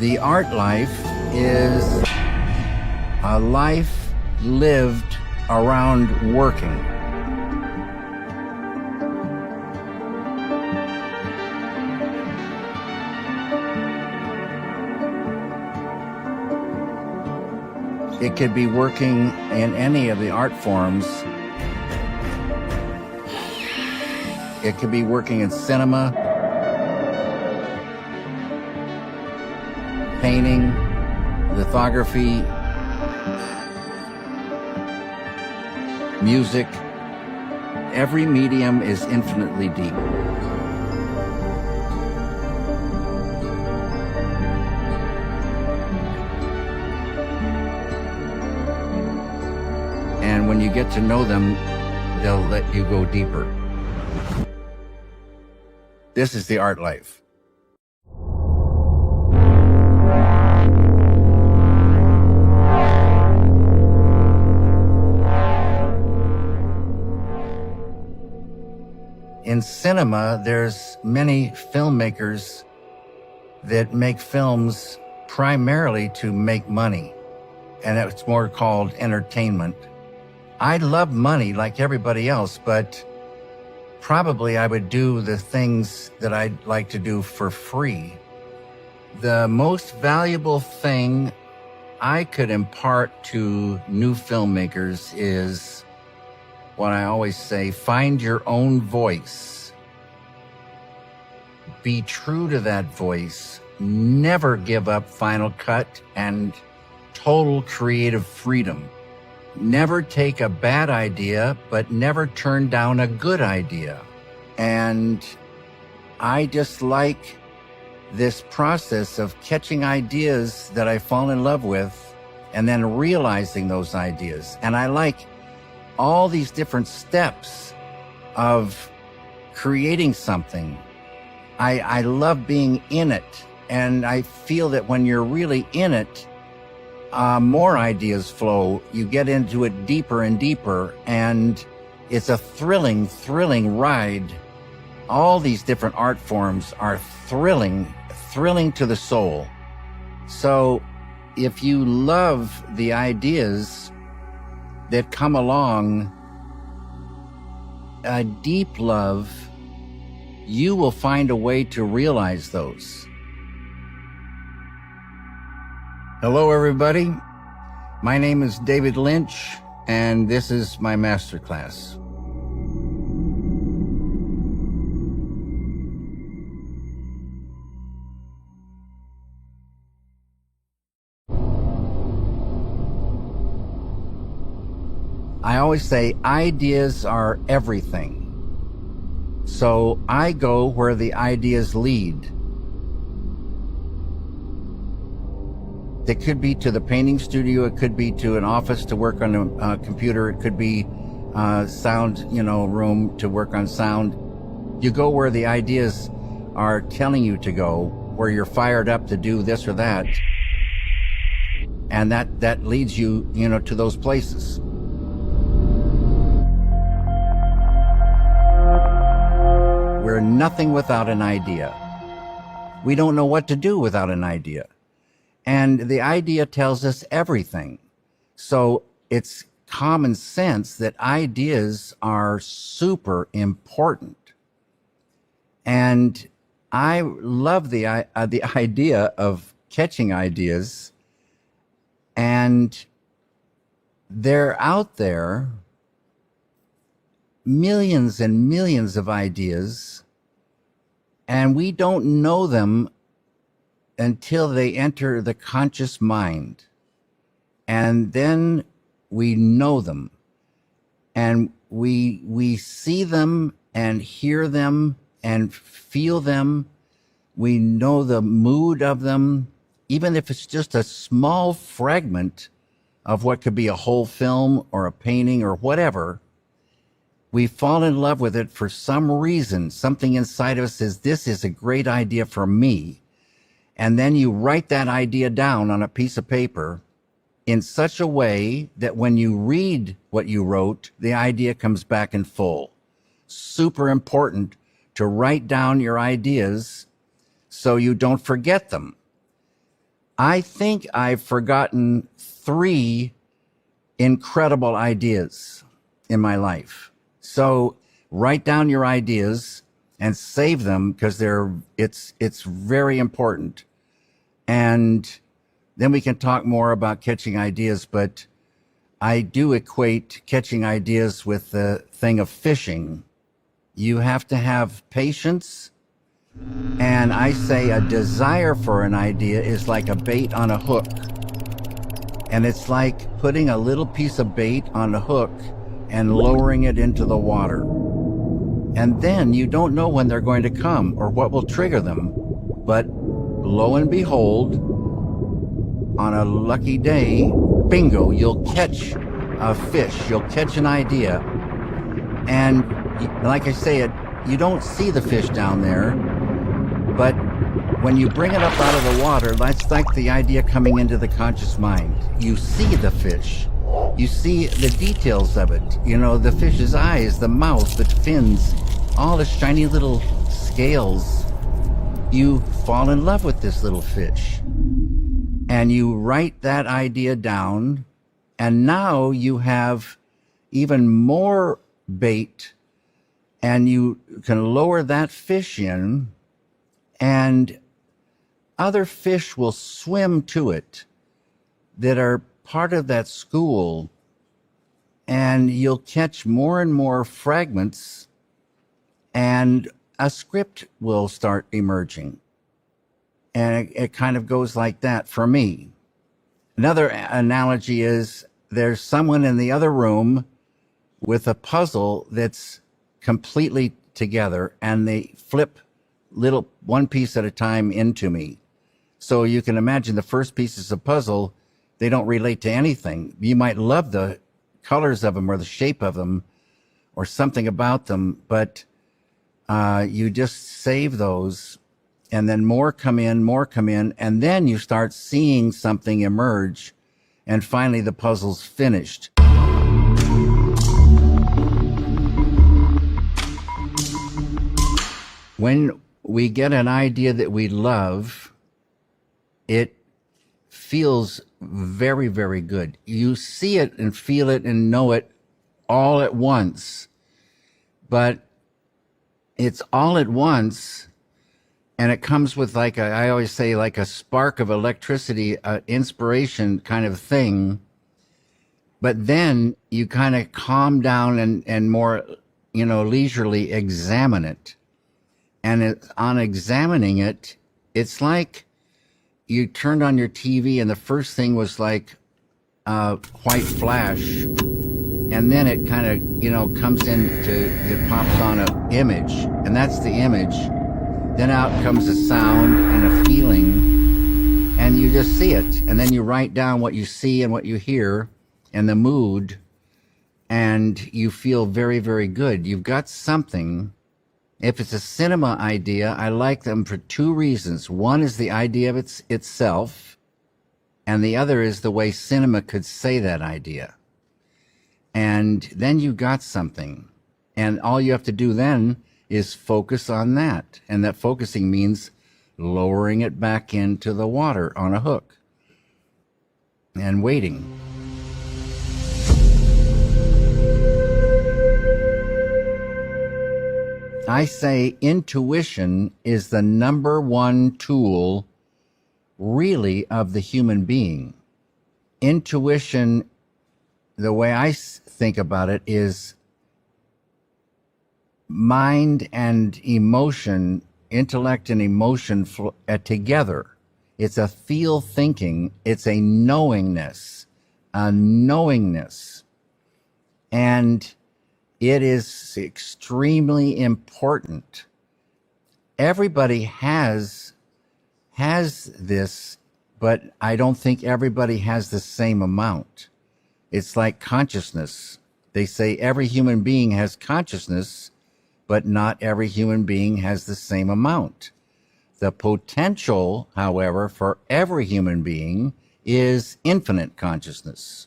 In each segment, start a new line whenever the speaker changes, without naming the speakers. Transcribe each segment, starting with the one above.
The art life is a life lived around working. It could be working in any of the art forms. It could be working in cinema, painting, lithography, music. Every medium is infinitely deep. And when you get to know them, they'll let you go deeper. This is the art life. In cinema, there's many filmmakers that make films primarily to make money, and it's more called entertainment. I love money like everybody else, but probably I would do the things that I'd like to do for free. The most valuable thing I could impart to new filmmakers is what I always say: find your own voice. Be true to that voice. Never give up Final Cut and total creative freedom. Never take a bad idea, but never turn down a good idea. And I just like this process of catching ideas that I fall in love with and then realizing those ideas. And I like all these different steps of creating something. I love being in it. And I feel that when you're really in it, more ideas flow. You get into it deeper and deeper, and it's a thrilling, thrilling ride. All these different art forms are thrilling, thrilling to the soul. So if you love the ideas that come along, a deep love, you will find a way to realize those. Hello, everybody. My name is David Lynch, and this is my masterclass. I always say ideas are everything. So I go where the ideas lead. It could be to the painting studio. It could be to an office to work on a computer. It could be sound, room to work on sound. You go where the ideas are telling you to go, where you're fired up to do this or that. And that leads you, to those places. We're nothing without an idea. We don't know what to do without an idea. And the idea tells us everything. So it's common sense that ideas are super important. And I love the idea of catching ideas. And they're out there, millions and millions of ideas, and we don't know them until they enter the conscious mind. And then we know them. And we see them and hear them and feel them. We know the mood of them, even if it's just a small fragment of what could be a whole film or a painting or whatever. We fall in love with it for some reason. Something inside of us says, this is a great idea for me. And then you write that idea down on a piece of paper in such a way that when you read what you wrote, the idea comes back in full. Super important to write down your ideas so you don't forget them. I think I've forgotten 3 incredible ideas in my life. So write down your ideas and save them because it's very important. And then we can talk more about catching ideas, but I do equate catching ideas with the thing of fishing. You have to have patience. And I say a desire for an idea is like a bait on a hook. And it's like putting a little piece of bait on a hook and lowering it into the water. And then you don't know when they're going to come or what will trigger them. But lo and behold, on a lucky day, bingo, you'll catch a fish, you'll catch an idea. And like I say, you don't see the fish down there, but when you bring it up out of the water, that's like the idea coming into the conscious mind. You see the fish. You see the details of it. You know, the fish's eyes, the mouth, the fins, all the shiny little scales. You fall in love with this little fish. And you write that idea down, and now you have even more bait, and you can lower that fish in, and other fish will swim to it that are part of that school, and you'll catch more and more fragments, and a script will start emerging. And it kind of goes like that for me. Another analogy is there's someone in the other room with a puzzle that's completely together, and they flip one piece at a time into me. So you can imagine the first pieces of puzzle, they don't relate to anything. You might love the colors of them or the shape of them or something about them, but you just save those, and then more come in, and then you start seeing something emerge, and finally the puzzle's finished. When we get an idea that we love, it feels very, very good. You see it and feel it and know it all at once, but it's all at once. And it comes with I always say, like a spark of electricity, inspiration kind of thing. But then you kind of calm down and more, leisurely examine it. And on examining it, it's like you turned on your TV and the first thing was like a white flash. And then it kind of, comes it pops on an image. And that's the image. Then out comes a sound and a feeling, and you just see it. And then you write down what you see and what you hear and the mood, and you feel very, very good. You've got something. If it's a cinema idea, I like them for 2 reasons. One is the idea of itself, and the other is the way cinema could say that idea. And then you got something. And all you have to do then is focus on that. And that focusing means lowering it back into the water on a hook and waiting. I say intuition is the number 1 tool, really, of the human being. Intuition, the way I think about it, is mind and emotion, intellect and emotion together. It's a feel thinking. It's a knowingness. And it is extremely important. Everybody has this, but I don't think everybody has the same amount. It's like consciousness. They say every human being has consciousness, but not every human being has the same amount. The potential, however, for every human being is infinite consciousness,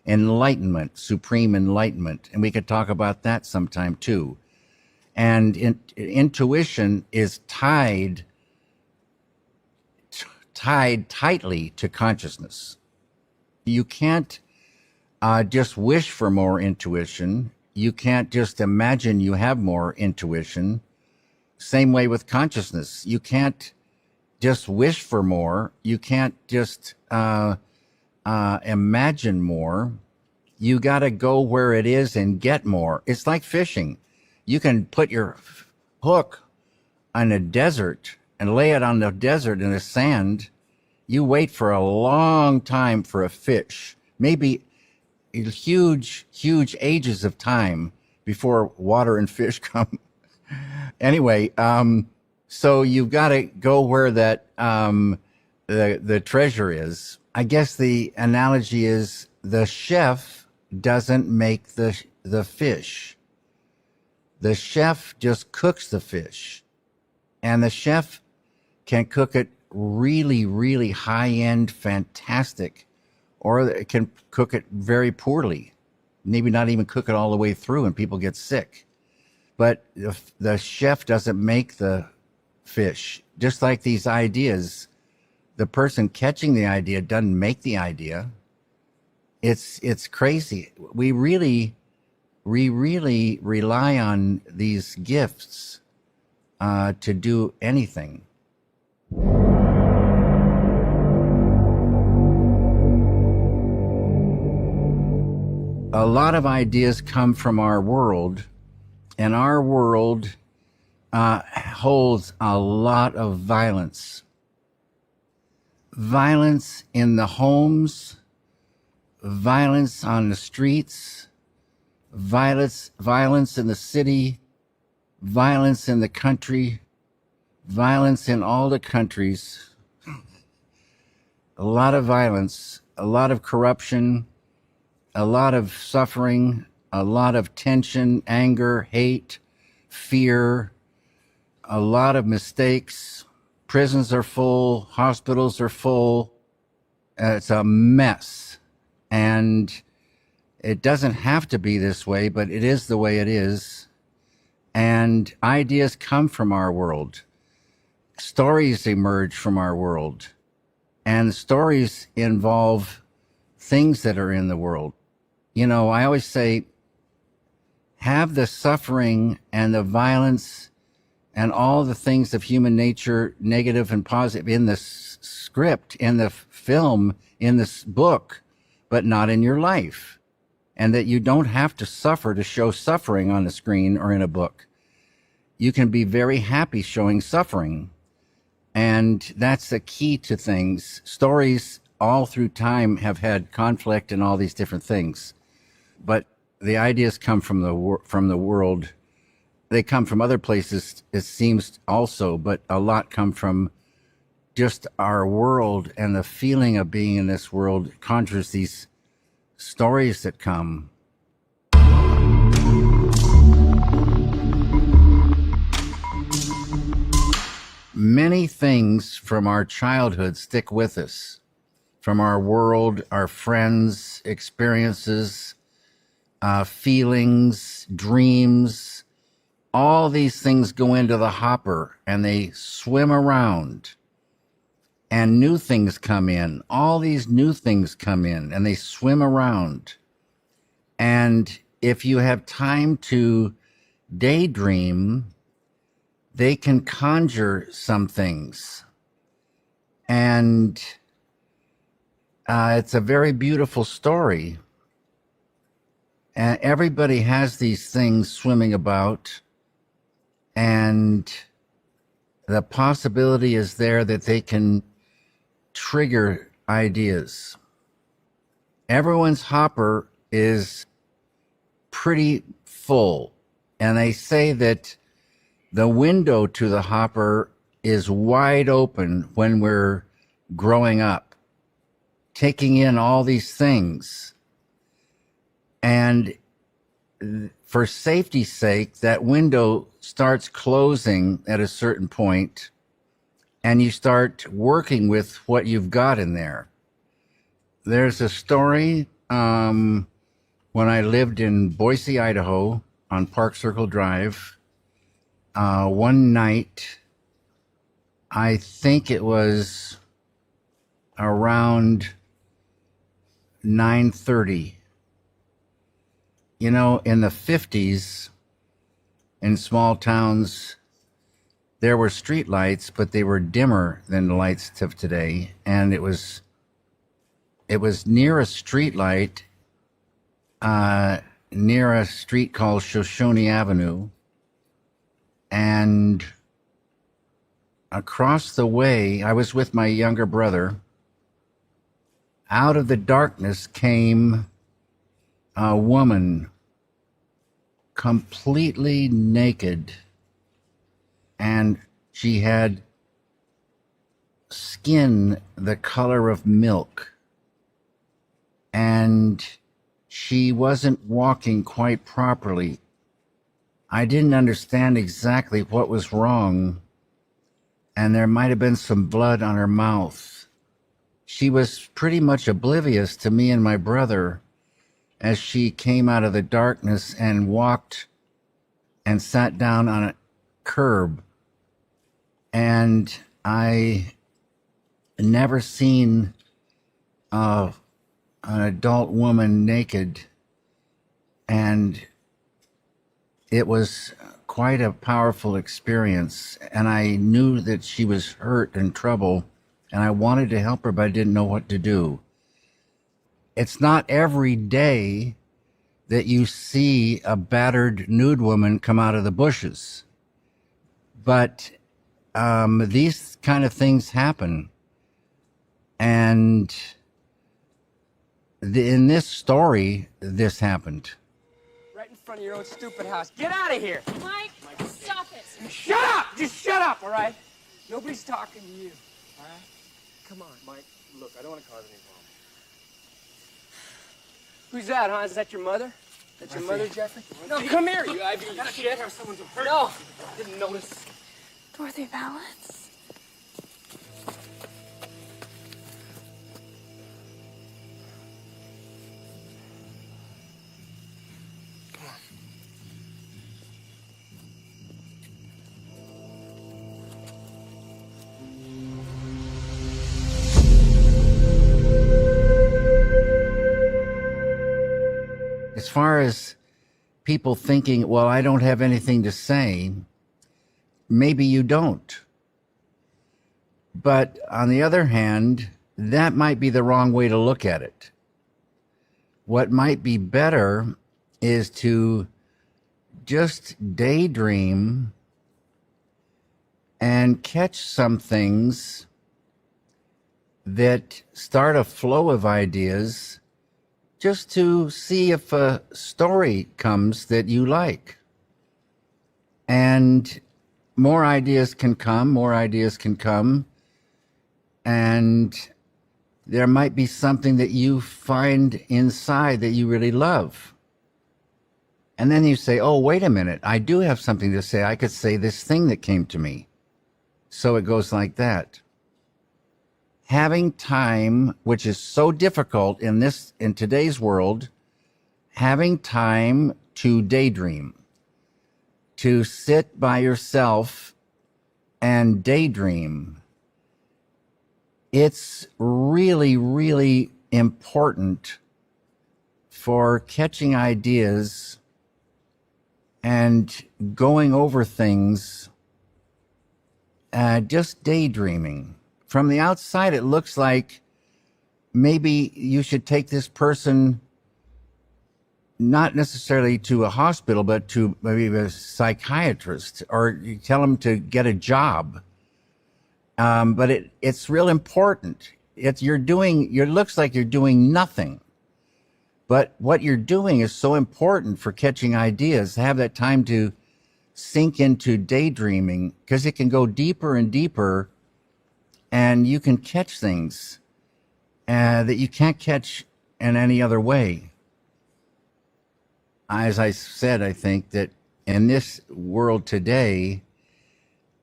enlightenment, supreme enlightenment. And we could talk about that sometime too. And intuition is tied tied tightly to consciousness. You can't just wish for more intuition. You can't just imagine you have more intuition. Same way with consciousness. You can't just wish for more. You can't just imagine more. You got to go where it is and get more. It's like fishing. You can put your hook on a desert and lay it on the desert in the sand. You wait for a long time for a fish, maybe huge, huge ages of time before water and fish come. Anyway, so you've got to go where that the treasure is. I guess the analogy is the chef doesn't make the fish. The chef just cooks the fish, and the chef can cook it really, really high-end, fantastic, or it can cook it very poorly, maybe not even cook it all the way through, and people get sick. But the chef doesn't make the fish. Just like these ideas, the person catching the idea doesn't make the idea. It's crazy. We really rely on these gifts to do anything. A lot of ideas come from our world, and our world holds a lot of violence. Violence in the homes, violence on the streets, violence in the city, violence in the country, violence in all the countries. A lot of violence, a lot of corruption, a lot of suffering, a lot of tension, anger, hate, fear, a lot of mistakes. Prisons are full, hospitals are full. It's a mess. And it doesn't have to be this way, but it is the way it is. And ideas come from our world. Stories emerge from our world. And stories involve things that are in the world. You know, I always say, have the suffering and the violence and all the things of human nature, negative and positive, in the script, in the film, in this book, but not in your life. And that you don't have to suffer to show suffering on the screen or in a book. You can be very happy showing suffering. And that's the key to things. Stories all through time have had conflict and all these different things. But the ideas come from the world. They come from other places, it seems also, but a lot come from just our world, and the feeling of being in this world conjures these stories that come. Many things from our childhood stick with us, from our world, our friends, experiences, feelings, dreams. All these things go into the hopper and they swim around, and new things come in. All these new things come in and they swim around. And if you have time to daydream, they can conjure some things. And it's a very beautiful story. And everybody has these things swimming about, and the possibility is there that they can trigger ideas. Everyone's hopper is pretty full, and they say that the window to the hopper is wide open when we're growing up, taking in all these things. And for safety's sake, that window starts closing at a certain point, and you start working with what you've got in there. There's a story when I lived in Boise, Idaho, on Park Circle Drive. One night, I think it was around 9:30. You know, in the 50s, in small towns, there were street lights, but they were dimmer than the lights of today. And it was near a street light, near a street called Shoshone Avenue. And across the way, I was with my younger brother. Out of the darkness came a woman, completely naked, and she had skin the color of milk, and she wasn't walking quite properly. I didn't understand exactly what was wrong, and there might have been some blood on her mouth. She was pretty much oblivious to me and my brother as she came out of the darkness and walked and sat down on a curb. And I never seen an adult woman naked, and it was quite a powerful experience. And I knew that she was hurt and trouble, and I wanted to help her, but I didn't know what to do. It's not every day that you see a battered nude woman come out of the bushes, but these kind of things happen. And in this story, this happened.
Right in front of your own stupid house. Get out of here!
Mike, stop it!
Shut up! Just shut up, all right? Nobody's talking to you, all right? Come on.
Mike, look, I don't want to cause any problem.
Who's that, huh? Is that your mother? That's your mother, Jeffrey? No, come here, you Ivy. You gotta shit.
Someone's hurt.
No, didn't notice.
Dorothy Valance?
As far as people thinking, well, I don't have anything to say, maybe you don't. But on the other hand, that might be the wrong way to look at it. What might be better is to just daydream and catch some things that start a flow of ideas, just to see if a story comes that you like. And more ideas can come, and there might be something that you find inside that you really love. And then you say, oh, wait a minute, I do have something to say. I could say this thing that came to me. So it goes like that. Having time, which is so difficult in today's world, having time to daydream, to sit by yourself and daydream. It's really, really important for catching ideas and going over things, just daydreaming. From the outside, it looks like maybe you should take this person not necessarily to a hospital, but to maybe a psychiatrist, or you tell them to get a job. But it's real important. It looks like you're doing nothing, but what you're doing is so important for catching ideas. Have that time to sink into daydreaming, because it can go deeper and deeper, and you can catch things that you can't catch in any other way. As I said, I think that in this world today,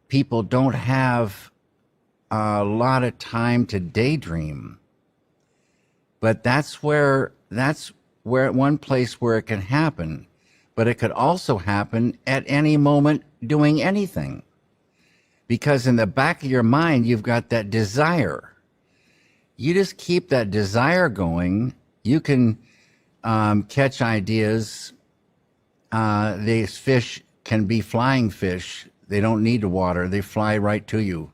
people don't have a lot of time to daydream. But that's where one place where it can happen. But it could also happen at any moment doing anything. Because in the back of your mind, you've got that desire. you just keep that desire going. You can catch ideas. These fish can be flying fish. They don't need the water. They fly right to you.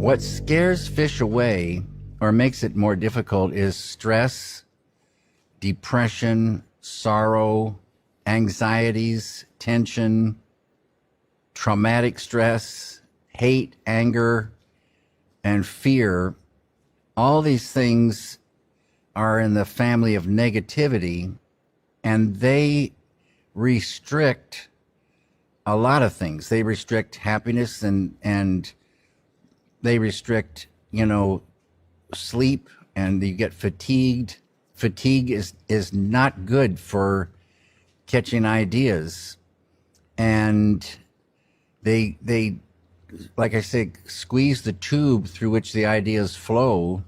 What scares fish away or makes it more difficult is stress, depression, sorrow, anxieties, tension, traumatic stress, hate, anger, and fear. All these things are in the family of negativity, and they restrict a lot of things. They restrict happiness and they restrict, sleep, and you get fatigued. Fatigue is not good for catching ideas. And they like I say, squeeze the tube through which the ideas flow.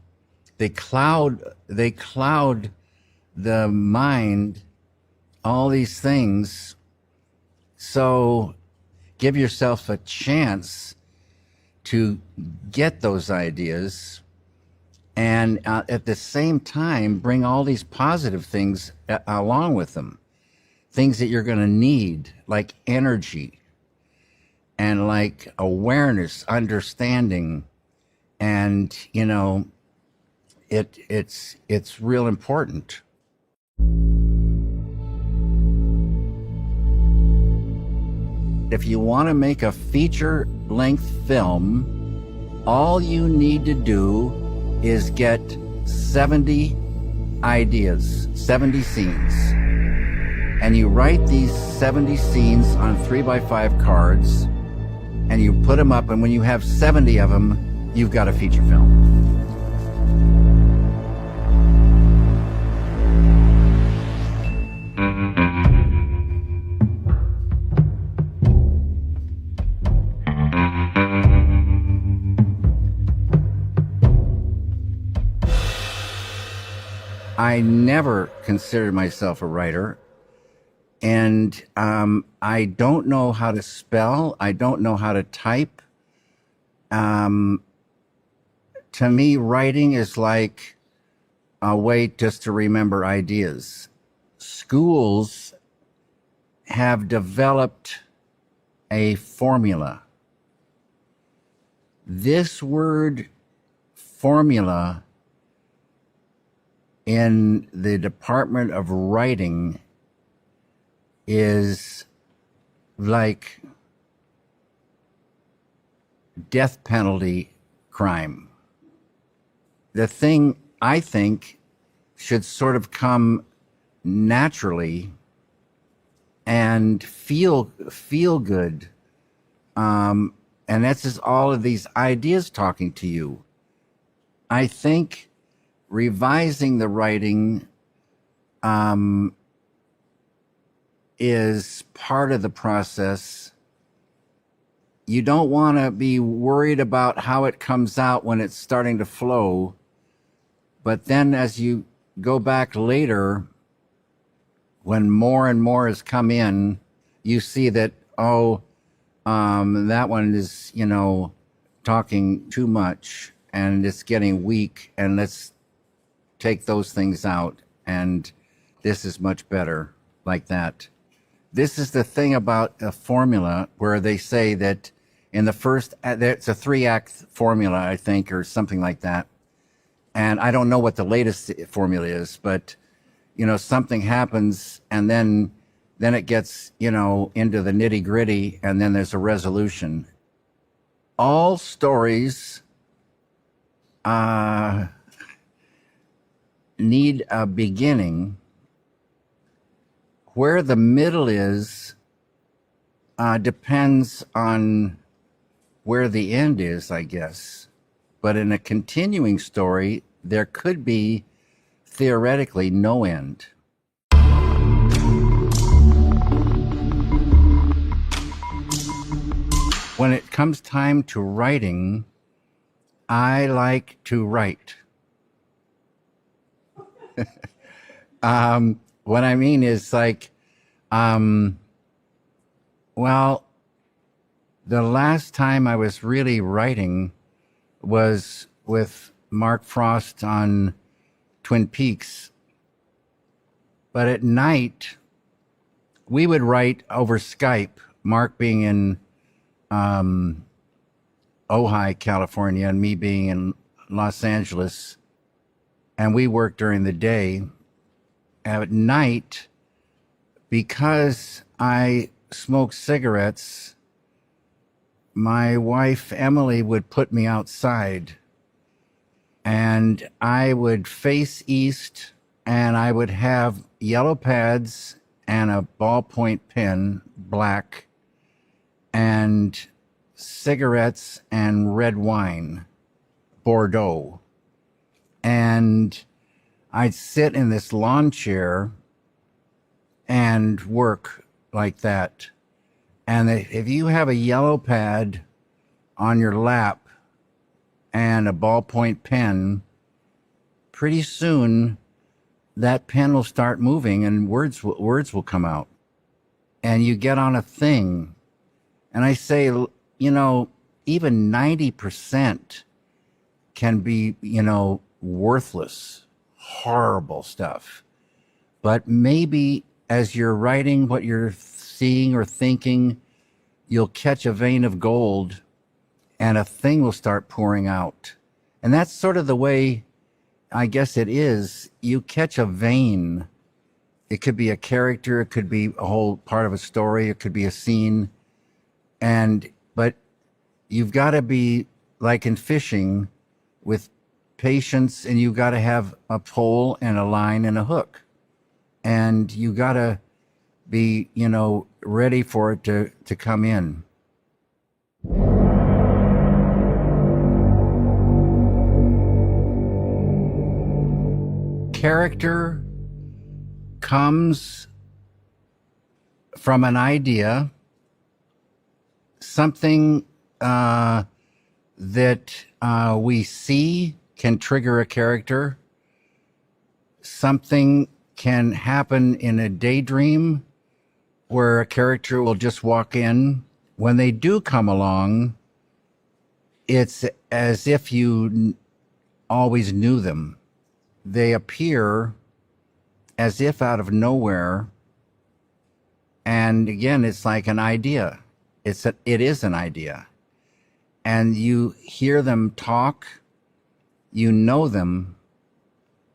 They cloud the mind, all these things. So give yourself a chance to get those ideas, and at the same time bring all these positive things along with them, things that you're going to need, like energy and like awareness, understanding, and it's real important. If you want to make a feature-length film, all you need to do is get 70 ideas, 70 scenes. And you write these 70 scenes on 3x5 cards, and you put them up, and when you have 70 of them, you've got a feature film. I never considered myself a writer, and I don't know how to spell. I don't know how to type. To me, writing is like a way just to remember ideas. Schools have developed a formula. This word formula in the Department of Writing is like death penalty crime. The thing I think should sort of come naturally and feel good. And that's just all of these ideas talking to you. I think revising the writing is part of the process. You don't want to be worried about how it comes out when it's starting to flow. But then as you go back later, when more and more has come in, you see that, that one is, talking too much and it's getting weak, and let's take those things out, and this is much better like that. This is the thing about a formula where they say that in the first, it's a 3-act formula, I think, or something like that. And I don't know what the latest formula is, but, something happens, and then it gets, into the nitty gritty, and then there's a resolution. All stories need a beginning. Where the middle is depends on where the end is, I guess. But in a continuing story, there could be theoretically no end. When it comes time to writing, I like to write. What I mean is like, The last time I was really writing was with Mark Frost on Twin Peaks. But at night, we would write over Skype, Mark being in Ojai, California, and me being in Los Angeles. And we worked during the day. At night, because I smoked cigarettes, my wife, Emily, would put me outside. And I would face east, and I would have yellow pads and a ballpoint pen, black, and cigarettes and red wine, Bordeaux. And I'd sit in this lawn chair and work like that. And if you have a yellow pad on your lap and a ballpoint pen, pretty soon that pen will start moving and words will come out. And you get on a thing. And I say, you know, even 90% can be, you know, worthless, horrible stuff. But maybe as you're writing what you're seeing or thinking, you'll catch a vein of gold and a thing will start pouring out. And that's sort of the way, I guess it is. You catch a vein. It could be a character. It could be a whole part of a story. It could be a scene. But you've got to be like in fishing with patience, and you've got to have a pole and a line and a hook. And you got to be, you know, ready for it to come in. Character comes from an idea, something that we see can trigger a character. Something can happen in a daydream where a character will just walk in. When they do come along, it's as if you always knew them. They appear as if out of nowhere. And again, it's like an idea. It is an idea. And you hear them talk, you know them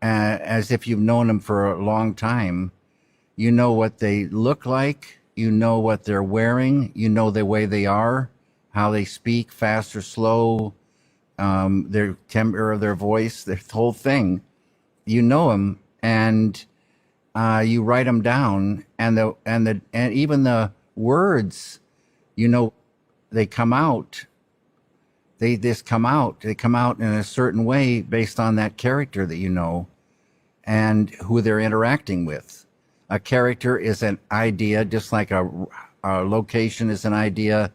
as if you've known them for a long time. You know what they look like, you know what they're wearing, you know the way they are, how they speak, fast or slow, their timbre of their voice, the whole thing. You know them, and you write them down, and even the words, you know, they come out. They come out in a certain way based on that character that you know and who they're interacting with. A character is an idea, just like a location is an idea,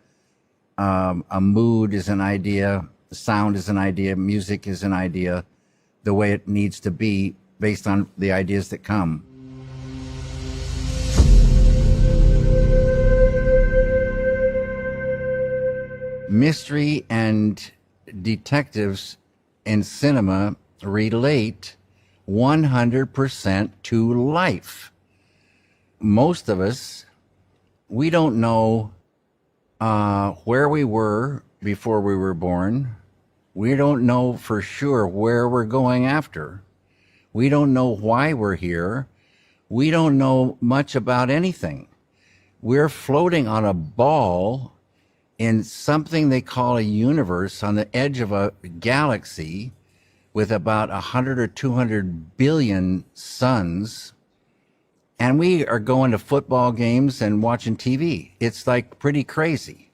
a mood is an idea, sound is an idea, music is an idea, the way it needs to be based on the ideas that come. Mystery and detectives in cinema relate 100% to life. Most of us, we don't know where we were before we were born. We don't know for sure where we're going after. We don't know why we're here. We don't know much about anything. We're floating on a ball in something they call a universe on the edge of a galaxy with about 100 or 200 billion suns. And we are going to football games and watching TV. It's like pretty crazy.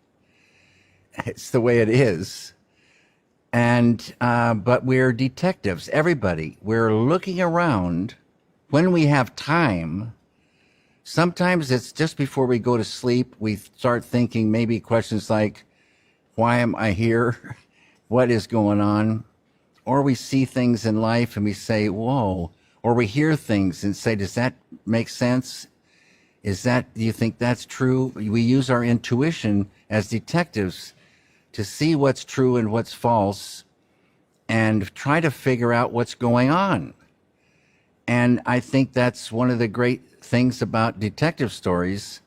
It's the way it is. And, but we're detectives, everybody. We're looking around when we have time. Sometimes it's just before we go to sleep, we start thinking maybe questions like, why am I here? What is going on? Or we see things in life and we say, whoa. Or we hear things and say, does that make sense? Do you think that's true? We use our intuition as detectives to see what's true and what's false and try to figure out what's going on. And I think that's one of the great things about detective stories.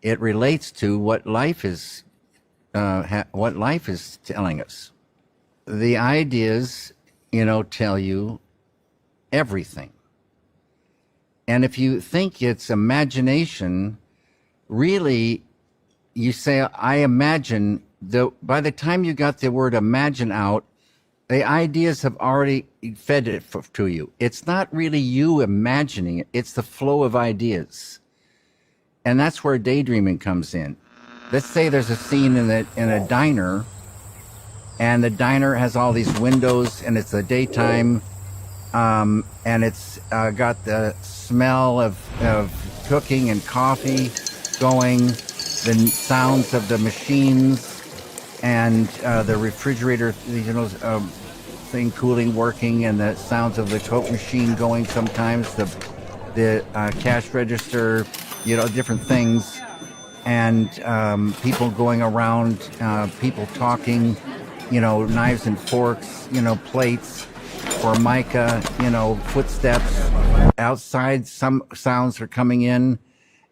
It relates to what life is telling us. The ideas, tell you everything. And if you think it's imagination, really, you say, I imagine, by the time you got the word imagine out, the ideas have already fed it to you. It's not really you imagining it. It's the flow of ideas. And that's where daydreaming comes in. Let's say there's a scene in a diner, and the diner has all these windows, and it's the daytime, and it's got the smell of cooking and coffee going, the sounds of the machines, and the refrigerator, thing cooling, working, and the sounds of the Coke machine going sometimes, the cash register, different things, and people going around, people talking, knives and forks, plates, formica, footsteps. Outside, some sounds are coming in,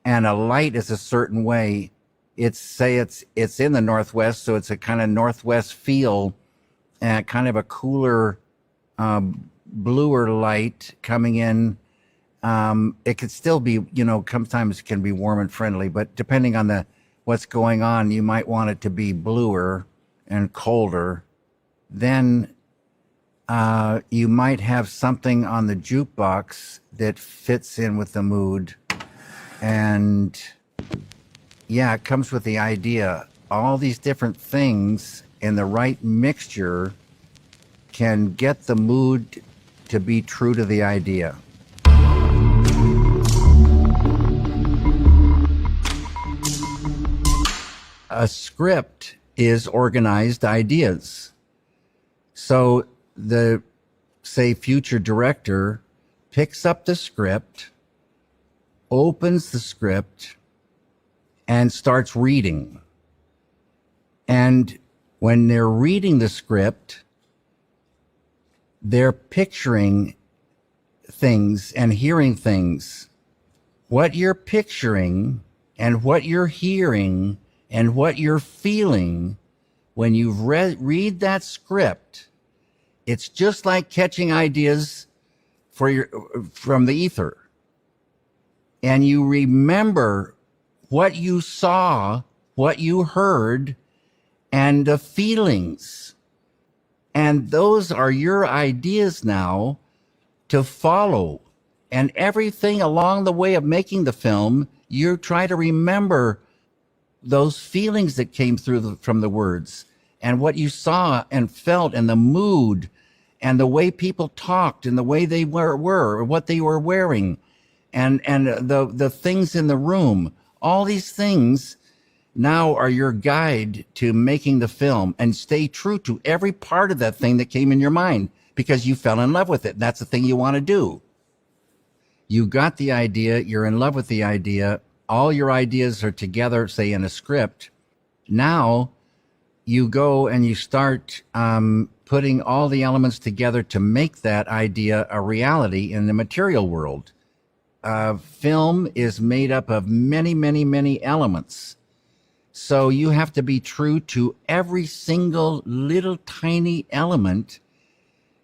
and a light is a certain way. It's in the Northwest, so it's a kind of Northwest feel, and kind of a cooler, bluer light coming in. It could still be, sometimes it can be warm and friendly, but depending on what's going on, you might want it to be bluer and colder. Then you might have something on the jukebox that fits in with the mood. And yeah, it comes with the idea. All these different things in the right mixture can get the mood to be true to the idea. A script is organized ideas. So the, say, future director picks up the script, opens the script, and starts reading. And when they're reading the script, they're picturing things and hearing things. What you're picturing and what you're hearing and what you're feeling when you read that script, it's just like catching ideas from the ether. And you remember what you saw, what you heard, and the feelings. And those are your ideas now to follow. And everything along the way of making the film, you try to remember those feelings that came through from the words, and what you saw and felt, and the mood, and the way people talked, and the way they were or what they were wearing, and the things in the room. All these things now are your guide to making the film, and stay true to every part of that thing that came in your mind, because you fell in love with it. That's the thing you want to do. You got the idea, you're in love with the idea, all your ideas are together, say in a script. Now you go and you start putting all the elements together to make that idea a reality in the material world. Film is made up of many, many, many elements. So you have to be true to every single little tiny element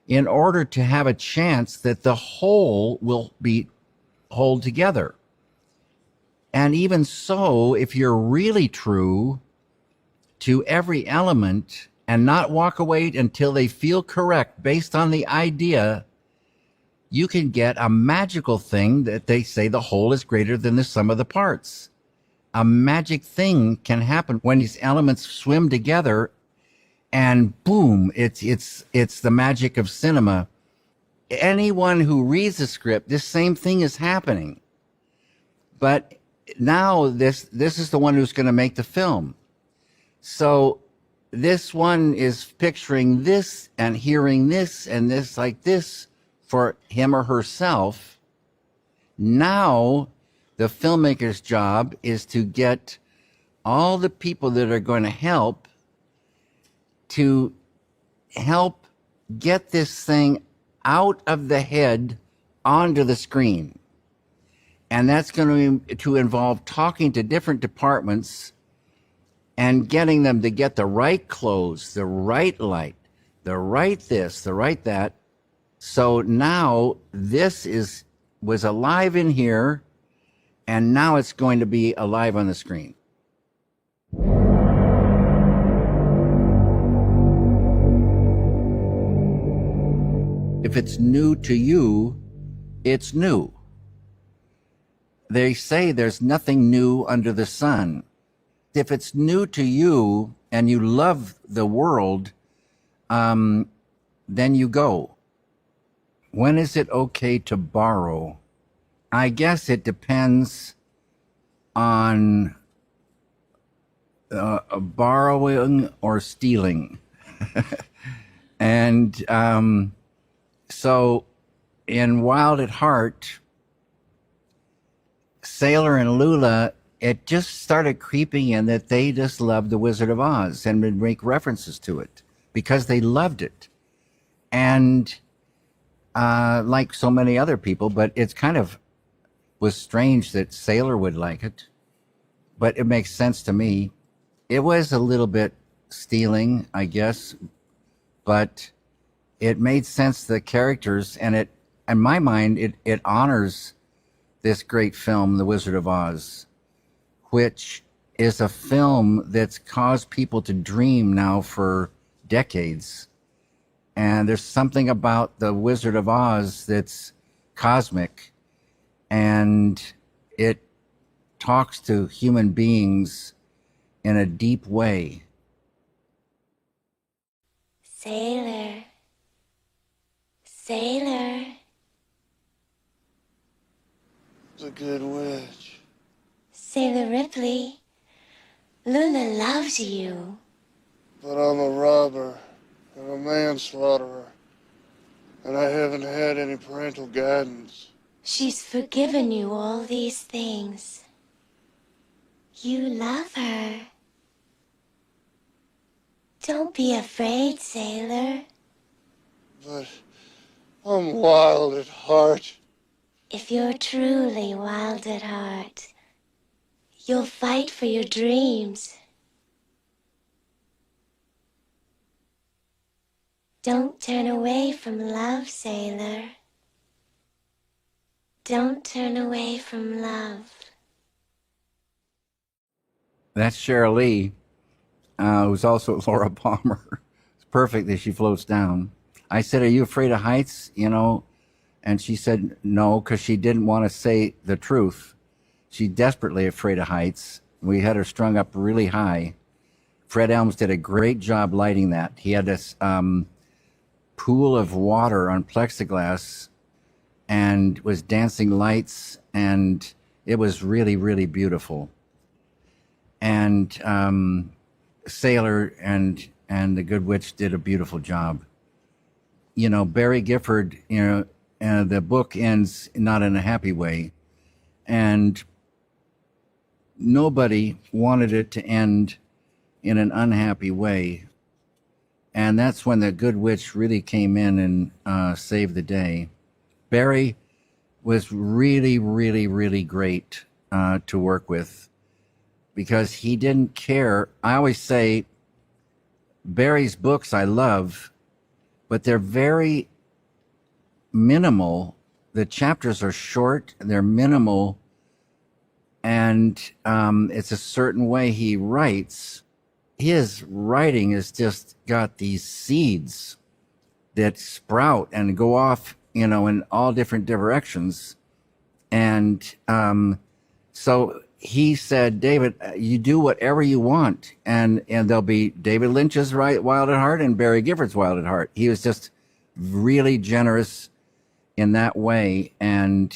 in order to have a chance that the whole will hold together. And even so, if you're really true to every element and not walk away until they feel correct based on the idea, you can get a magical thing that they say the whole is greater than the sum of the parts. A magic thing can happen when these elements swim together, and boom, it's the magic of cinema. Anyone who reads the script, this same thing is happening. But now this is the one who's going to make the film. So this one is picturing this and hearing this and this like this for him or herself. Now The filmmaker's job is to get all the people that are going to help get this thing out of the head onto the screen. And that's going to involve talking to different departments and getting them to get the right clothes, the right light, the right this, the right that. So now this was alive in here, and now it's going to be alive on the screen. If it's new to you, it's new. They say there's nothing new under the sun. If it's new to you and you love the world, then you go. When is it okay to borrow? I guess it depends on borrowing or stealing. And so in Wild at Heart, Sailor and Lula, it just started creeping in that they just loved The Wizard of Oz and would make references to it because they loved it. And like so many other people, but it's kind of was strange that Sailor would like it, but it makes sense to me. It was a little bit stealing, I guess, but it made sense to the characters, and it, in my mind, it honors this great film, The Wizard of Oz, which is a film that's caused people to dream now for decades. And there's something about The Wizard of Oz that's cosmic, and it talks to human beings in a deep way.
Sailor, Sailor.
The Good Witch.
Sailor Ripley, Lula loves you.
But I'm a robber and a manslaughterer, and I haven't had any parental guidance.
She's forgiven you all these things. You love her. Don't be afraid, Sailor.
But I'm wild at heart.
If you're truly wild at heart, you'll fight for your dreams. Don't turn away from love, Sailor. Don't turn away from love.
That's Sheryl Lee, who's also Laura Palmer. It's perfect that she floats down. I said, "Are you afraid of heights?" And she said no, because she didn't want to say the truth. She's desperately afraid of heights. We had her strung up really high. Fred Elms did a great job lighting that. He had this pool of water on plexiglass and was dancing lights, and it was really, really beautiful. And Sailor and the Good Witch did a beautiful job. Barry Gifford, the book ends not in a happy way, and nobody wanted it to end in an unhappy way. And that's when the Good Witch really came in and saved the day. Barry was really, really, really great to work with because he didn't care. I always say Barry's books I love, but they're very minimal. The chapters are short, they're minimal, and it's a certain way he writes. His writing has just got these seeds that sprout and go off, in all different directions. And so he said, "David, you do whatever you want." And there'll be David Lynch's Wild at Heart and Barry Gifford's Wild at Heart. He was just really generous in that way. And,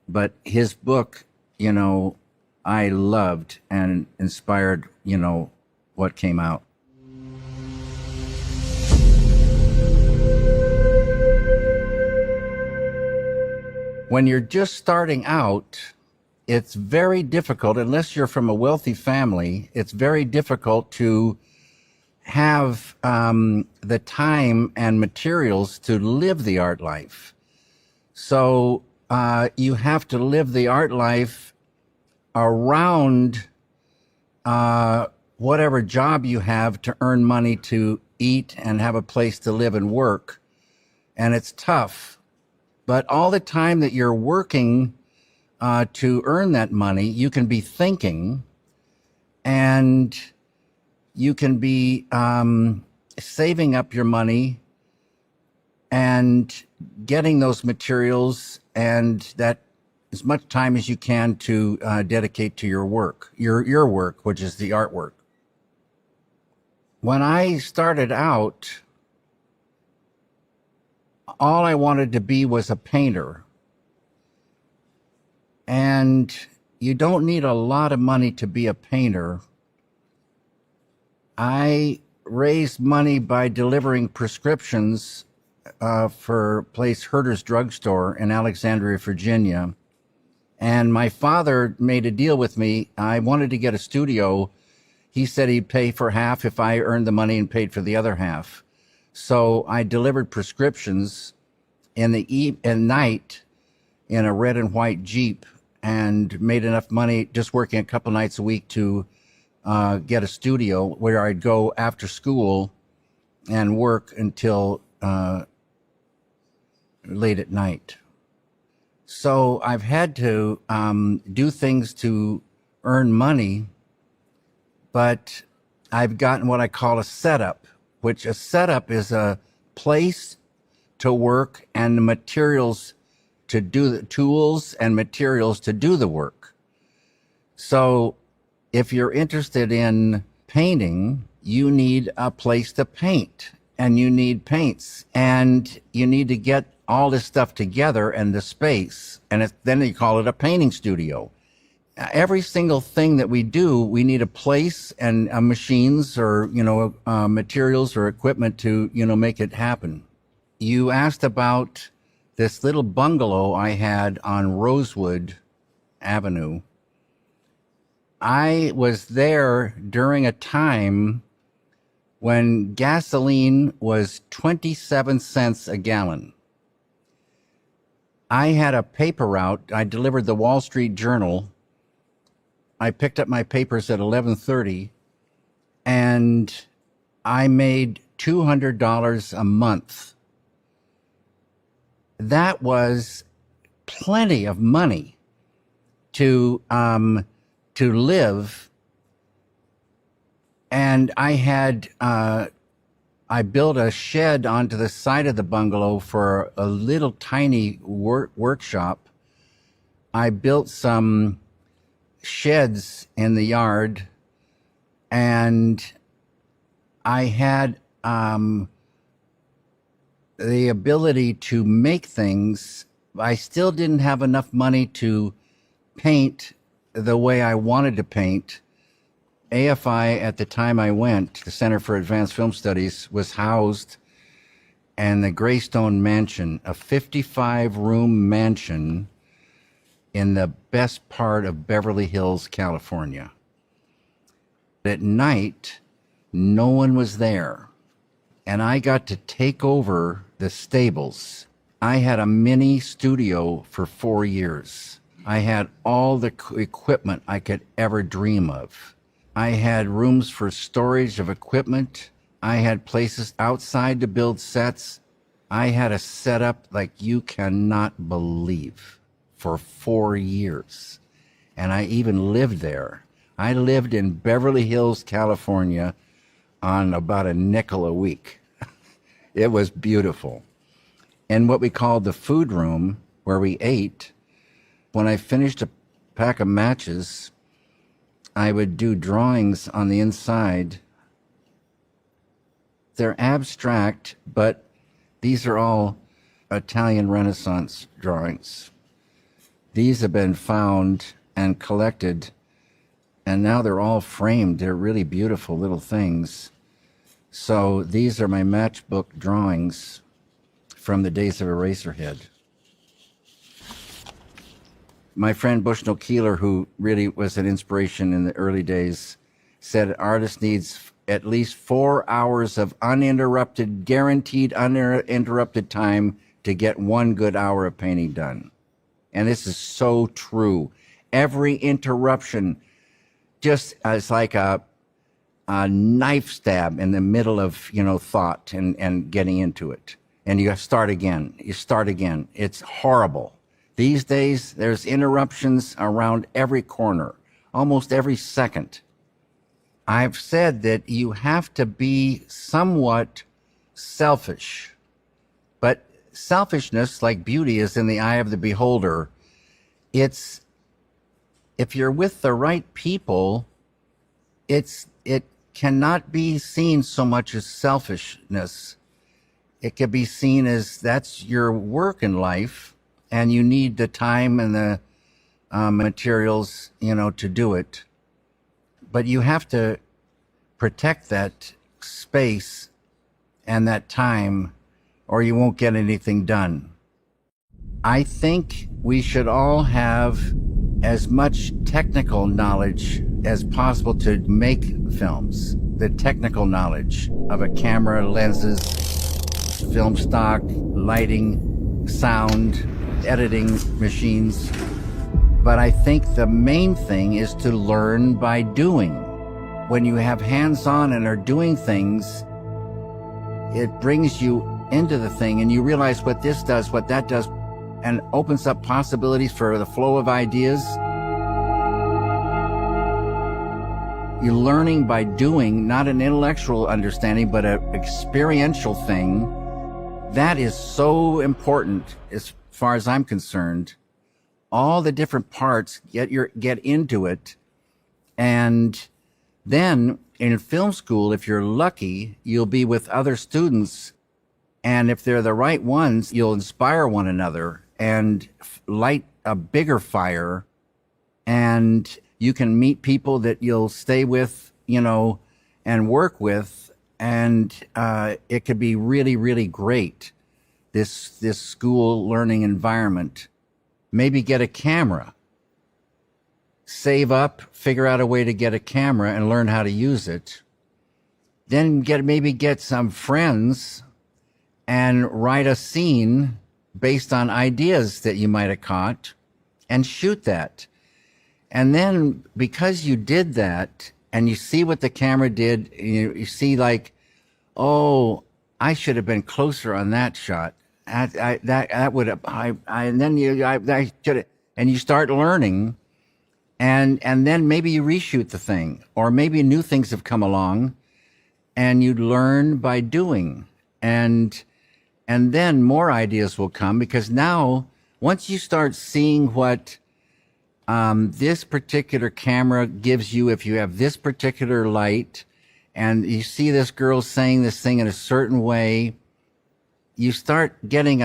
but his book, I loved and inspired, what came out. When you're just starting out, it's very difficult, unless you're from a wealthy family, it's very difficult to have the time and materials to live the art life. So you have to live the art life around whatever job you have to earn money to eat and have a place to live and work. And it's tough. But all the time that you're working to earn that money, you can be thinking, and you can be saving up your money and getting those materials and that as much time as you can to dedicate to your work, your work, which is the artwork. When I started out, all I wanted to be was a painter. And you don't need a lot of money to be a painter. I raised money by delivering prescriptions for a place, Herter's Drugstore in Alexandria, Virginia. And my father made a deal with me. I wanted to get a studio. He said he'd pay for half if I earned the money and paid for the other half. So I delivered prescriptions in the night in a red and white Jeep and made enough money just working a couple nights a week to get a studio where I'd go after school and work until late at night. So I've had to do things to earn money, but I've gotten what I call a setup, which a setup is a place to work and the materials to do the tools and materials to do the work. So if you're interested in painting, you need a place to paint and you need paints and you need to get all this stuff together and the space. And then you call it a painting studio. Every single thing that we do, we need a place and machines or, materials or equipment to, make it happen. You asked about this little bungalow I had on Rosewood Avenue. I was there during a time when gasoline was 27 cents a gallon. I had a paper route. I delivered the Wall Street Journal. I picked up my papers at 11:30, and I made $200 a month. That was plenty of money to live. And I had I built a shed onto the side of the bungalow for a little tiny workshop. I built some sheds in the yard, and I had the ability to make things. I still didn't have enough money to paint the way I wanted to paint. AFI, at the time I went, the Center for Advanced Film Studies, was housed in the Greystone Mansion, a 55-room mansion in the best part of Beverly Hills, California. At night, no one was there, and I got to take over the stables. I had a mini studio for 4 years. I had all the equipment I could ever dream of. I had rooms for storage of equipment. I had places outside to build sets. I had a setup like you cannot believe for 4 years. And I even lived there. I lived in Beverly Hills, California on about a nickel a week. It was beautiful. And what we called the food room, where we ate, when I finished a pack of matches, I would do drawings on the inside. They're abstract, but these are all Italian Renaissance drawings. These have been found and collected, and now they're all framed. They're really beautiful little things. So these are my matchbook drawings from the days of Eraserhead. My friend Bushnell Keeler, who really was an inspiration in the early days, said an artist needs at least 4 hours of uninterrupted, guaranteed uninterrupted time to get 1 good hour of painting done. And this is so true. Every interruption just is like a knife stab in the middle of, thought and getting into it. And you start again. You start again. It's horrible. These days, there's interruptions around every corner, almost every second. I've said that you have to be somewhat selfish, but selfishness, like beauty, is in the eye of the beholder. It's, if you're with the right people, it cannot be seen so much as selfishness. It can be seen as that's your work in life, and you need the time and the materials, to do it. But you have to protect that space and that time, or you won't get anything done. I think we should all have as much technical knowledge as possible to make films. The technical knowledge of a camera, lenses, film stock, lighting, sound, editing machines. But I think the main thing is to learn by doing. When you have hands-on and are doing things, it brings you into the thing and you realize what this does, what that does, and opens up possibilities for the flow of ideas. You're learning by doing, not an intellectual understanding, but an experiential thing. That is so important as far as I'm concerned. All the different parts, get into it. And then in film school, if you're lucky, you'll be with other students. And if they're the right ones, you'll inspire one another and light a bigger fire. And you can meet people that you'll stay with, and work with. And it could be really, really great, this school learning environment. Maybe get a camera. Save up, figure out a way to get a camera and learn how to use it. Then maybe get some friends and write a scene based on ideas that you might have caught and shoot that. And then because you did that and you see what the camera did, you see like, oh, I should have been closer on that shot. That would have, and then I should have, and you start learning, and then maybe you reshoot the thing, or maybe new things have come along, and you learn by doing, and then more ideas will come, because now once you start seeing what this particular camera gives you, if you have this particular light, and you see this girl saying this thing in a certain way, you start getting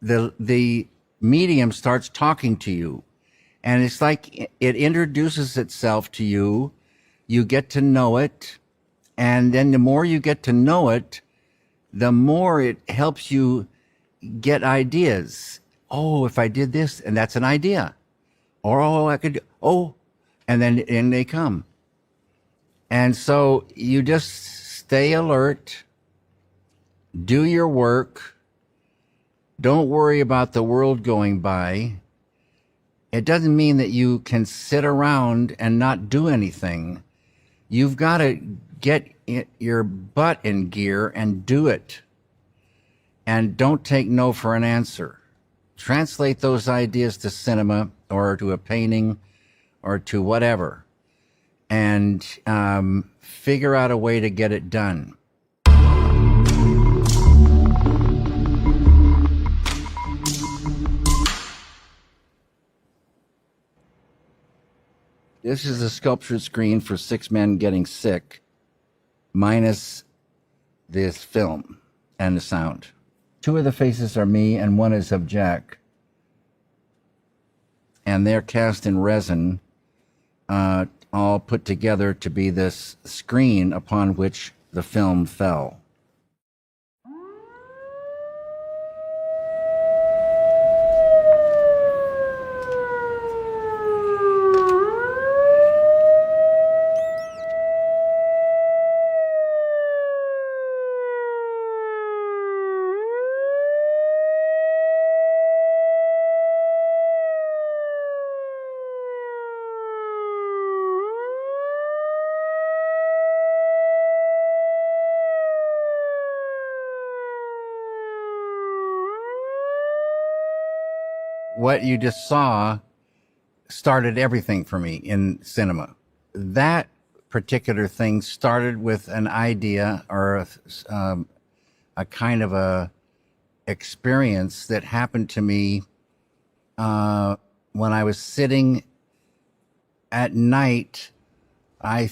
the medium starts talking to you, and it's like it introduces itself to you. You get to know it, and then the more you get to know it, the more it helps you get ideas. Oh, if I did this, and that's an idea. Or, and then in they come. And so you just stay alert, do your work, don't worry about the world going by. It doesn't mean that you can sit around and not do anything. You've got to get your butt in gear and do it. And don't take no for an answer. Translate those ideas to cinema or to a painting or to whatever, and figure out a way to get it done. This is a sculptured screen for 6 men getting sick, minus this film and the sound. 2 of the faces are me and 1 is of Jack. And they're cast in resin, all put together to be this screen upon which the film fell. what you just saw started everything for me in cinema. That particular thing started with an idea or a kind of a experience that happened to me when I was sitting at night. I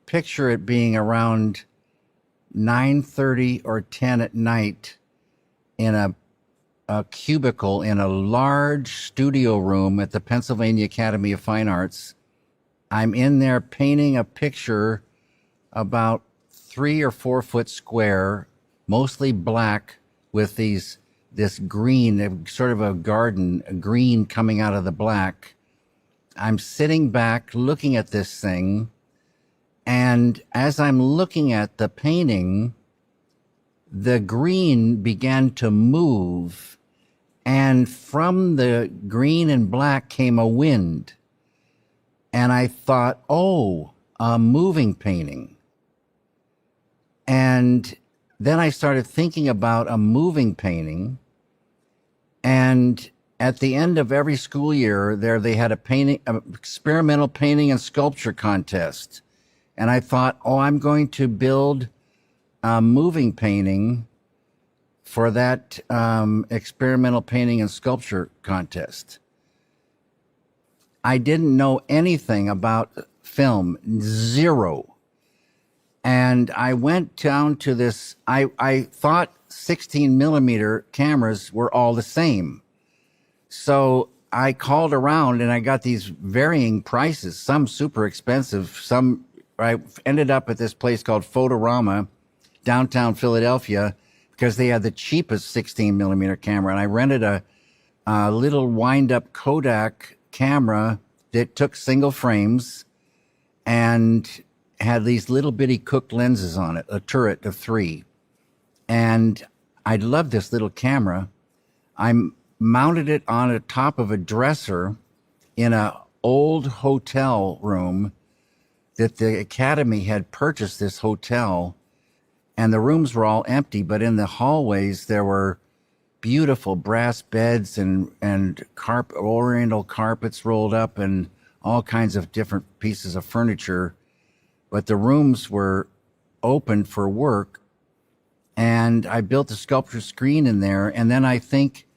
picture it being around 9:30 or 10 at night in a cubicle in a large studio room at the Pennsylvania Academy of Fine Arts. I'm in there painting a picture about 3 or 4 foot square, mostly black, with this green, sort of a garden, a green coming out of the black. I'm sitting back looking at this thing, and as I'm looking at the painting, the green began to move, and from the green and black came a wind. And I thought, oh, a moving painting. And then I started thinking about a moving painting. And at the end of every school year, they had an experimental painting and sculpture contest. And I thought, oh, I'm going to build a moving painting for that experimental painting and sculpture contest. I didn't know anything about film, zero. And I went down to this, I thought 16 millimeter cameras were all the same. So I called around and I got these varying prices, some super expensive, some, I ended up at this place called Photorama, downtown Philadelphia, because they had the cheapest 16 millimeter camera. And I rented a little wind up Kodak camera that took single frames and had these little bitty cooked lenses on it, a turret of 3. And I loved this little camera. I mounted it on the top of a dresser in an old hotel room that the Academy had purchased, this hotel, and the rooms were all empty, but in the hallways there were beautiful brass beds and oriental carpets rolled up and all kinds of different pieces of furniture. But the rooms were open for work. And I built a sculpture screen in there. And then I think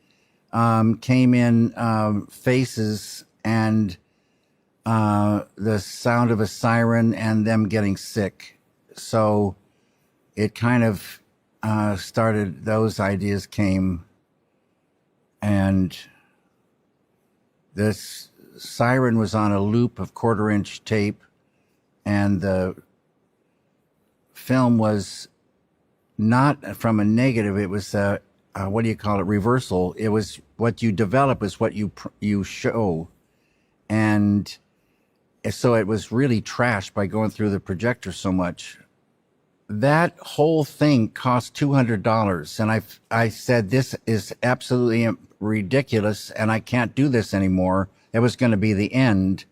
came in faces and the sound of a siren and them getting sick. So it kind of started, those ideas came. And this siren was on a loop of 1/4-inch tape, and the film was not from a negative. It was reversal. It was what you develop is what you show, and so it was really trashed by going through the projector so much. That whole thing cost $200, and I said, this is absolutely ridiculous, and I can't do this anymore. It was going to be the end.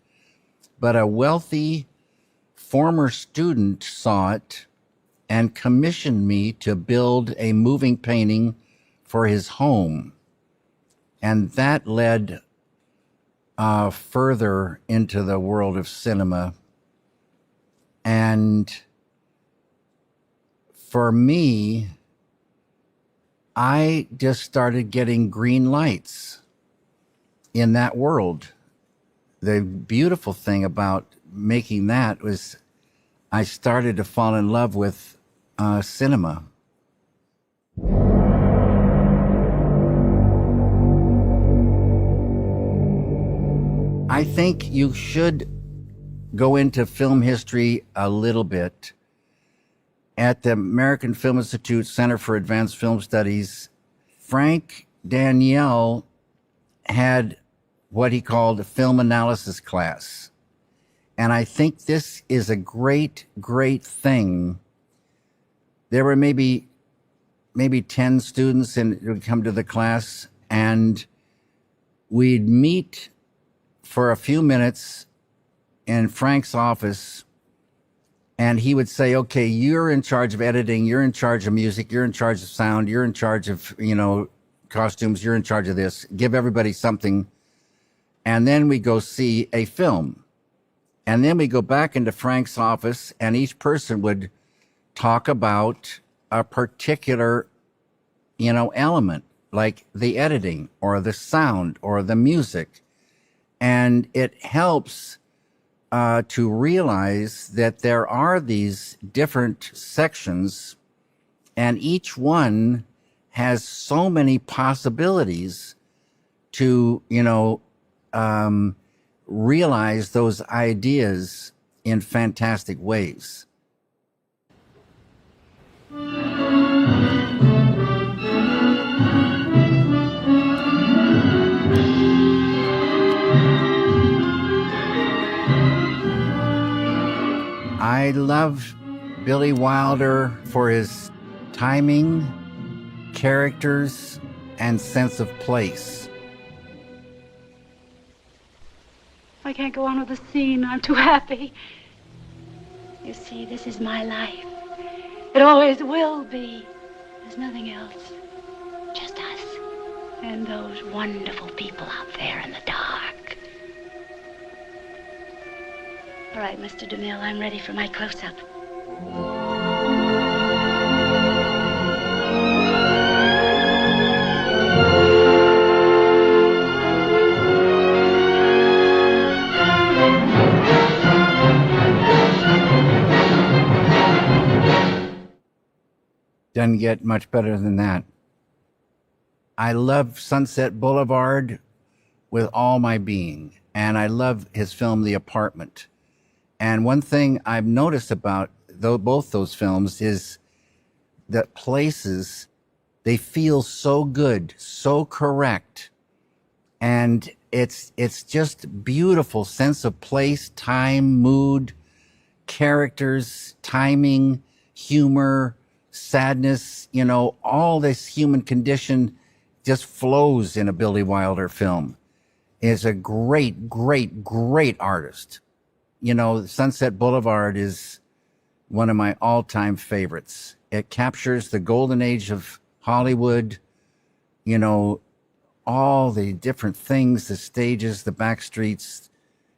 But a wealthy former student saw it and commissioned me to build a moving painting for his home. And that led further into the world of cinema. And for me, I just started getting green lights in that world. The beautiful thing about making that was I started to fall in love with cinema. I think you should go into film history a little bit. At the American Film Institute Center for Advanced Film Studies, Frank Daniel had what he called a film analysis class. And I think this is a great, great thing. There were maybe 10 students who would come to the class, and we'd meet for a few minutes in Frank's office, and he would say, okay, you're in charge of editing, you're in charge of music, you're in charge of sound, you're in charge of, costumes, you're in charge of this. Give everybody something And then we go see a film. And then we go back into Frank's office, and each person would talk about a particular, element, like the editing or the sound or the music. And it helps to realize that there are these different sections, and each one has so many possibilities to, realize those ideas in fantastic ways. I love Billy Wilder for his timing, characters, and sense of place.
I can't go on with the scene. I'm too happy. You see, this is my life. It always will be. There's nothing else. Just us. And those wonderful people out there in the dark. All right, Mr. DeMille, I'm ready for my close-up.
Doesn't get much better than that. I love Sunset Boulevard with all my being, and I love his film The Apartment. And one thing I've noticed about both those films is that places, they feel so good, so correct, and it's just beautiful sense of place, time, mood, characters, timing, humor, sadness, all this human condition just flows in a Billy Wilder film. He's a great, great, great artist. Sunset Boulevard is one of my all-time favorites. It captures the golden age of Hollywood, all the different things, the stages, the back streets,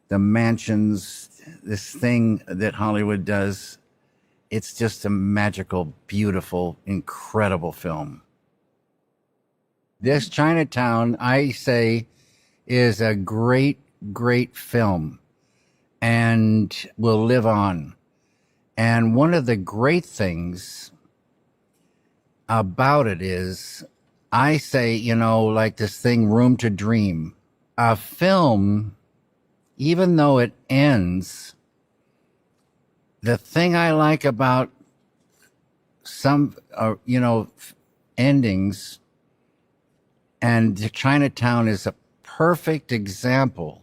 the mansions, this thing that Hollywood does. It's just a magical, beautiful, incredible film. This Chinatown, I say, is a great, great film and will live on. And one of the great things about it is, I say, like this thing, Room to Dream. A film, even though it ends, the thing I like about some, endings, and Chinatown is a perfect example.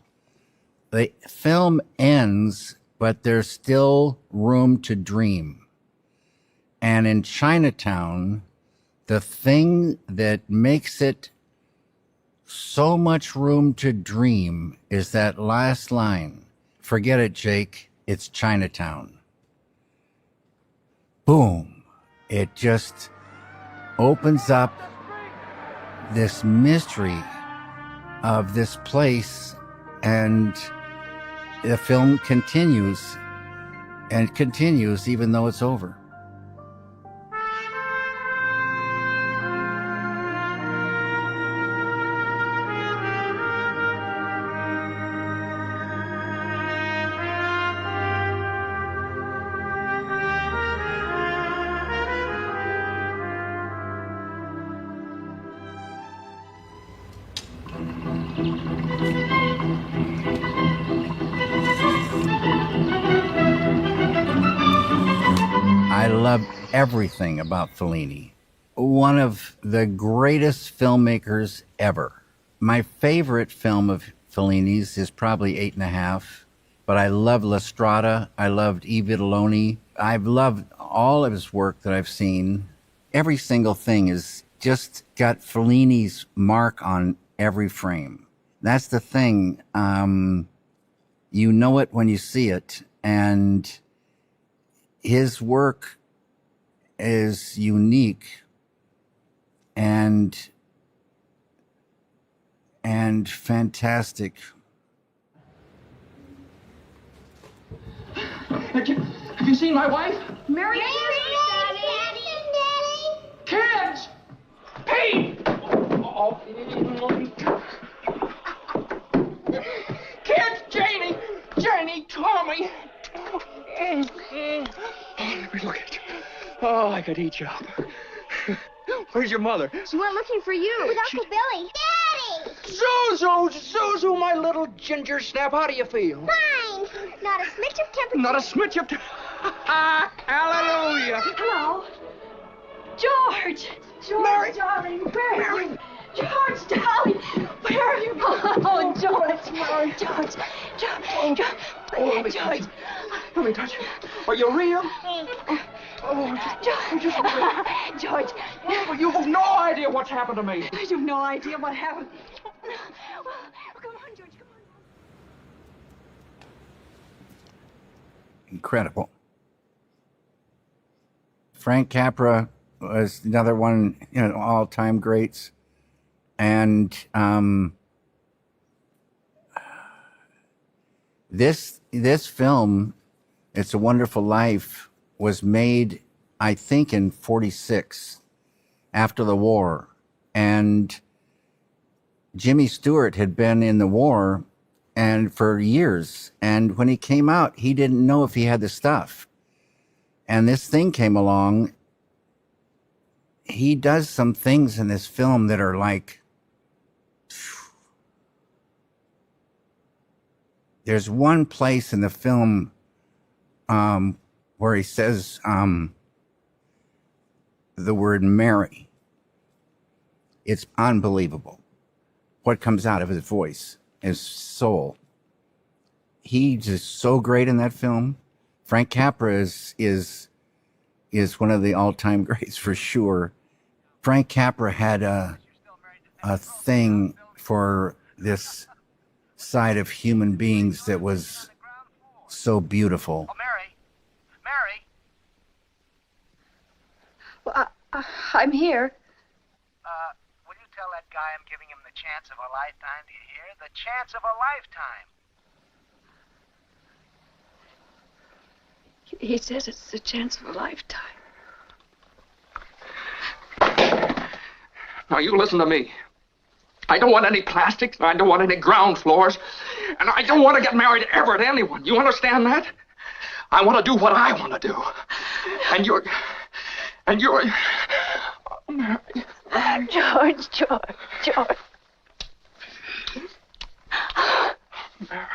The film ends, but there's still room to dream. And in Chinatown, the thing that makes it so much room to dream is that last line. Forget it, Jake. It's Chinatown. Boom. It just opens up this mystery of this place, and the film continues and continues even though it's over. I love everything about Fellini. One of the greatest filmmakers ever. My favorite film of Fellini's is probably 8.5, but I love La Strada. I loved I Vitelloni. I've loved all of his work that I've seen. Every single thing is just got Fellini's mark on every frame. That's the thing. You know it when you see it, and his work is unique and fantastic
Have you seen my wife?
Mary,
Kids! Pete! Oh. Kids! Janie! Janie! Tommy! Oh, let me look at you. Oh, I could eat you up. Where's your mother?
she went looking for you. With Uncle Billy. Daddy!
Suzu, my little ginger snap. How do you feel?
Fine. Not a smidge of temperature.
Not a smidge of... Hallelujah.
Hello. George! George,
Mary.
darling, where are
Mary.
you? George, darling, where are you? Oh, George,
Mary.
George,
Oh,
George.
Let me touch you. Are you real? Oh,
George,
well, you have no idea what's happened to me.
I have no idea what happened. Come on, George, come on.
Incredible. Frank Capra was another one, all-time greats. And this film, It's a Wonderful Life, was made, I think, in 46, after the war. And Jimmy Stewart had been in the war and for years. And when he came out, he didn't know if he had the stuff. And this thing came along. He does some things in this film that are like, there's one place in the film where he says the word Mary. It's unbelievable what comes out of his voice, his soul. He's just so great in that film. Frank Capra is one of the all-time greats for sure. Frank Capra had a thing for this side of human beings that was so beautiful.
Oh, Mary. Mary.
Well, I'm here.
Will you tell that guy I'm giving him the chance of a lifetime? Do you hear? The chance of a lifetime.
He says it's the chance of a lifetime.
Now, you listen to me. I don't want any plastics. I don't want any ground floors. And I don't want to get married ever to anyone. You understand that? I want to do what I want to do. And you're... Oh, Mary.
George.
Mary.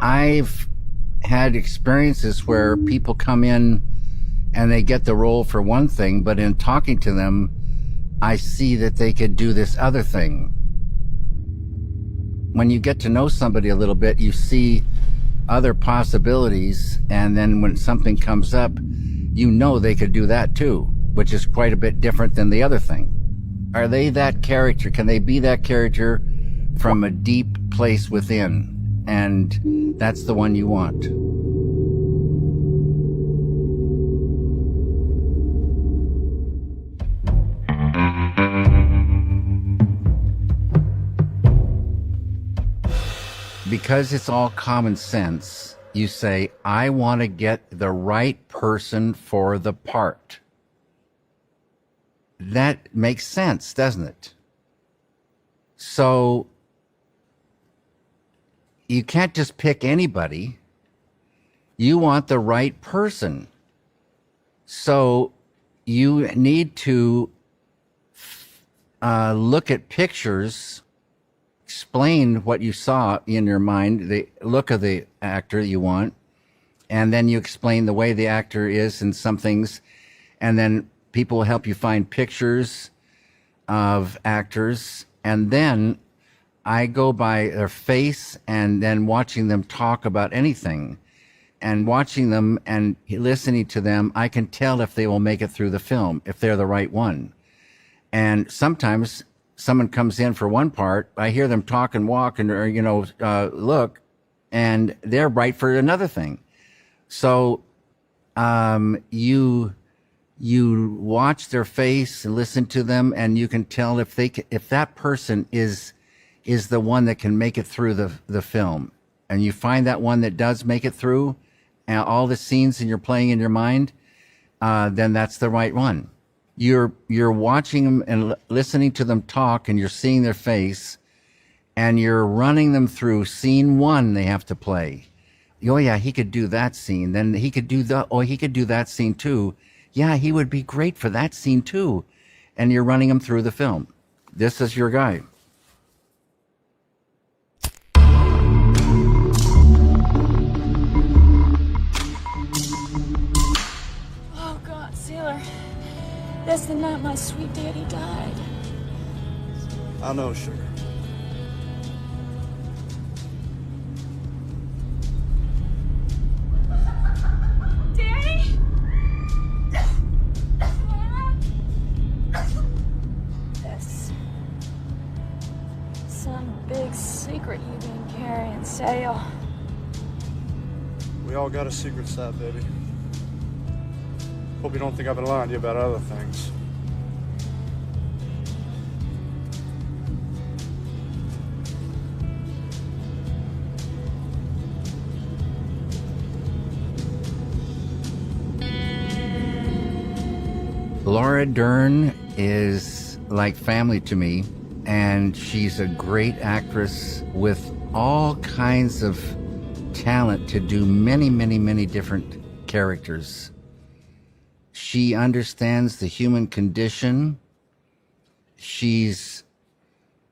I've had experiences where people come in and they get the role for one thing, but in talking to them, I see that they could do this other thing. When you get to know somebody a little bit, you see other possibilities, and then when something comes up, you know they could do that too, which is quite a bit different than the other thing. Are they that character? Can they be that character from a deep place within? And that's the one you want. Because it's all common sense, you say, I want to get the right person for the part. That makes sense, doesn't it? So you can't just pick anybody. You want the right person. So you need to look at pictures, explain what you saw in your mind, the look of the actor you want, and then you explain the way the actor is in some things, and then people will help you find pictures of actors, and then I go by their face and then watching them talk about anything, and watching them and listening to them, I can tell if they will make it through the film, if they're the right one. And sometimes someone comes in for one part, I hear them talk and walk and, look, and they're right for another thing. So you you watch their face and listen to them, and you can tell if that person is the one that can make it through the film. And you find that one that does make it through and all the scenes and you're playing in your mind, then that's the right one. You're watching them and listening to them talk, and you're seeing their face, and you're running them through scene one they have to play. Oh yeah, he could do that scene. Then he could do he could do that scene too. Yeah, he would be great for that scene too. And you're running them through the film. This is your guy.
Oh God, Sailor. That's the night my sweet daddy died.
I know, sugar.
Daddy? That's some big secret you've been carrying, Sail.
We all got a secret side, baby. Hope you don't think I've been lying to you about other things.
Laura Dern is like family to me, and she's a great actress with all kinds of talent to do many, many, many different characters. She understands the human condition. She's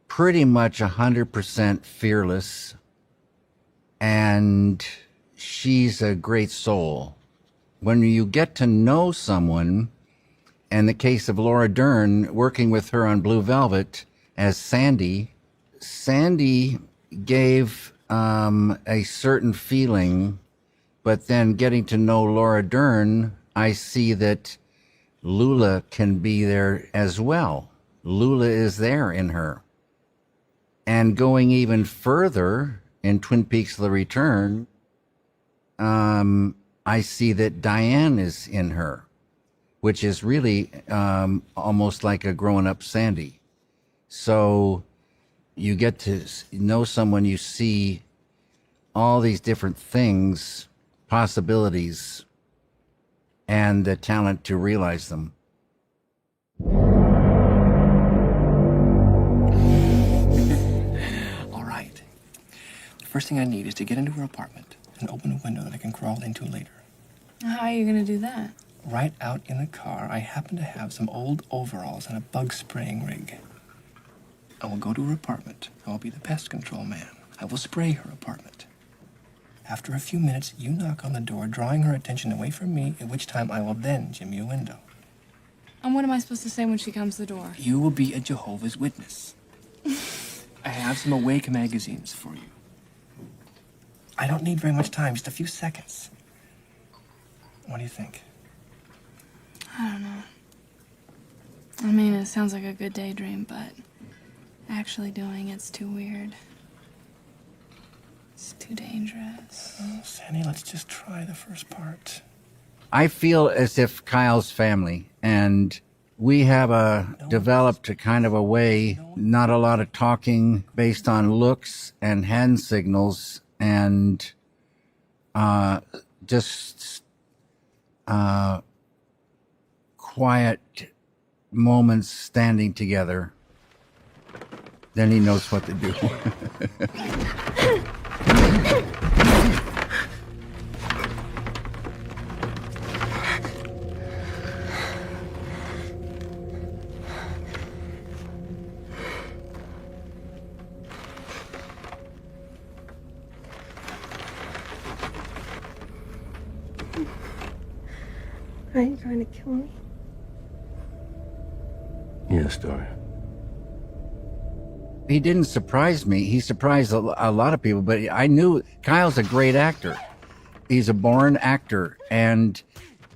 pretty much 100% fearless, and she's a great soul. When you get to know someone, in the case of Laura Dern, working with her on Blue Velvet as Sandy, Sandy gave a certain feeling, but then getting to know Laura Dern, I see that Lula can be there as well. Lula is there in her. And going even further in Twin Peaks: The Return, I see that Diane is in her, which is really almost like a grown-up Sandy. So you get to know someone, you see all these different things, possibilities, and the talent to realize them.
All right. The first thing I need is to get into her apartment and open a window that I can crawl into later.
How are you gonna do that?
Right out in the car, I happen to have some old overalls and a bug spraying rig. I will go to her apartment. I will be the pest control man. I will spray her apartment. After a few minutes, you knock on the door, drawing her attention away from me, at which time I will then jimmy a window.
And what am I supposed to say when she comes to the door?
You will be a Jehovah's Witness. I have some Awake magazines for you. I don't need very much time, just a few seconds. What do you think?
I don't know. I mean, it sounds like a good daydream, but actually doing it's too weird. It's too dangerous.
Oh, Sandy, let's just try the first part.
I feel as if Kyle's family, and we have developed a kind of a way, not a lot of talking based on looks and hand signals, and just quiet moments standing together. Then he knows what to do.
Are you trying to kill me?
Yes, Dory.
He didn't surprise me. He surprised a lot of people, but I knew Kyle's a great actor. He's a born actor, and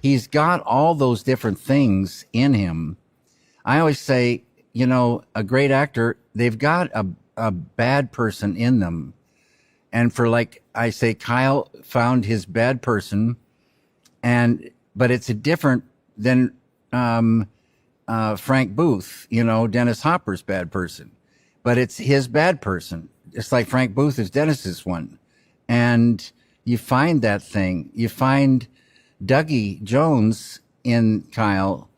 he's got all those different things in him. I always say, you know, a great actor, they've got a bad person in them. And for, like I say, Kyle found his bad person, but it's a different than Frank Booth, Dennis Hopper's bad person, but it's his bad person. It's like Frank Booth is Dennis's one. And you find that thing. You find Dougie Jones in Kyle,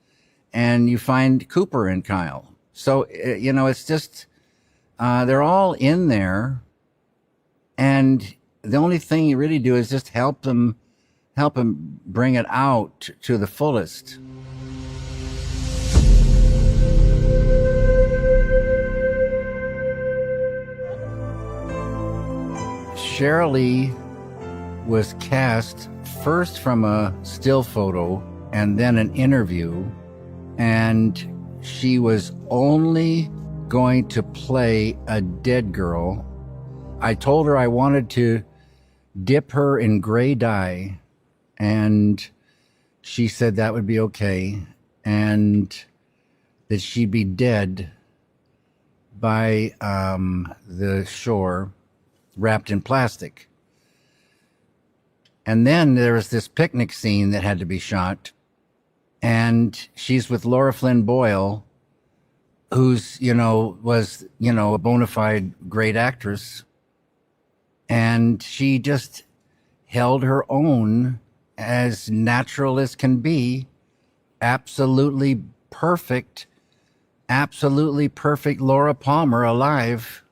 and you find Cooper in Kyle. So, it's just, they're all in there. And the only thing you really do is just help them bring it out to the fullest. Sheryl Lee was cast first from a still photo and then an interview, and she was only going to play a dead girl. I told her I wanted to dip her in gray dye, and she said that would be okay, and that she'd be dead by the shore, wrapped in plastic. And then there was this picnic scene that had to be shot, and she's with Laura Flynn Boyle, who's, was, a bona fide great actress. And she just held her own as natural as can be. Absolutely perfect Laura Palmer alive.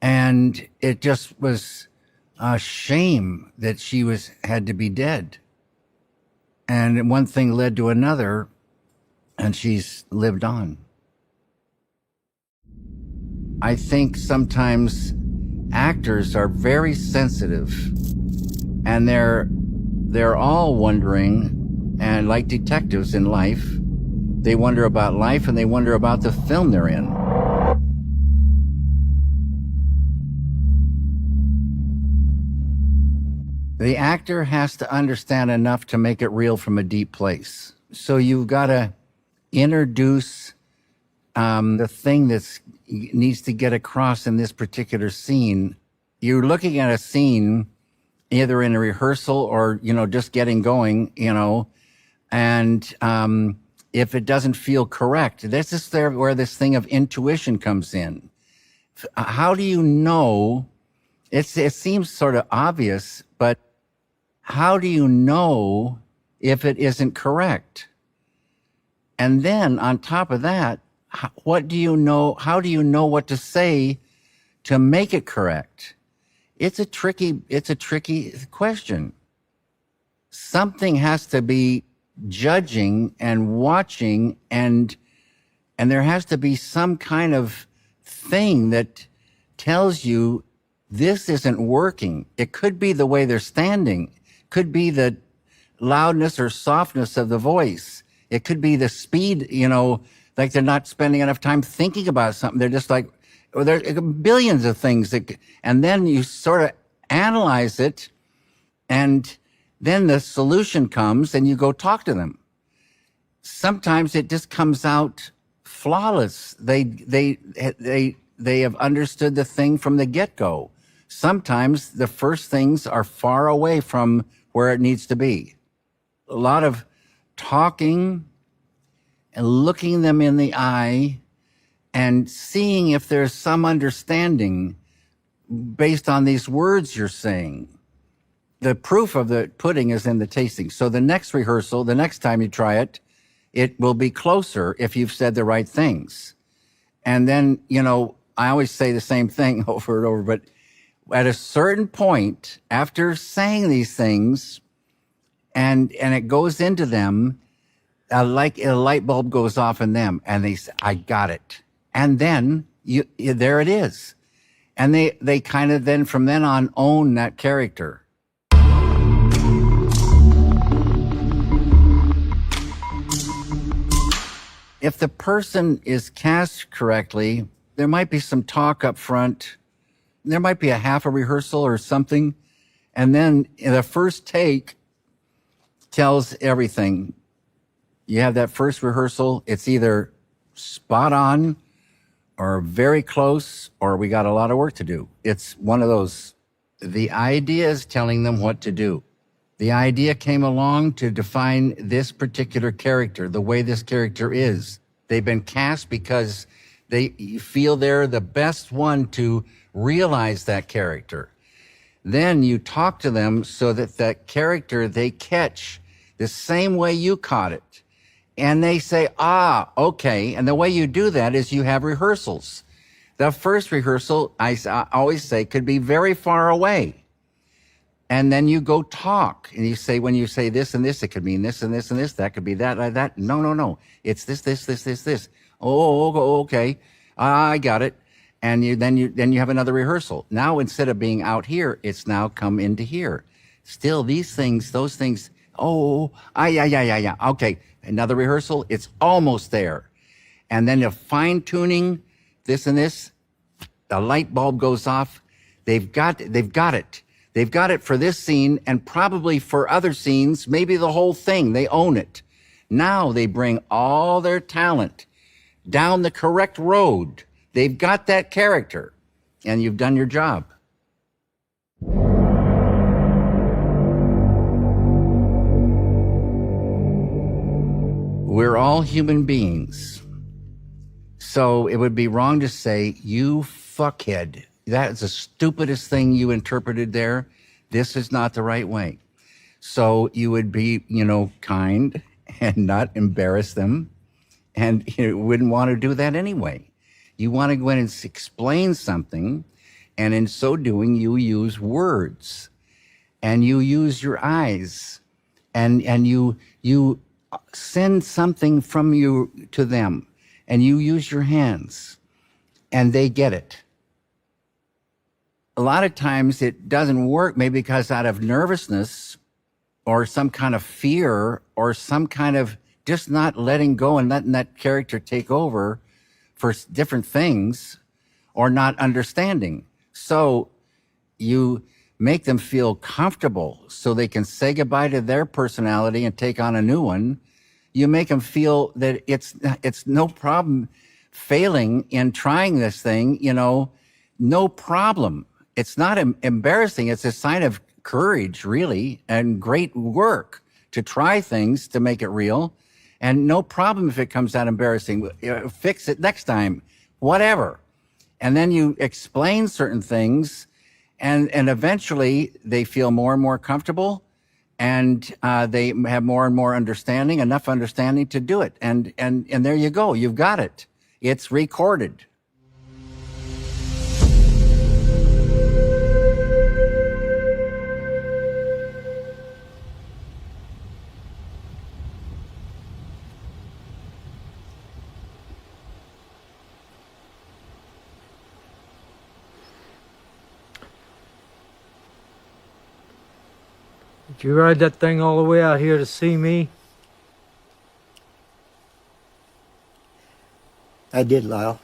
And it just was a shame that she had to be dead. And one thing led to another, and she's lived on. I think sometimes actors are very sensitive, and they're all wondering, and like detectives in life, they wonder about life and they wonder about the film they're in. The actor has to understand enough to make it real from a deep place. So you've got to introduce the thing that needs to get across in this particular scene. You're looking at a scene either in a rehearsal or, just getting going, and if it doesn't feel correct, this is where this thing of intuition comes in. How do you know? It seems sort of obvious, but how do you know if it isn't correct? And then on top of that, what do you know? How do you know what to say to make it correct? It's a tricky question. Something has to be judging and watching, and there has to be some kind of thing that tells you this isn't working. It could be the way they're standing. Could be the loudness or softness of the voice. It could be the speed, like they're not spending enough time thinking about something. They're just like, there are billions of things and then you sort of analyze it, and then the solution comes and you go talk to them. Sometimes it just comes out flawless. They have understood the thing from the get-go. Sometimes the first things are far away from where it needs to be. A lot of talking and looking them in the eye and seeing if there's some understanding based on these words you're saying. The proof of the pudding is in the tasting. So the next rehearsal, the next time you try it, it will be closer if you've said the right things. And then, I always say the same thing over and over, but at a certain point, after saying these things, and it goes into them, like a light bulb goes off in them, and they say, I got it. And then there it is. And they kind of then, from then on, own that character. If the person is cast correctly, there might be some talk up front. There might be a half a rehearsal or something. And then the first take tells everything. You have that first rehearsal, it's either spot on or very close, or we got a lot of work to do. It's one of those. The idea is telling them what to do. The idea came along to define this particular character, the way this character is. They've been cast because they feel they're the best one to realize that character. Then you talk to them so that that character they catch the same way you caught it. And they say, ah, okay. And the way you do that is you have rehearsals. The first rehearsal, I always say, could be very far away. And then you go talk. And you say, when you say this and this, it could mean this and this and this. That could be that, like that. No. It's this. Oh, okay. I got it. And then you have another rehearsal. Now, instead of being out here, it's now come into here. Still, those things, yeah. Okay, another rehearsal, it's almost there. And then the fine tuning, this and this, the light bulb goes off. They've got it. They've got it for this scene and probably for other scenes, maybe the whole thing. They own it. Now they bring all their talent down the correct road. They've got that character, and you've done your job. We're all human beings. So it would be wrong to say, you fuckhead. That is the stupidest thing you interpreted there. This is not the right way. So you would be, kind and not embarrass them. And you wouldn't want to do that anyway. You want to go in and explain something. And in so doing, you use words. And you use your eyes. And you send something from you to them. And you use your hands. And they get it. A lot of times it doesn't work, maybe because out of nervousness or some kind of fear or some kind of just not letting go and letting that character take over for different things or not understanding. So you make them feel comfortable so they can say goodbye to their personality and take on a new one. You make them feel that it's no problem failing in trying this thing, no problem. It's not embarrassing. It's a sign of courage, really, and great work to try things to make it real. And no problem if it comes out embarrassing. Fix it next time, whatever. And then you explain certain things, and eventually they feel more and more comfortable, and they have more and more understanding, enough understanding to do it. And there you go. You've got it. It's recorded.
Did you ride that thing all the way out here to see me?
I did, Lyle.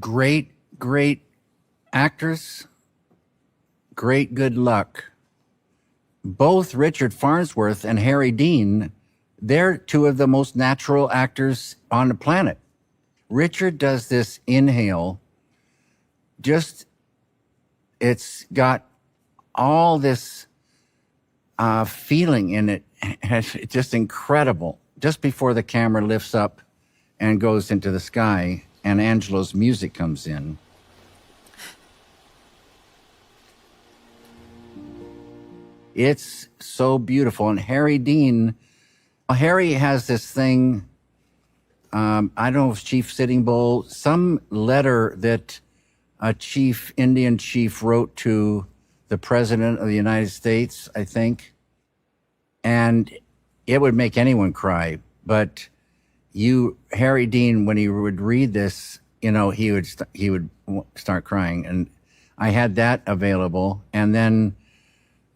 Great actors, great good luck. Both Richard Farnsworth and Harry Dean, they're two of the most natural actors on the planet. Richard does this inhale, it's got all this feeling in it. It's just incredible. Just before the camera lifts up and goes into the sky and Angelo's music comes in. It's so beautiful. And Harry Dean, Harry has this thing, I don't know if Chief Sitting Bull, some letter that a Indian chief wrote to the President of the United States, I think. And it would make anyone cry. But Harry Dean, when he would read this, he would start crying. And I had that available. And then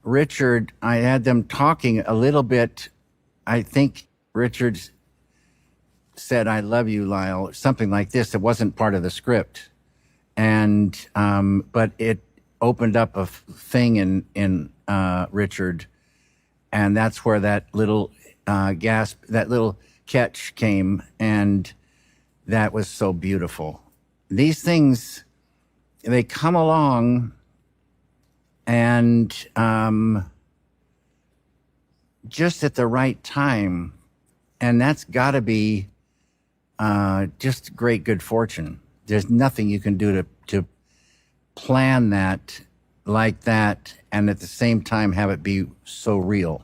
Richard, I had them talking a little bit. I think Richard said, "I love you, Lyle," or something like this. It wasn't part of the script. And, but it opened up a thing in Richard. And that's where that little gasp, that little catch came. And that was so beautiful. These things, they come along and just at the right time. And that's got to be just great good fortune. There's nothing you can do to plan that like that and at the same time have it be so real.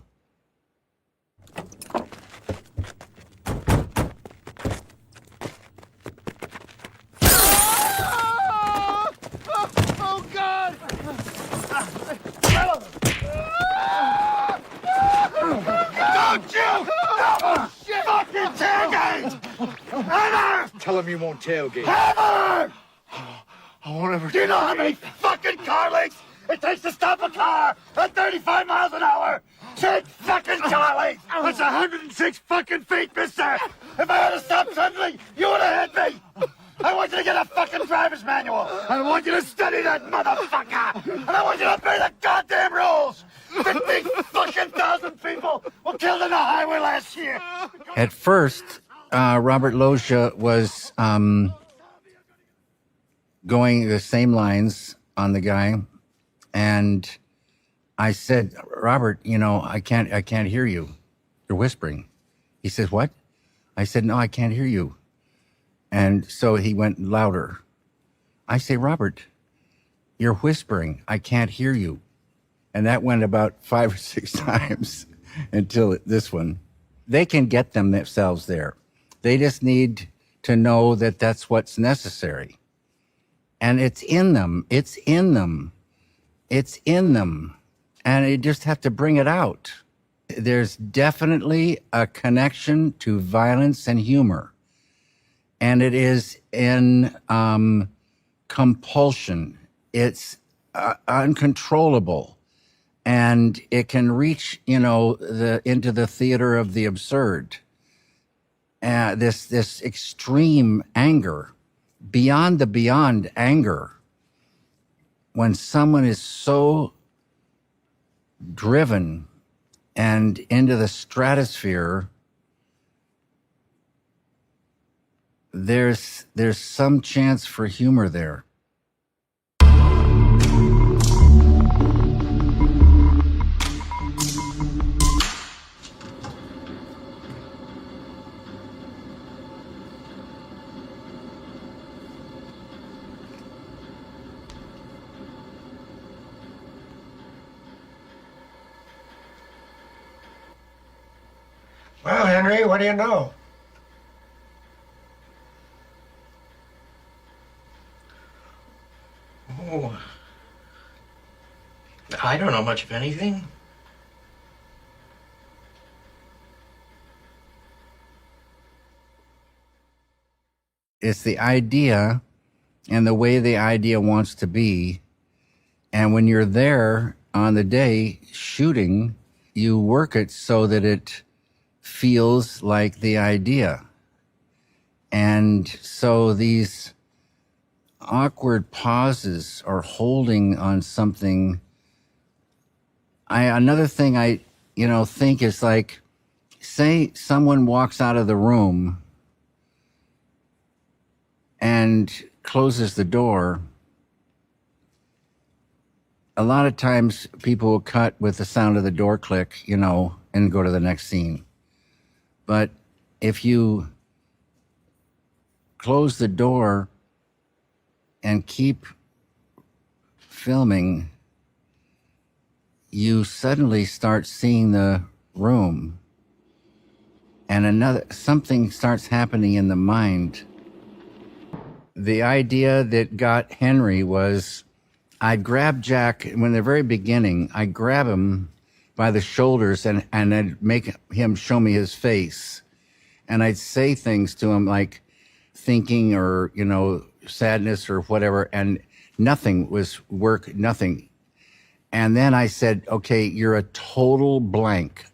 Oh, God! Don't you! No! Fucking tailgate! Ever!
Tell him you won't tailgate.
Ever! I won't ever. Do you know how many fucking car lengths it takes to stop a car at 35 miles an hour? 6 fucking car lengths! That's 106 fucking feet, mister! If I had to stop suddenly, you would have hit me! I want you to get a fucking driver's manual! I want you to study that motherfucker! And I want you to obey the goddamn rules! 50,000 people were killed on the highway last year!
At first, Robert Loggia was going the same lines on the guy, and I said, Robert, you know, I can't hear you. You're whispering. He says, what? I said, no, I can't hear you. And so he went louder. I say, Robert, you're whispering. I can't hear you. And that went about 5 or 6 times until this one. They can get themselves there. They just need to know that that's what's necessary. And it's in them. It's in them. It's in them. And you just have to bring it out. There's definitely a connection to violence and humor. And it is in compulsion. It's uncontrollable. And it can reach, you know, into the theater of the absurd. This extreme anger, beyond the beyond anger. When someone is so driven and into the stratosphere, there's some chance for humor there.
Well, Henry, what do you know? Oh, I don't know much of anything.
It's the idea and the way the idea wants to be. And when you're there on the day shooting, you work it so that it feels like the idea. And so these awkward pauses or holding on something. Another thing I think is like, say someone walks out of the room and closes the door. A lot of times people will cut with the sound of the door click, and go to the next scene. But if you close the door and keep filming, you suddenly start seeing the room, and something starts happening in the mind. The idea that got Henry was, I'd grab Jack, when the very beginning, I'd grab him by the shoulders and I'd make him show me his face. And I'd say things to him like thinking or, sadness or whatever, and nothing was work, nothing. And then I said, okay, you're a total blank.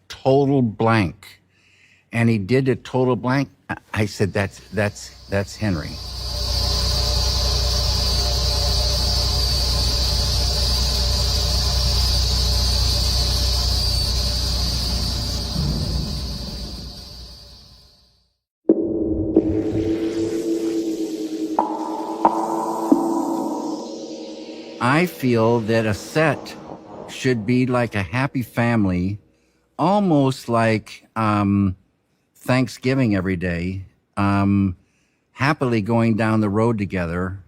And he did a total blank. I said, that's Henry. I feel that a set should be like a happy family, almost like Thanksgiving every day, happily going down the road together,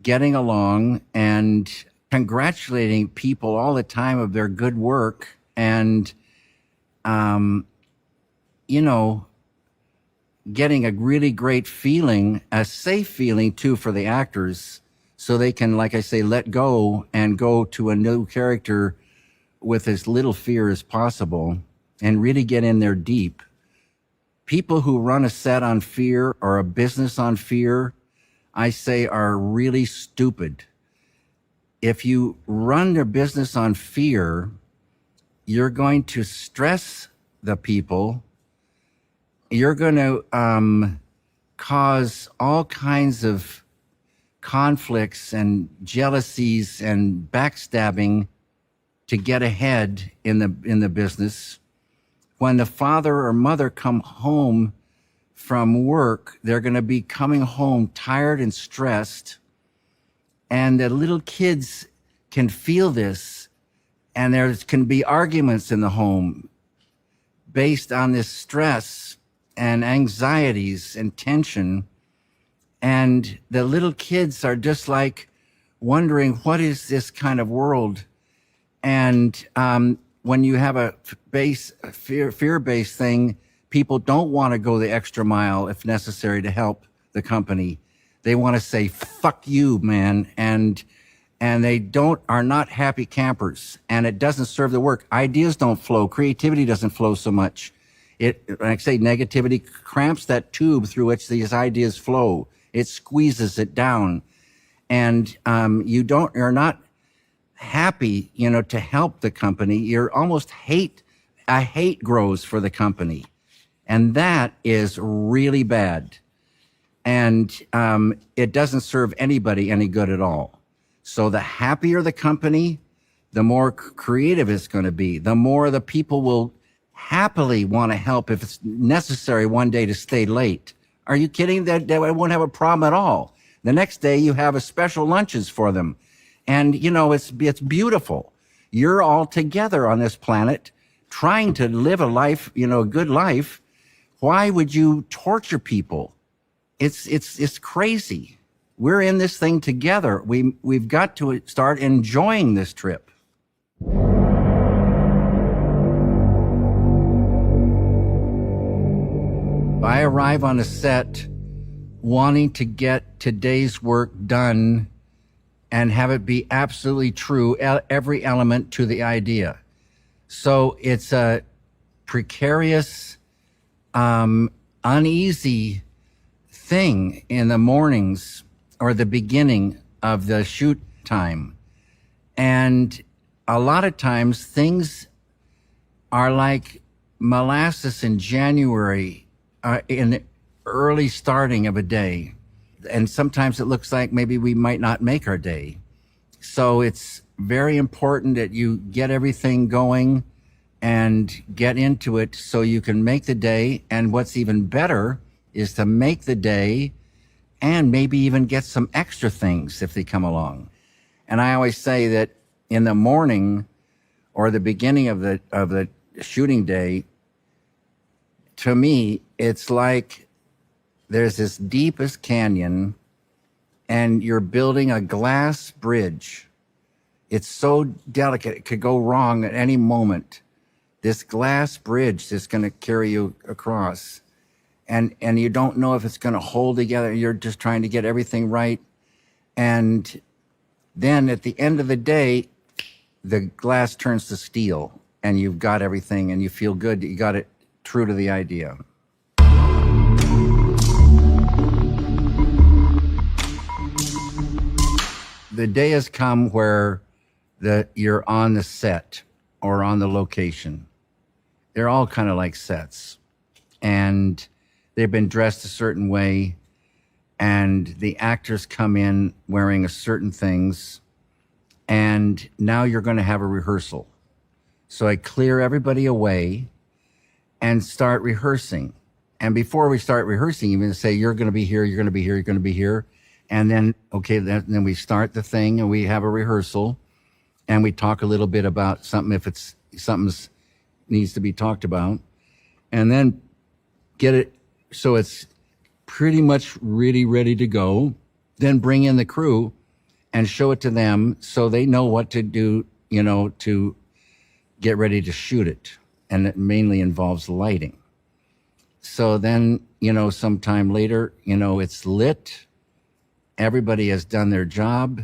getting along and congratulating people all the time of their good work and, you know, getting a really great feeling, a safe feeling too for the actors, so they can, like I say, let go and go to a new character with as little fear as possible and really get in there deep. People who run a set on fear or a business on fear, I say, are really stupid. If you run your business on fear, you're going to stress the people. You're going to cause all kinds of conflicts and jealousies and backstabbing to get ahead in the business. When the father or mother come home from work, they're going to be coming home tired and stressed, and the little kids can feel this, and there can be arguments in the home based on this stress and anxieties and tension. And the little kids are just like wondering, what is this kind of world? And when you have a fear-based thing, people don't want to go the extra mile if necessary to help the company. They want to say, fuck you, man. And they are not happy campers, and it doesn't serve the work. Ideas don't flow. Creativity doesn't flow so much. When I say negativity cramps that tube through which these ideas flow. It squeezes it down, and you're not happy, to help the company. You're almost hate grows for the company, and that is really bad. And it doesn't serve anybody any good at all. So the happier the company, the more creative it's going to be. The more the people will happily want to help if it's necessary one day to stay late. Are you kidding? They won't have a problem at all. The next day you have a special lunches for them. And, it's beautiful. You're all together on this planet trying to live a life, a good life. Why would you torture people? It's crazy. We're in this thing together. We've got to start enjoying this trip. I arrive on a set wanting to get today's work done and have it be absolutely true, every element to the idea. So it's a precarious, uneasy thing in the mornings or the beginning of the shoot time. And a lot of times things are like molasses in January, in the early starting of a day. And sometimes it looks like maybe we might not make our day. So it's very important that you get everything going and get into it so you can make the day. And what's even better is to make the day and maybe even get some extra things if they come along. And I always say that in the morning or the beginning of the shooting day, to me, it's like there's this deepest canyon and you're building a glass bridge. It's so delicate, it could go wrong at any moment. This glass bridge is going to carry you across. And you don't know if it's going to hold together. You're just trying to get everything right. And then at the end of the day, the glass turns to steel and you've got everything and you feel good that you got it true to the idea. The day has come where you're on the set or on the location. They're all kind of like sets. And they've been dressed a certain way. And the actors come in wearing certain things. And now you're going to have a rehearsal. So I clear everybody away and start rehearsing. And before we start rehearsing, even say, you're going to be here, you're going to be here, you're going to be here. And then, okay, then we start the thing and we have a rehearsal and we talk a little bit about something if it's something needs to be talked about, and then get it so it's pretty much really ready to go. Then bring in the crew and show it to them so they know what to do, you know, to get ready to shoot it. And it mainly involves lighting. So then, you know, sometime later, you know, it's lit. Everybody has done their job.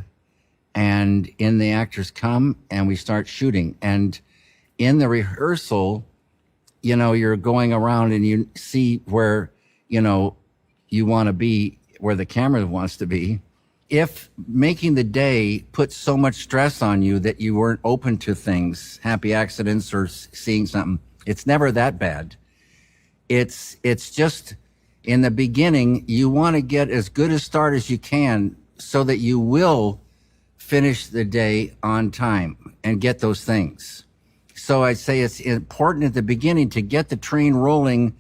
And in the actors come and we start shooting. And in the rehearsal, you know, you're going around and you see where, you know, you want to be, where the camera wants to be. If making the day put so much stress on you that you weren't open to things, happy accidents or seeing something, it's never that bad. It's just in the beginning, you want to get as good a start as you can so that you will finish the day on time and get those things. So I'd say it's important at the beginning to get the train rolling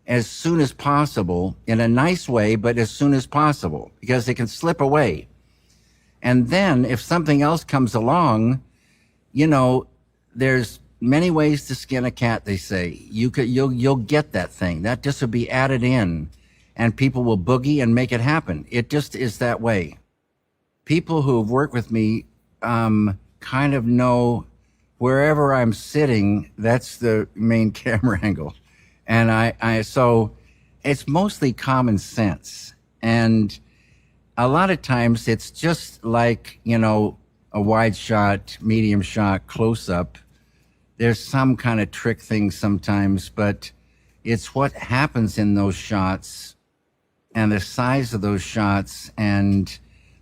as soon as possible, in a nice way, but as soon as possible, because it can slip away. And then if something else comes along, you know, there's many ways to skin a cat, they say. You'll get that thing. That just will be added in, and people will boogie and make it happen. It just is that way. People who have worked with me kind of know wherever I'm sitting, that's the main camera angle. And so it's mostly common sense. And a lot of times it's just like, you know, a wide shot, medium shot, close up. There's some kind of trick thing sometimes, but it's what happens in those shots and the size of those shots and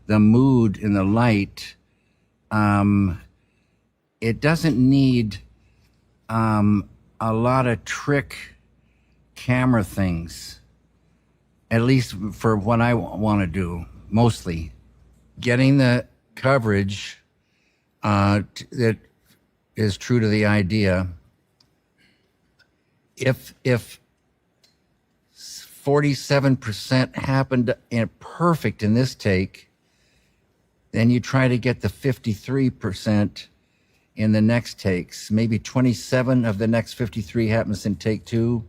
the mood in the light. It doesn't need a lot of trick camera things, at least for what I want to do, mostly. Getting the coverage that is true to the idea. If 47% happened perfect in this take, then you try to get the 53% in the next takes. Maybe 27 of the next 53 happens in take 2.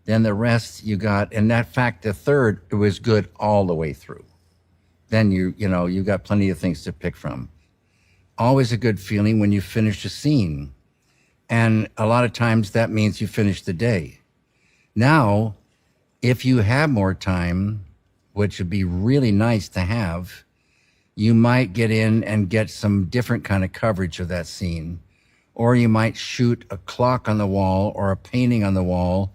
Then the rest you got, and that fact, the third, it was good all the way through. Then you got plenty of things to pick from. Always a good feeling when you finish a scene. And a lot of times that means you finish the day. Now, if you have more time, which would be really nice to have, you might get in and get some different kind of coverage of that scene. Or you might shoot a clock on the wall or a painting on the wall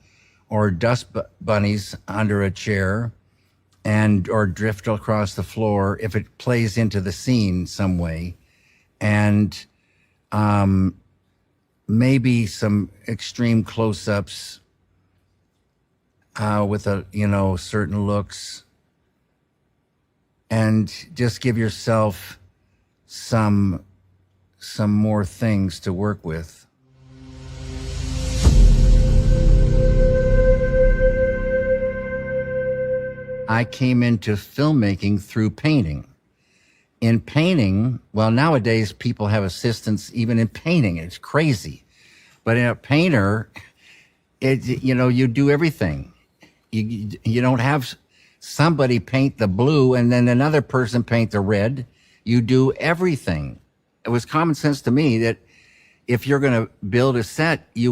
or dust bunnies under a chair or drift across the floor if it plays into the scene some way. And maybe some extreme close-ups with certain looks. And just give yourself some more things to work with. I came into filmmaking through painting. In painting, well, nowadays people have assistants even in painting. It's crazy. But in a painter, you do everything. You don't have somebody paint the blue and then another person paint the red. You do everything. It was common sense to me that if you're going to build a set, you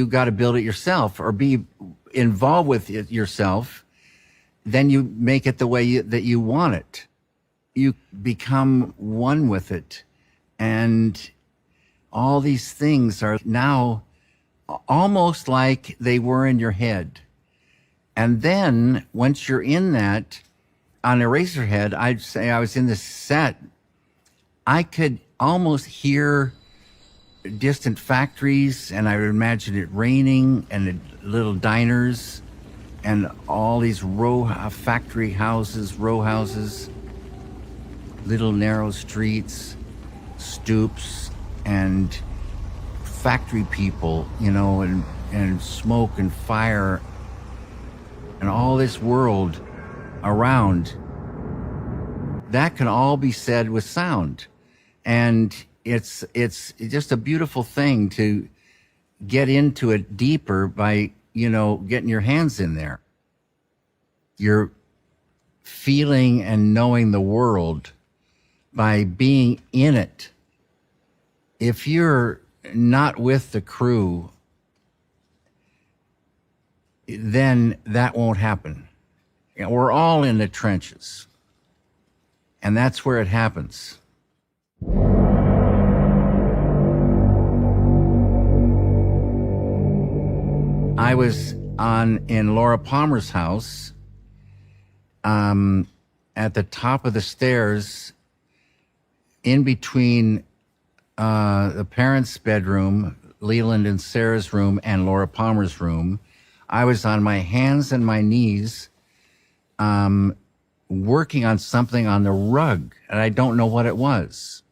got to build it yourself or be involved with it yourself. Then you make it the way that you want it. You become one with it. And all these things are now almost like they were in your head. And then once you're in that, on Eraserhead, I'd say I was in this set, I could almost hear distant factories, and I would imagine it raining and the little diners and all these factory houses, row houses, little narrow streets, stoops, and factory people, and smoke and fire and all this world around. that can all be said with sound. And it's just a beautiful thing to get into it deeper by, getting your hands in there. You're feeling and knowing the world by being in it. If you're not with the crew, then that won't happen. We're all in the trenches. And that's where it happens. I was in Laura Palmer's house, at the top of the stairs, in between the parents' bedroom, Leland and Sarah's room, and Laura Palmer's room. I was on my hands and my knees, working on something on the rug, and I don't know what it was.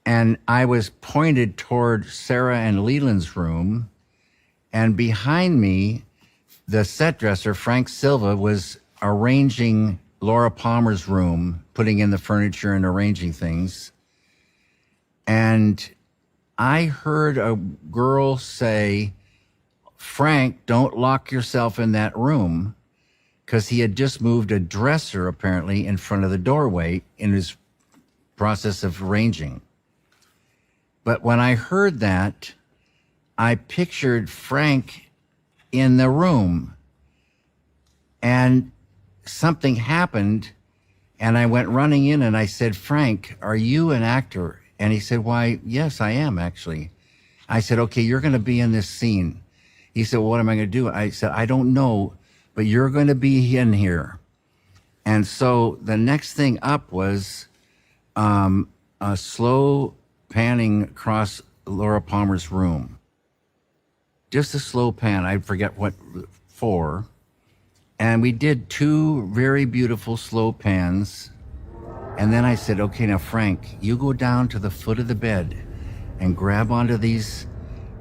And I was pointed toward Sarah and Leland's room, and behind me, the set dresser, Frank Silva, was arranging Laura Palmer's room, putting in the furniture and arranging things. And I heard a girl say, "Frank, don't lock yourself in that room," because he had just moved a dresser, apparently, in front of the doorway in his process of arranging. But when I heard that, I pictured Frank in the room, and something happened, and I went running in and I said, "Frank, are you an actor?" And he said, "Why, yes, I am, actually." I said, "Okay, you're going to be in this scene." He said, "Well, what am I going to do?" I said, "I don't know, but you're going to be in here." And so the next thing up was a slow panning across Laura Palmer's room. Just a slow pan, I forget what for. And we did 2 very beautiful slow pans. And then I said, "Okay, now Frank, you go down to the foot of the bed and grab onto these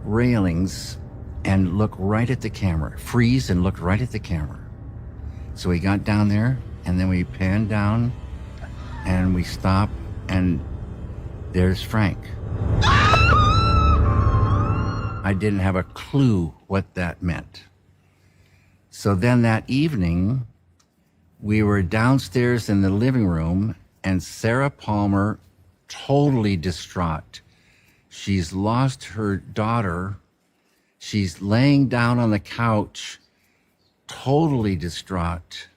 railings and look right at the camera. Freeze and look right at the camera." So we got down there, and then we panned down, and we stopped, and there's Frank. I didn't have a clue what that meant. So then that evening, we were downstairs in the living room, and Sarah Palmer, totally distraught. She's lost her daughter. She's laying down on the couch, totally distraught,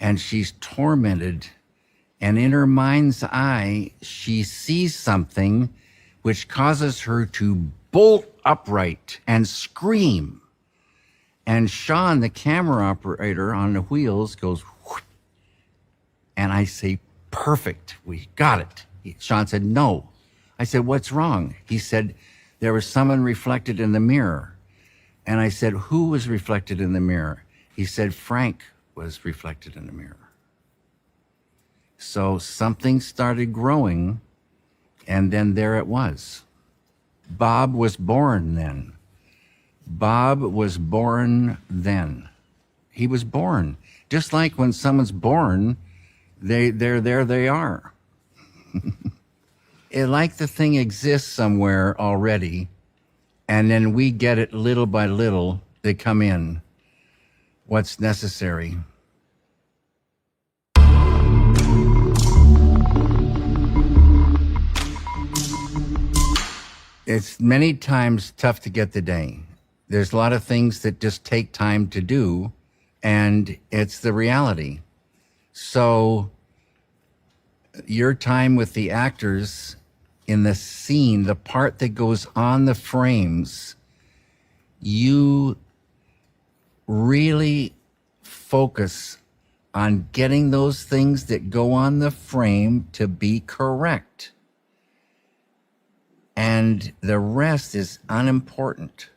and she's tormented. And in her mind's eye, she sees something which causes her to bolt upright and scream. And Sean, the camera operator on the wheels, goes, whoop, and I say, "Perfect, we got it." Sean said, "No." I said, "What's wrong?" He said, "There was someone reflected in the mirror." And I said, "Who was reflected in the mirror?" He said, "Frank was reflected in the mirror." So something started growing, and then there it was. Bob was born then. Bob was born then. He was born. Just like when someone's born, they're there they are. Like the thing exists somewhere already, and then we get it little by little. They come in. What's necessary. It's many times tough to get the day. There's a lot of things that just take time to do, and it's the reality. So your time with the actors in the scene, the part that goes on the frames, you really focus on getting those things that go on the frame to be correct. And the rest is unimportant.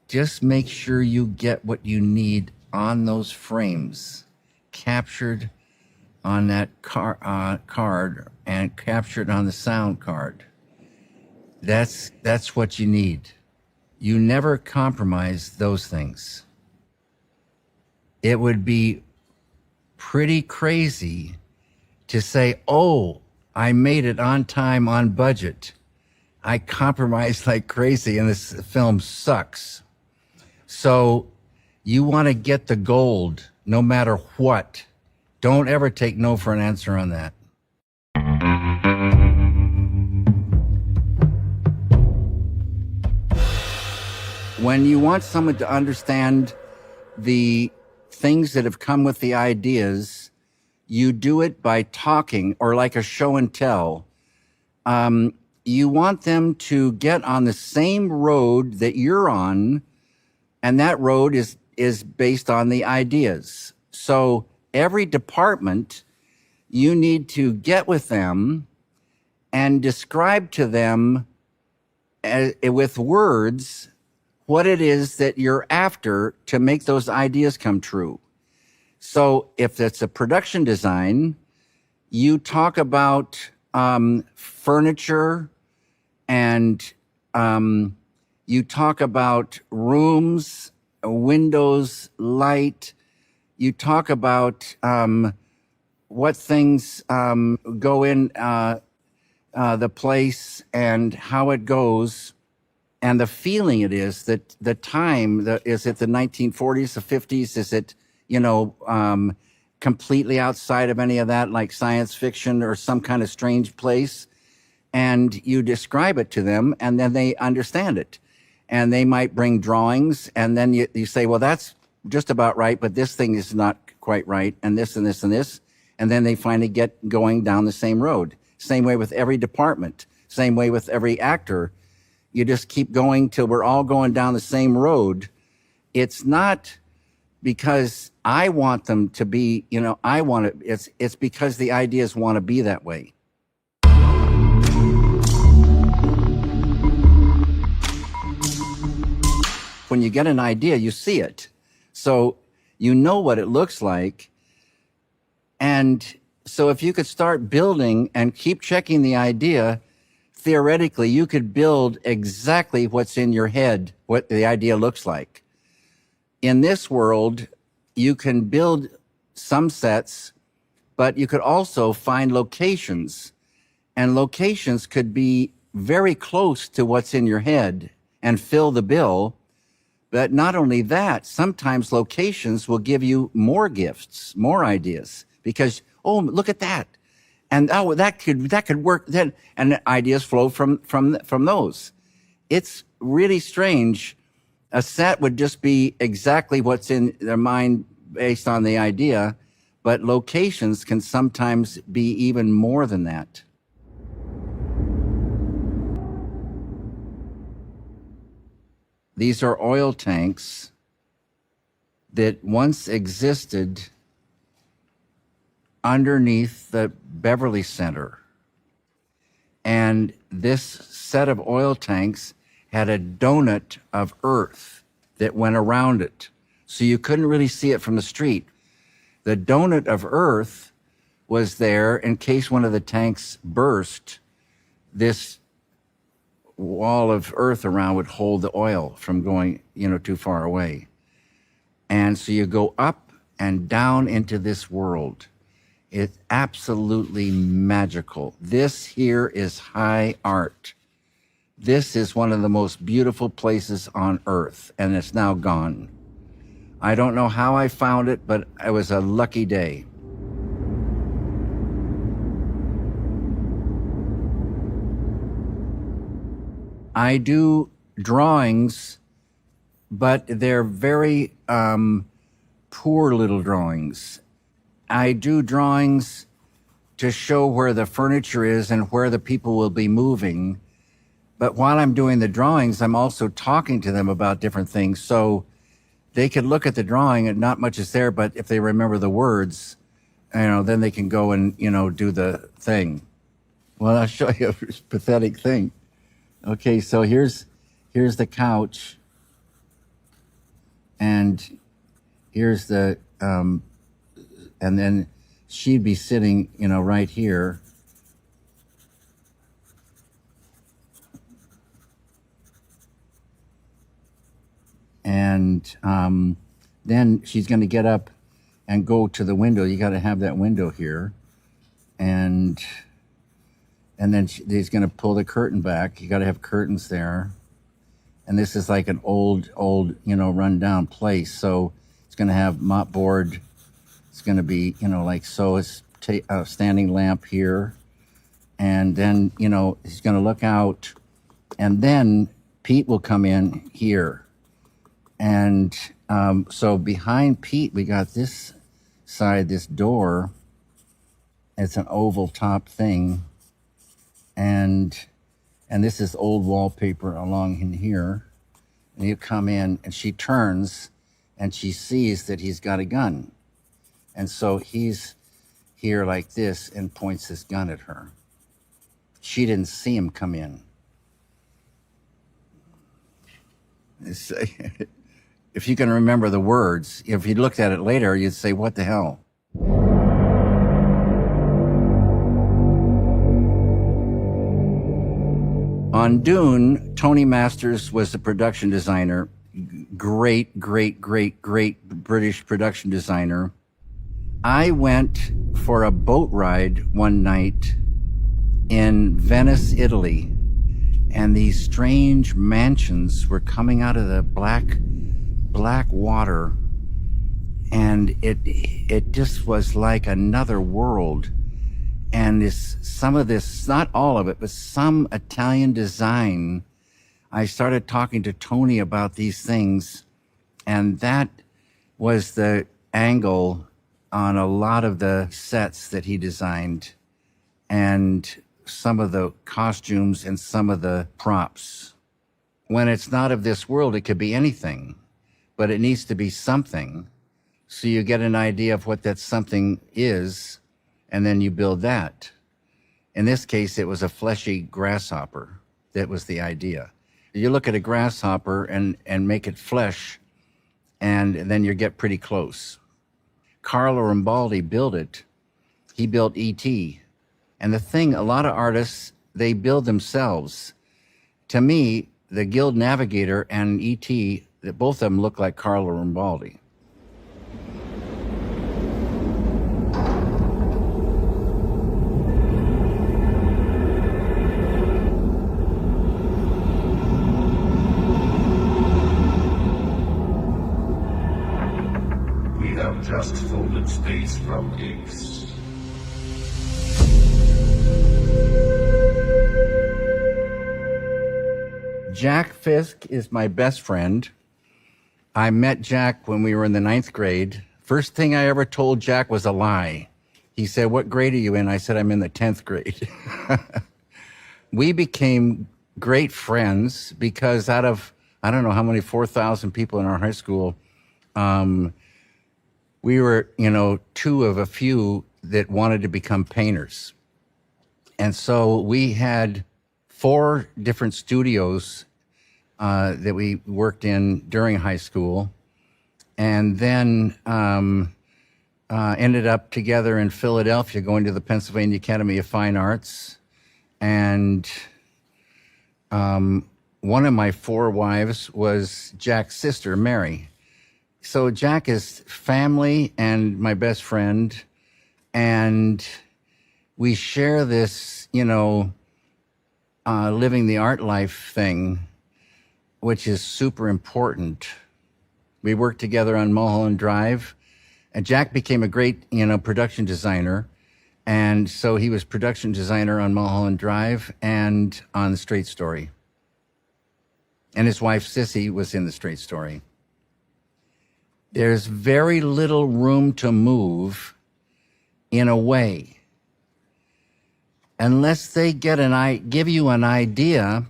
Just make sure you get what you need on those frames, captured on that card and captured on the sound card. That's what you need. You never compromise those things. It would be pretty crazy to say, oh, I made it on time, on budget. I compromised like crazy and this film sucks. So you want to get the gold no matter what. Don't ever take no for an answer on that. When you want someone to understand the things that have come with the ideas, you do it by talking or like a show and tell. You want them to get on the same road that you're on, and that road is based on the ideas. So every department, you need to get with them and describe to them with words what it is that you're after to make those ideas come true. So if it's a production design, you talk about furniture and you talk about rooms, windows, light. You talk about what things go in the place and how it goes. And the feeling it is that the time, is it the 1940s, the 50s? Is it, completely outside of any of that, like science fiction or some kind of strange place? And you describe it to them, and then they understand it. And they might bring drawings, and then you say, well, that's just about right, but this thing is not quite right, and this and this and this. And then they finally get going down the same road. Same way with every department. Same way with every actor. You just keep going till we're all going down the same road. It's not because I want them to be, I want it. It's because the ideas want to be that way. When you get an idea, you see it. So you know what it looks like. And so if you could start building and keep checking the idea, theoretically, you could build exactly what's in your head, what the idea looks like. In this world, you can build some sets, but you could also find locations. And locations could be very close to what's in your head and fill the bill. But not only that, sometimes locations will give you more gifts, more ideas, because, oh, look at that. And oh, that could work then, and ideas flow from those. It's really strange. A set would just be exactly what's in their mind based on the idea, but locations can sometimes be even more than that. These are oil tanks that once existed underneath the Beverly Center. And this set of oil tanks had a donut of earth that went around it. So you couldn't really see it from the street. The donut of earth was there in case one of the tanks burst. This wall of earth around would hold the oil from going, too far away. And so you go up and down into this world. It's absolutely magical. This here is high art. This is one of the most beautiful places on earth, and it's now gone. I don't know how I found it, but it was a lucky day. I do drawings, but they're very poor little drawings. I do drawings to show where the furniture is and where the people will be moving. But while I'm doing the drawings, I'm also talking to them about different things. So they could look at the drawing and not much is there, but if they remember the words, then they can go and, do the thing. Well, I'll show you a pathetic thing. Okay, so here's the couch. And here's the, and then she'd be sitting, right here. And then she's going to get up and go to the window. You got to have that window here. and then he's going to pull the curtain back. You got to have curtains there. And this is like an old, run down place. So it's going to have mopboard. It's going to be, like so. It's a standing lamp here. And then, he's going to look out. And then Pete will come in here. And so behind Pete, we got this side, this door. It's an oval top thing. And this is old wallpaper along in here. And you come in and she turns and she sees that he's got a gun. And so he's here like this and points his gun at her. She didn't see him come in. If you can remember the words, if you looked at it later, you'd say, what the hell? On Dune, Tony Masters was the production designer. Great British production designer. I went for a boat ride one night in Venice, Italy, and these strange mansions were coming out of the black water, and it just was like another world. And some of this, not all of it, but some Italian design, I started talking to Tony about these things, and that was the angle on a lot of the sets that he designed, and some of the costumes and some of the props. When it's not of this world, it could be anything, but it needs to be something. So you get an idea of what that something is, and then you build that. In this case, it was a fleshy grasshopper. That was the idea. You look at a grasshopper and make it flesh, and then you get pretty close. Carlo Rambaldi built it. He built E.T. And the thing, a lot of artists, they build themselves. To me, the Guild Navigator and E.T., both of them look like Carlo Rambaldi.
We have just folded space from X.
Jack Fisk is my best friend. I met Jack when we were in the 9th grade. First thing I ever told Jack was a lie. He said, "What grade are you in?" I said, "I'm in the 10th grade." We became great friends because out of, I don't know how many, 4,000 people in our high school, we were, two of a few that wanted to become painters. And so we had 4 different studios that we worked in during high school, and then ended up together in Philadelphia going to the Pennsylvania Academy of Fine Arts. And one of my 4 wives was Jack's sister, Mary. So Jack is family and my best friend, and we share this, living the art life thing, which is super important. We worked together on Mulholland Drive, and Jack became a great, production designer. And so he was production designer on Mulholland Drive and on The Straight Story. And his wife, Sissy, was in The Straight Story. There's very little room to move in a way, unless they give you an idea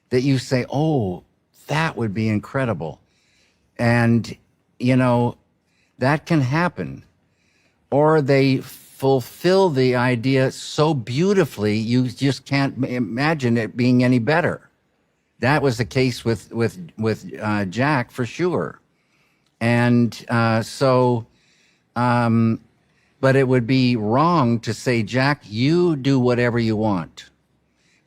that you say, "Oh, that would be incredible." And, that can happen. Or they fulfill the idea so beautifully, you just can't imagine it being any better. That was the case with Jack, for sure. And but it would be wrong to say, "Jack, you do whatever you want.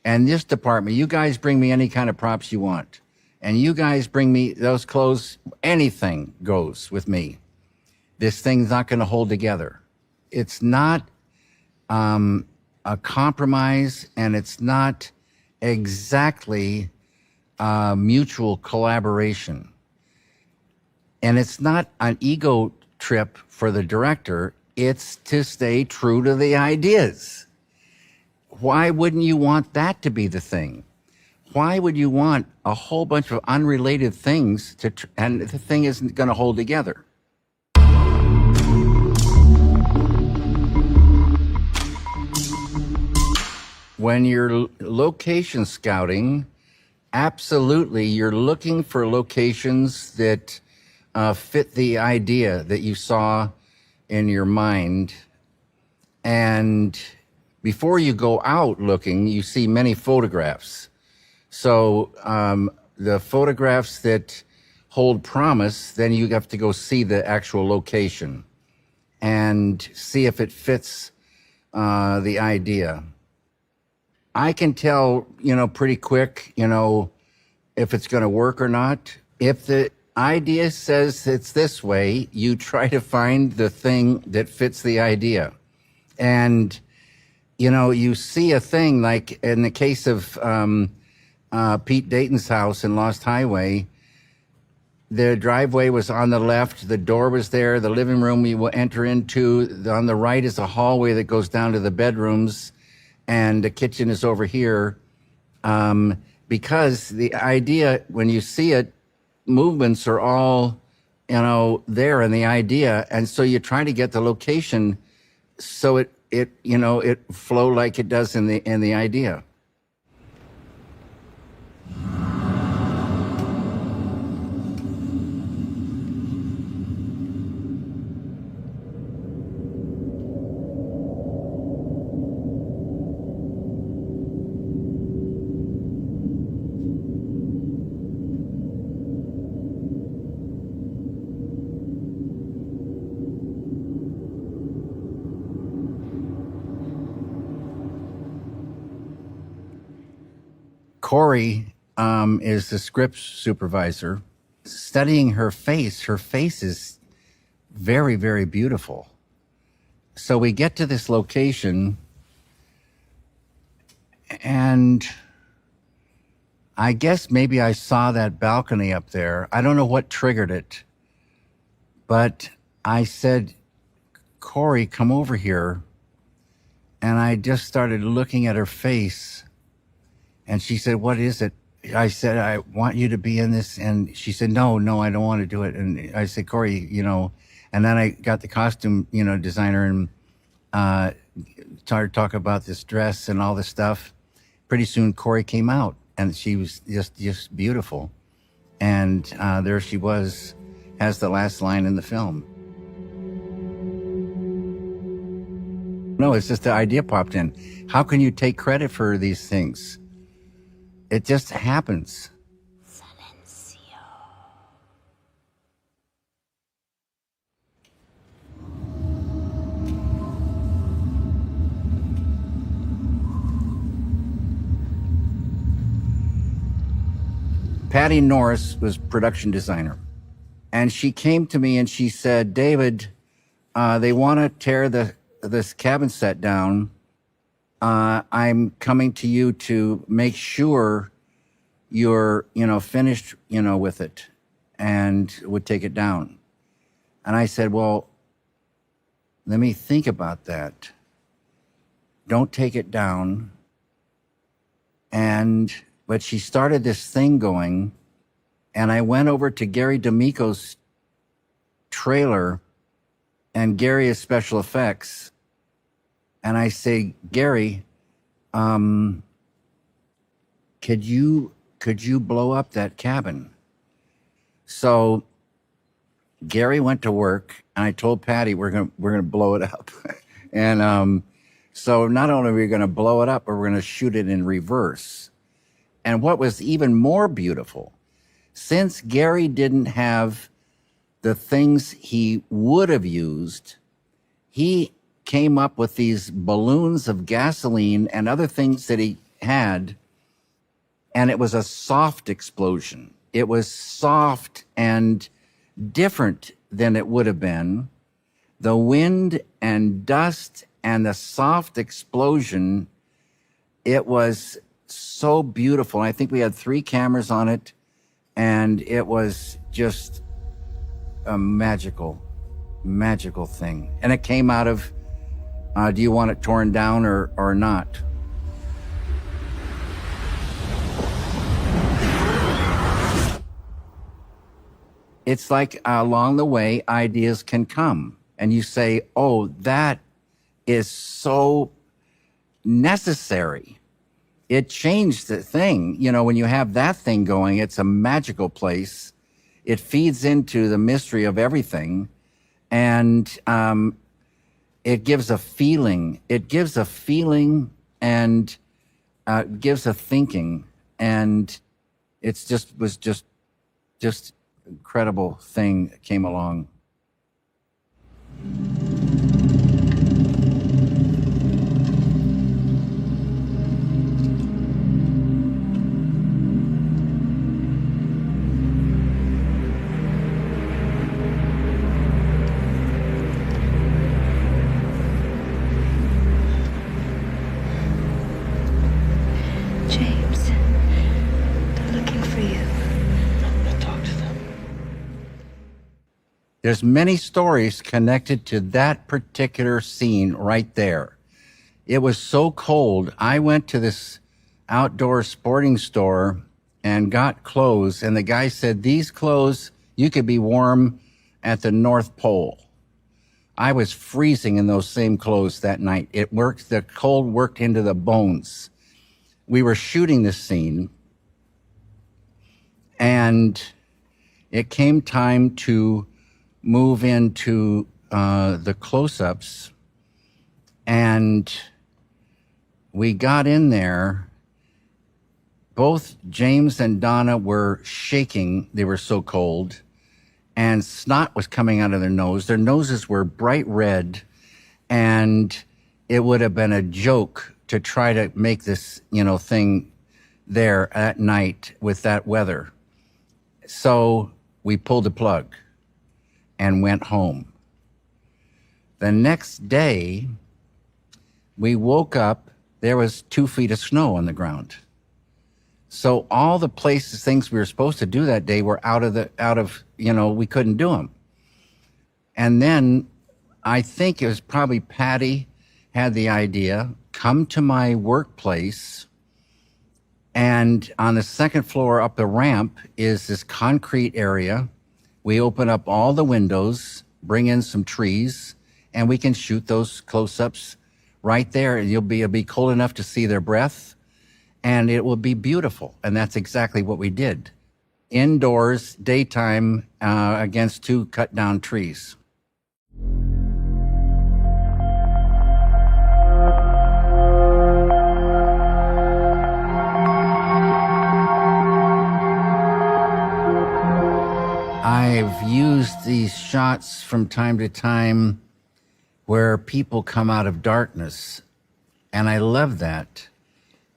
And this department, you guys bring me any kind of props you want. And you guys bring me those clothes, anything goes with me. This thing's not going to hold together." It's not a compromise, and it's not exactly mutual collaboration. And it's not an ego trip for the director. It's to stay true to the ideas. Why wouldn't you want that to be the thing? Why would you want a whole bunch of unrelated things and the thing isn't going to hold together? When you're location scouting, absolutely, you're looking for locations that fit the idea that you saw in your mind. And before you go out looking, you see many photographs. So the photographs that hold promise, then you have to go see the actual location and see if it fits the idea. I can tell, pretty quick, if it's going to work or not. If the idea says it's this way, you try to find the thing that fits the idea. And, you see a thing like in the case of Pete Dayton's house in Lost Highway, the driveway was on the left, the door was there, the living room we will enter into. On the right is a hallway that goes down to the bedrooms, and the kitchen is over here. Because the idea, when you see it, movements are all, there in the idea. And so you try to get the location so it flow like it does in the idea. Corey is the script supervisor. Studying her face is very, very beautiful. So we get to this location, and I guess maybe I saw that balcony up there. I don't know what triggered it, but I said, Corey, come over here. And I just started looking at her face. And she said, what is it? I said, I want you to be in this. And she said, no, I don't want to do it. And I said, Corey, and then I got the costume, designer and started talking about this dress and all this stuff. Pretty soon, Corey came out, and she was just beautiful. And there she was, has the last line in the film. No, it's just the idea popped in. How can you take credit for these things? It just happens. Patty Norris was production designer. And she came to me and she said, David, they want to tear this cabin set down. I'm coming to you to make sure you're, finished, with it and would take it down. And I said, well, let me think about that. Don't take it down. But she started this thing going, and I went over to Gary D'Amico's trailer, and Gary is special effects. And I say, Gary, could you blow up that cabin? So Gary went to work, and I told Patty we're gonna blow it up. And so not only are we gonna blow it up, but we're gonna shoot it in reverse. And what was even more beautiful, since Gary didn't have the things he would have used, he came up with these balloons of gasoline and other things that he had, and it was a soft explosion. It was soft and different than it would have been. The wind and dust and the soft explosion, it was so beautiful. I think we had 3 cameras on it, and it was just a magical thing. And it came out of, do you want it torn down or not? It's like along the way, ideas can come, and you say, oh, that is so necessary. It changed the thing. You know, when you have that thing going, it's a magical place. It feeds into the mystery of everything. And it gives a feeling. It gives a feeling and gives a thinking. And it's was just incredible thing that came along.
James, they're looking for you.
There's many stories connected to that particular scene right there. It was so cold. I went to this outdoor sporting store and got clothes, and the guy said, these clothes, you could be warm at the North Pole. I was freezing in those same clothes that night. It worked, the cold worked into the bones. We were shooting this scene, and it came time to move into the close-ups, and we got in there. Both James and Donna were shaking. They were so cold, and snot was coming out of their nose. Their noses were bright red, and it would have been a joke to try to make this, thing there at night with that weather. So we pulled the plug and went home. The next day, we woke up, there was 2 feet of snow on the ground. So all the things we were supposed to do that day were we couldn't do them. And then I think it was probably Patty had the idea, come to my workplace, and on the 2nd floor up the ramp is this concrete area. We open up all the windows, bring in some trees, and we can shoot those close-ups right there. It'll be cold enough to see their breath, and it will be beautiful. And that's exactly what we did. Indoors, daytime, against 2 cut-down trees. I've used these shots from time to time where people come out of darkness, and I love that.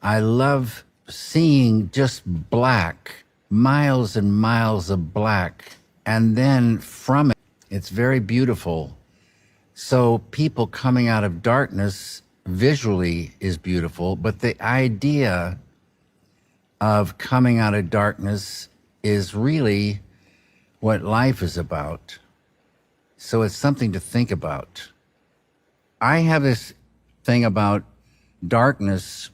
I love seeing just black, miles and miles of black, and then from it, it's very beautiful. So people coming out of darkness visually is beautiful, but the idea of coming out of darkness is really what life is about. So it's something to think about. I have this thing about darkness.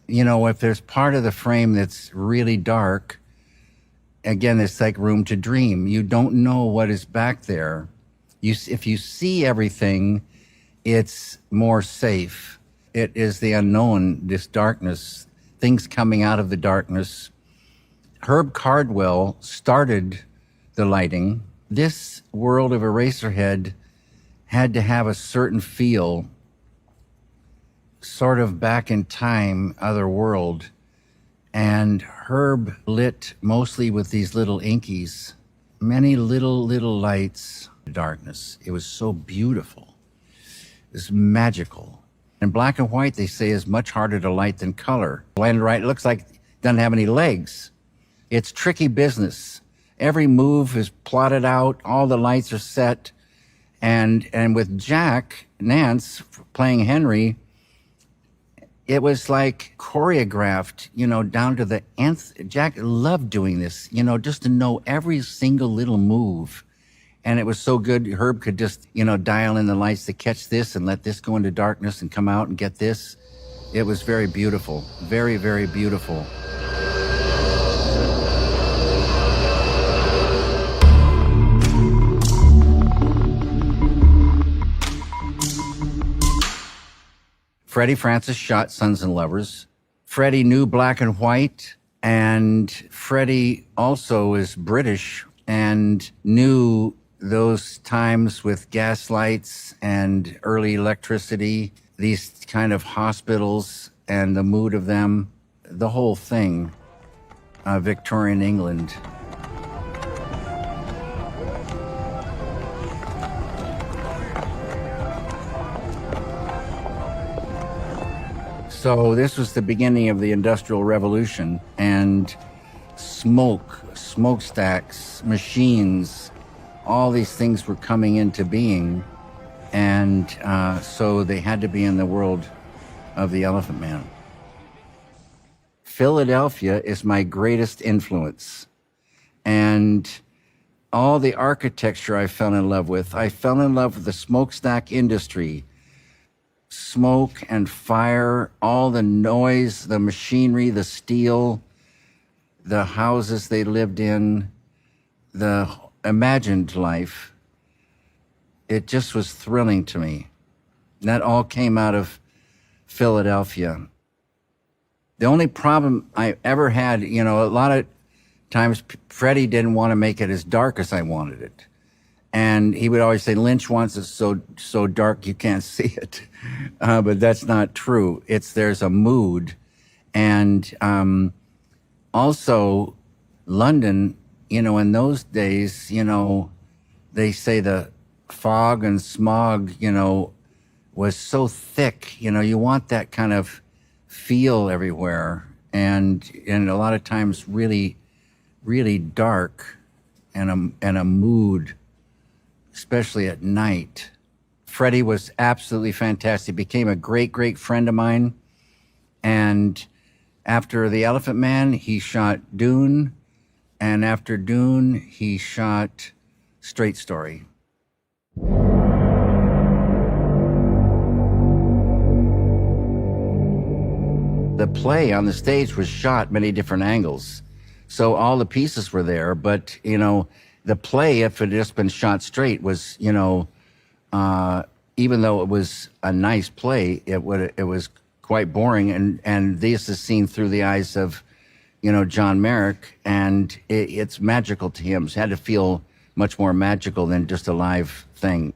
If there's part of the frame that's really dark, again, it's like room to dream. You don't know what is back there. If you see everything, it's more safe. It is the unknown, this darkness, things coming out of the darkness. Herb Cardwell started the lighting. This world of Eraserhead had to have a certain feel, sort of back in time, other world. And Herb lit mostly with these little inkies, many little lights, darkness. It was so beautiful. It was magical. And black and white, they say, is much harder to light than color. Blend right, it looks like it doesn't have any legs. It's tricky business. Every move is plotted out, all the lights are set. And with Jack, Nance playing Henry, it was like choreographed, down to the nth. Jack loved doing this, just to know every single little move. And it was so good, Herb could just, dial in the lights to catch this and let this go into darkness and come out and get this. It was very beautiful, very, very beautiful. Freddie Francis shot Sons and Lovers. Freddie knew black and white, and Freddie also is British and knew those times with gas lights and early electricity, these kind of hospitals and the mood of them, the whole thing, Victorian England. So this was the beginning of the Industrial Revolution, and smoke, smokestacks, machines, all these things were coming into being, and so they had to be in the world of the Elephant Man. Philadelphia is my greatest influence, and all the architecture I fell in love with. I fell in love with the smokestack industry. Smoke and fire, all the noise, the machinery, the steel, the houses they lived in, the imagined life. It just was thrilling to me. And that all came out of Philadelphia. The only problem I ever had, a lot of times Freddie didn't want to make it as dark as I wanted it. And he would always say, Lynch wants it so dark you can't see it. But that's not true. There's a mood. And also London, in those days, they say the fog and smog, was so thick. You want that kind of feel everywhere. And a lot of times really, really dark and a mood, especially at night. Freddie was absolutely fantastic. Became a great, great friend of mine. And after The Elephant Man, he shot Dune. And after Dune, he shot Straight Story. The play on the stage was shot many different angles. So all the pieces were there, but, the play, if it had just been shot straight, was, even though it was a nice play, it was quite boring. And this is seen through the eyes of, John Merrick, and it's magical to him. It had to feel much more magical than just a live thing.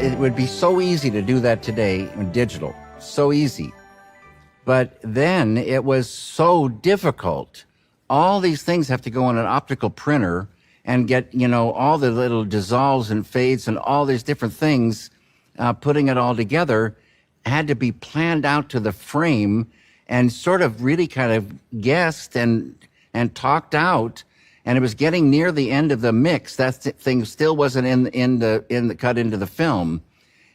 It would be so easy to do that today in digital, so easy. But then it was so difficult. All these things have to go on an optical printer and get, all the little dissolves and fades and all these different things, putting it all together had to be planned out to the frame and sort of really kind of guessed and talked out. And it was getting near the end of the mix. That thing still wasn't in the cut into the film.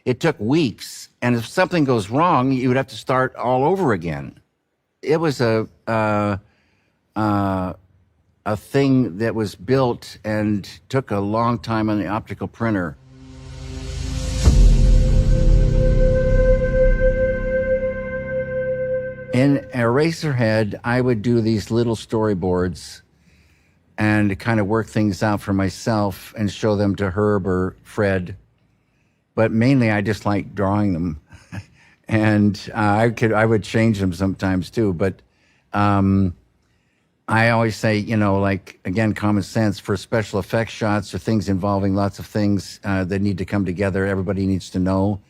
It took weeks, and if something goes wrong, you would have to start all over again. It was a thing that was built and took a long time on the optical printer. In Eraserhead, I would do these little storyboards and to kind of work things out for myself and show them to Herb or Fred. But mainly I just like drawing them. And I would change them sometimes too. But I always say, you know, like, again, common sense for special effects shots or things involving lots of things that need to come together. Everybody needs to know.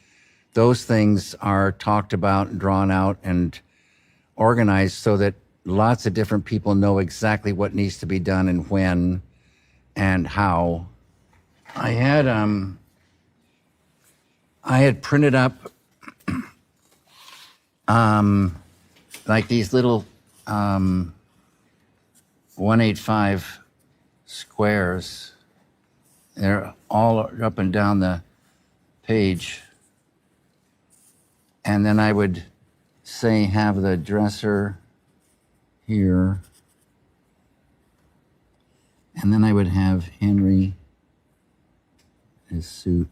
Those things are talked about and drawn out and organized so that lots of different people know exactly what needs to be done and when and how. I had printed up like these little 185 squares. They're all up and down the page. And then I would say have the dresser here. And then I would have Henry, his suit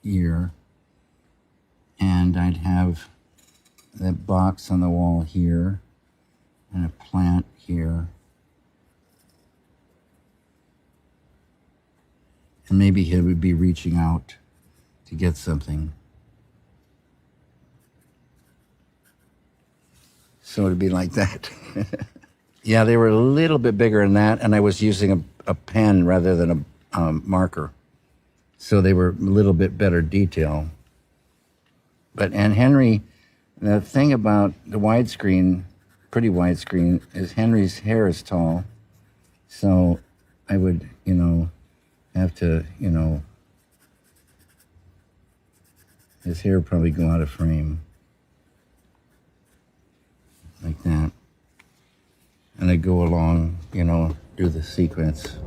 here. And I'd have the box on the wall here and a plant here. And maybe he would be reaching out to get something. So it'd be like that. Yeah, they were a little bit bigger than that, and I was using a pen rather than a marker. So they were a little bit better detail. And Henry, the thing about the widescreen, pretty widescreen, is Henry's hair is tall. So I would, you know, have to, you know, his hair would probably go out of frame. Like that. And I'd go along, you know, do the sequence.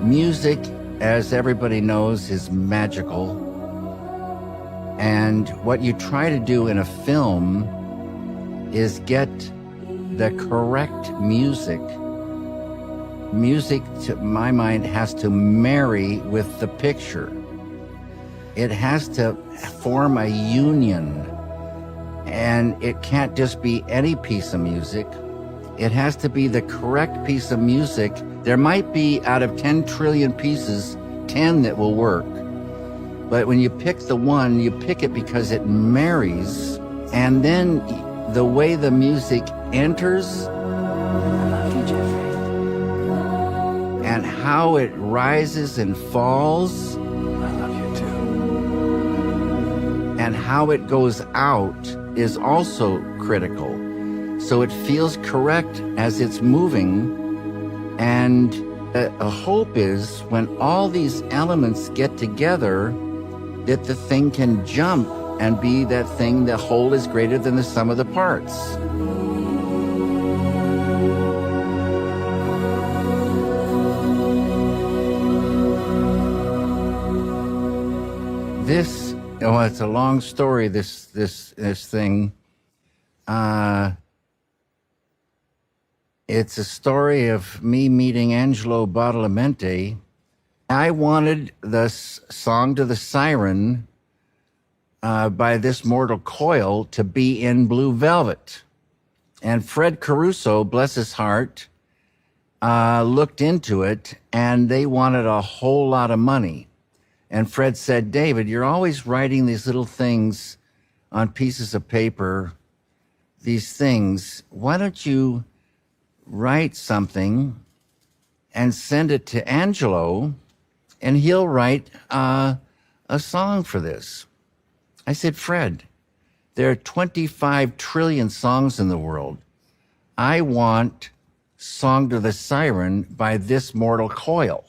Music, as everybody knows, is magical. And what you try to do in a film is get the correct music. Music, to my mind, has to marry with the picture. It has to form a union. And it can't just be any piece of music. It has to be the correct piece of music. There might be, out of 10 trillion pieces, 10 that will work. But when you pick the one, you pick it because it marries. And then the way the music enters,
I love you, Jeffrey.
and how it rises and falls,
I love you too.
and how it goes out is also critical. So it feels correct as it's moving. And a hope is when all these elements get together that the thing can jump and be that thing, the whole is greater than the sum of the parts. This, oh, it's a long story, this thing. It's a story of me meeting Angelo Badalamenti. I wanted the Song to the Siren by This Mortal Coil to be in Blue Velvet. And Fred Caruso, bless his heart, looked into it, and they wanted a whole lot of money. And Fred said, David, you're always writing these little things on pieces of paper, these things. Why don't you write something and send it to Angelo, and he'll write a song for this. I said, Fred, there are 25 trillion songs in the world. I want Song to the Siren by This Mortal Coil.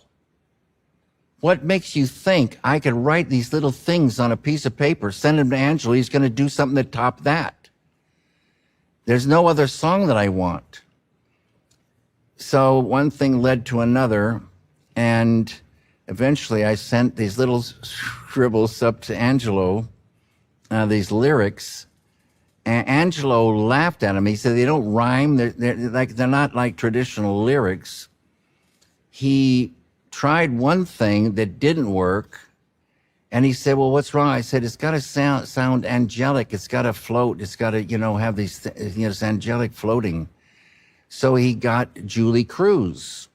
What makes you think I could write these little things on a piece of paper, send them to Angelo, he's going to do something to top that? There's no other song that I want. So one thing led to another, and eventually I sent these little scribbles up to Angelo, these lyrics, and Angelo laughed at him. He said they don't rhyme. They're not like traditional lyrics. He tried one thing that didn't work, and he said, well, what's wrong? I said, it's got to sound angelic. It's got to float. It's got to, have these, it's angelic floating. So he got Julie Cruz,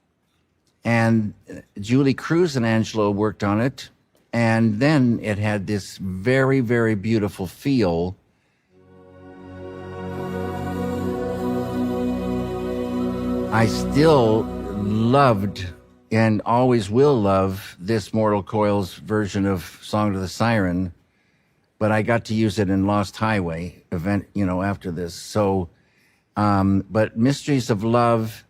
and Julie Cruz and Angelo worked on it, and then it had this very, very beautiful feel. I still loved and always will love This Mortal Coil's version of Song to the Siren, but I got to use it in Lost Highway event, after this. So, but Mysteries of Love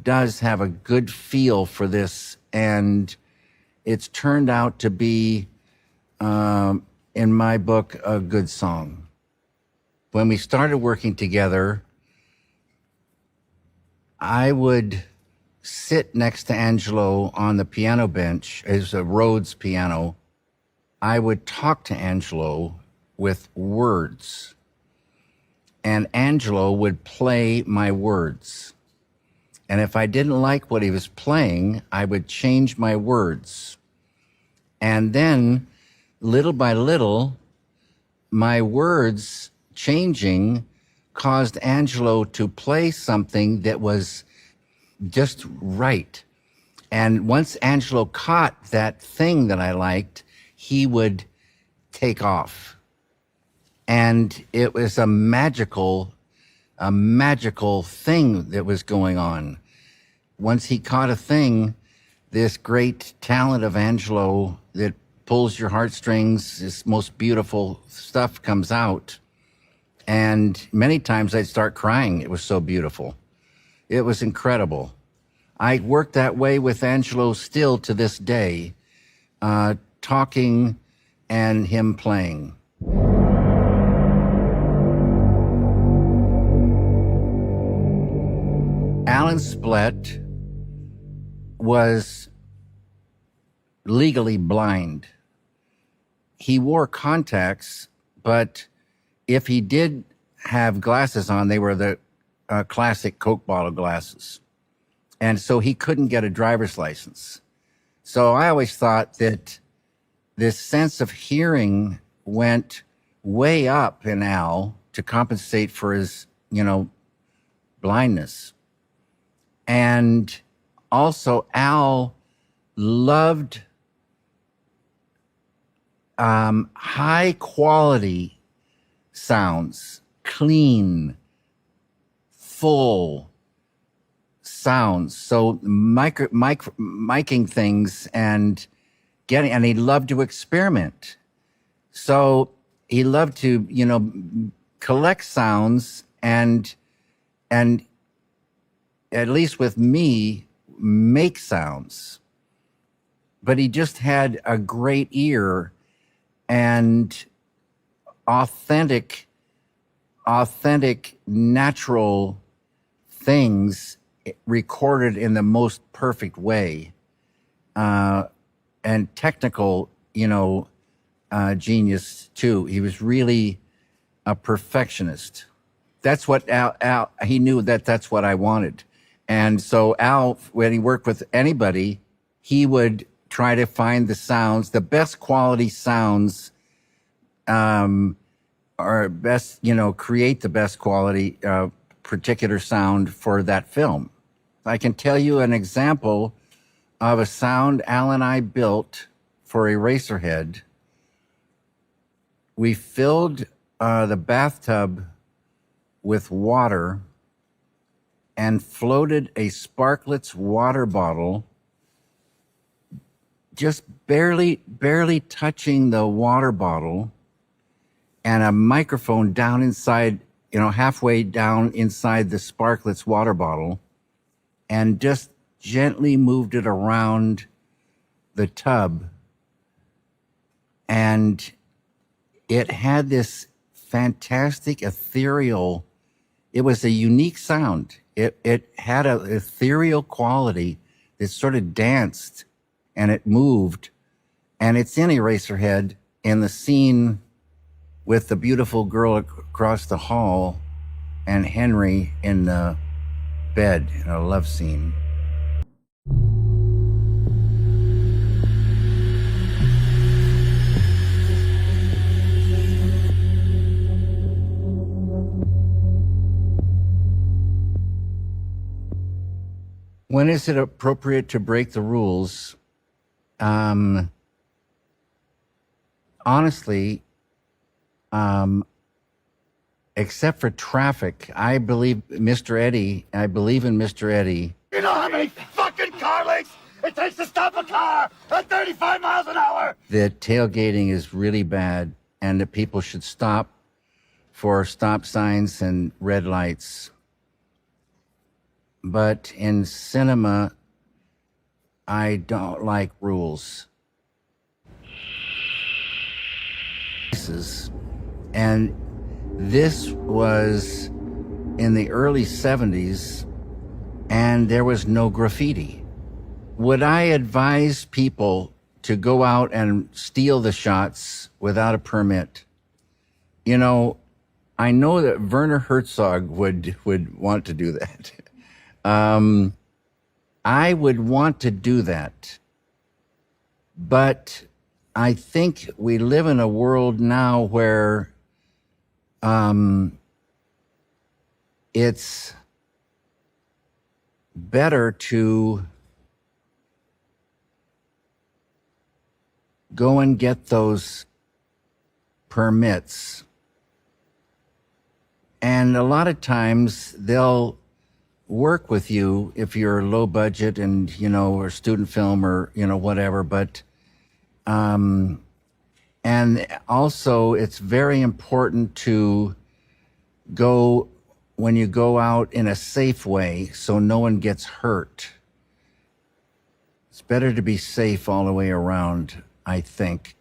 does have a good feel for this, and it's turned out to be, in my book, a good song. When we started working together, I would sit next to Angelo on the piano bench. It was a Rhodes piano. I would talk to Angelo with words, and Angelo would play my words. And if I didn't like what he was playing, I would change my words. And then, little by little, my words changing caused Angelo to play something that was just right. And once Angelo caught that thing that I liked, he would take off. And it was a magical thing that was going on. Once he caught a thing, this great talent of Angelo that pulls your heartstrings, this most beautiful stuff comes out. And many times I'd start crying. It was so beautiful. It was incredible. I work that way with Angelo still to this day, talking and him playing. Alan Splett was legally blind. He wore contacts, but if he did have glasses on, they were the classic Coke bottle glasses. And so he couldn't get a driver's license. So I always thought that this sense of hearing went way up in Al to compensate for his, blindness. And also Al loved high quality sounds, clean, full sounds. So miking things and he loved to experiment. So he loved to, collect sounds and at least with me, make sounds. But he just had a great ear and authentic, natural things recorded in the most perfect way, and technical, genius too. He was really a perfectionist. That's what Al he knew that's what I wanted. And so Al, when he worked with anybody, he would try to find the sounds, the best quality sounds, or best, create the best quality particular sound for that film. I can tell you an example of a sound Al and I built for Eraserhead. We filled the bathtub with water and floated a Sparklets water bottle, just barely touching the water bottle, and a microphone down inside halfway down inside the Sparklets water bottle and just gently moved it around the tub. And it had this fantastic ethereal, it was a unique sound. It had an ethereal quality that sort of danced and it moved. And it's in Eraserhead in the scene with the beautiful girl across the hall and Henry in the bed in a love scene. When is it appropriate to break the rules? Honestly, except for traffic, I believe in Mr. Eddie.
You know how many fucking car lengths it takes to stop a car at 35 miles an hour?
That tailgating is really bad and that people should stop for stop signs and red lights. But in cinema, I don't like rules. And this was in the early 70s, and there was no graffiti. Would I advise people to go out and steal the shots without a permit? I know that Werner Herzog would want to do that. I would want to do that. But I think we live in a world now where it's better to go and get those permits. And a lot of times they'll work with you if you're low budget and, or student film or, whatever. But, and also it's very important to go when you go out in a safe way so no one gets hurt. It's better to be safe all the way around, I think.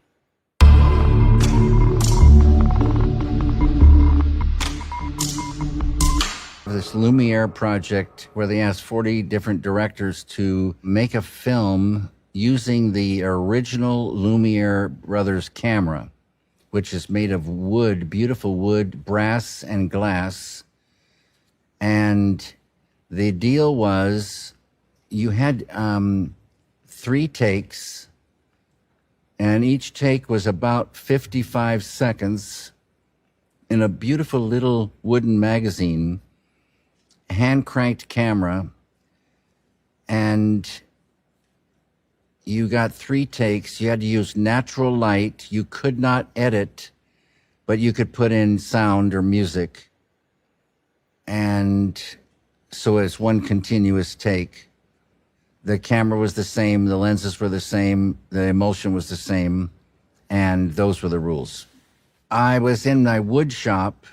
This Lumiere project where they asked 40 different directors to make a film using the original Lumiere Brothers camera, which is made of wood, beautiful wood, brass and glass. And the deal was you had 3 takes, and each take was about 55 seconds in a beautiful little wooden magazine, hand-cranked camera, and you got 3 takes. You had to use natural light. You could not edit, but you could put in sound or music. And so it's one continuous take. The camera was the same, the lenses were the same, the emulsion was the same, and those were the rules. I was in my wood shop,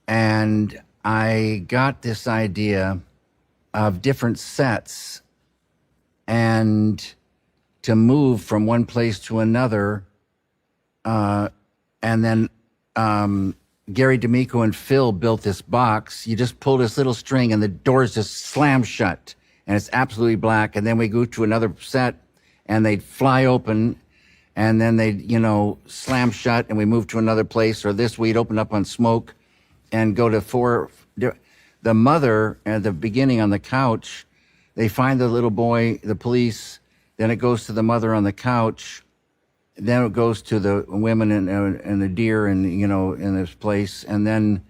and I got this idea of different sets and to move from one place to another. And then Gary D'Amico and Phil built this box. You just pull this little string and the doors just slam shut and it's absolutely black. And then we go to another set and they'd fly open and then they'd, slam shut and we move to another place, or this we'd open up on smoke and go to 4. The mother at the beginning on the couch, they find the little boy, the police, then it goes to the mother on the couch, then it goes to the women and the deer and, in this place. And then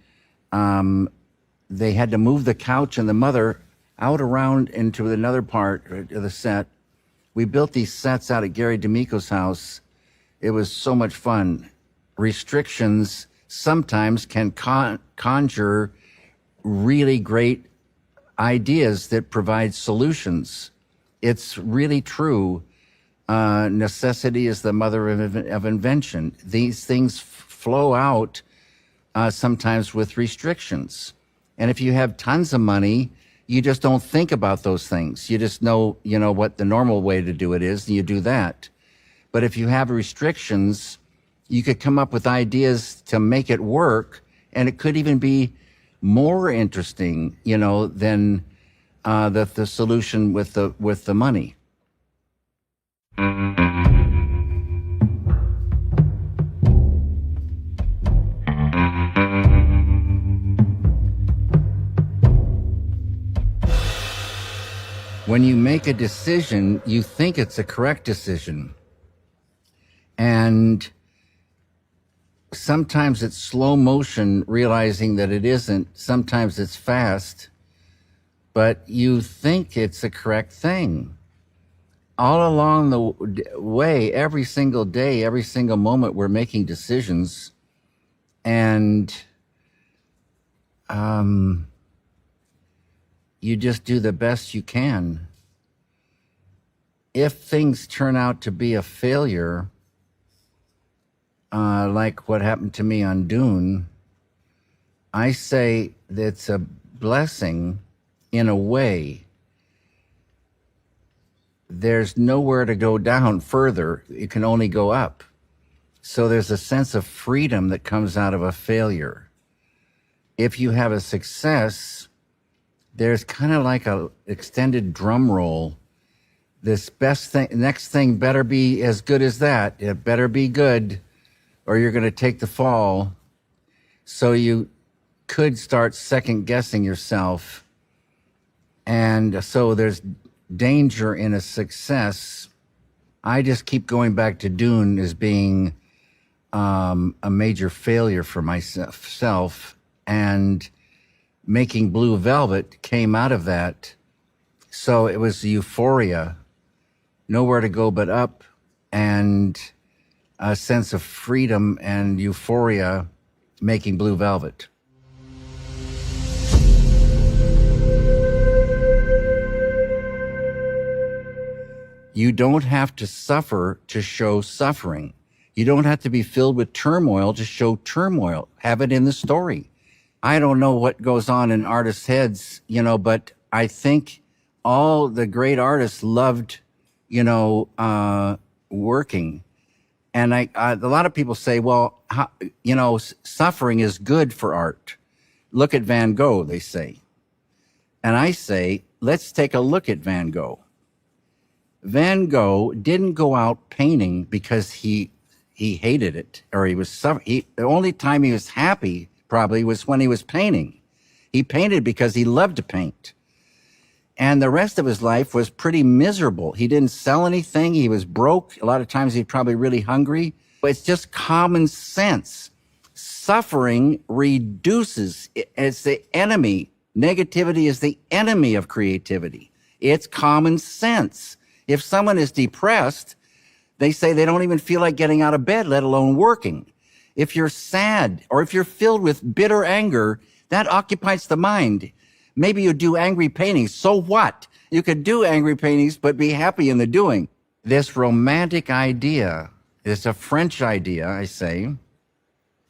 they had to move the couch and the mother out around into another part of the set. We built these sets out at Gary D'Amico's house. It was so much fun. Restrictions sometimes can conjure really great ideas that provide solutions. It's really true. Necessity is the mother of invention. These things flow out sometimes with restrictions. And if you have tons of money, you just don't think about those things. You just know, what the normal way to do it is, and you do that. But if you have restrictions, you could come up with ideas to make it work, and it could even be more interesting, than the solution with the money. When you make a decision, you think it's a correct decision. And sometimes it's slow motion, realizing that it isn't. Sometimes it's fast, but you think it's a correct thing. All along the way, every single day, every single moment, we're making decisions. And you just do the best you can. If things turn out to be a failure, like what happened to me on Dune, I say it's a blessing in a way. There's nowhere to go down further. You can only go up. So there's a sense of freedom that comes out of a failure. If you have a success, there's kind of like a extended drum roll. This best thing, next thing better be as good as that. It better be good, or you're going to take the fall. So you could start second guessing yourself. And so there's danger in a success. I just keep going back to Dune as being a major failure for myself, and making Blue Velvet came out of that. So it was euphoria, nowhere to go but up, and a sense of freedom and euphoria making Blue Velvet. You don't have to suffer to show suffering. You don't have to be filled with turmoil to show turmoil. Have it in the story. I don't know what goes on in artists' heads, but I think all the great artists loved, working. And a lot of people say, well, suffering is good for art. Look at Van Gogh, they say. And I say, let's take a look at Van Gogh. Van Gogh didn't go out painting because he hated it, or he was suffering. The only time he was happy probably was when he was painting. He painted because he loved to paint. And the rest of his life was pretty miserable. He didn't sell anything. He was broke. A lot of times he's probably really hungry. But it's just common sense. Suffering reduces. It's the enemy. Negativity is the enemy of creativity. It's common sense. If someone is depressed, they say they don't even feel like getting out of bed, let alone working. If you're sad or if you're filled with bitter anger, that occupies the mind. Maybe you do angry paintings. So what? You could do angry paintings, but be happy in the doing. This romantic idea is a French idea, I say.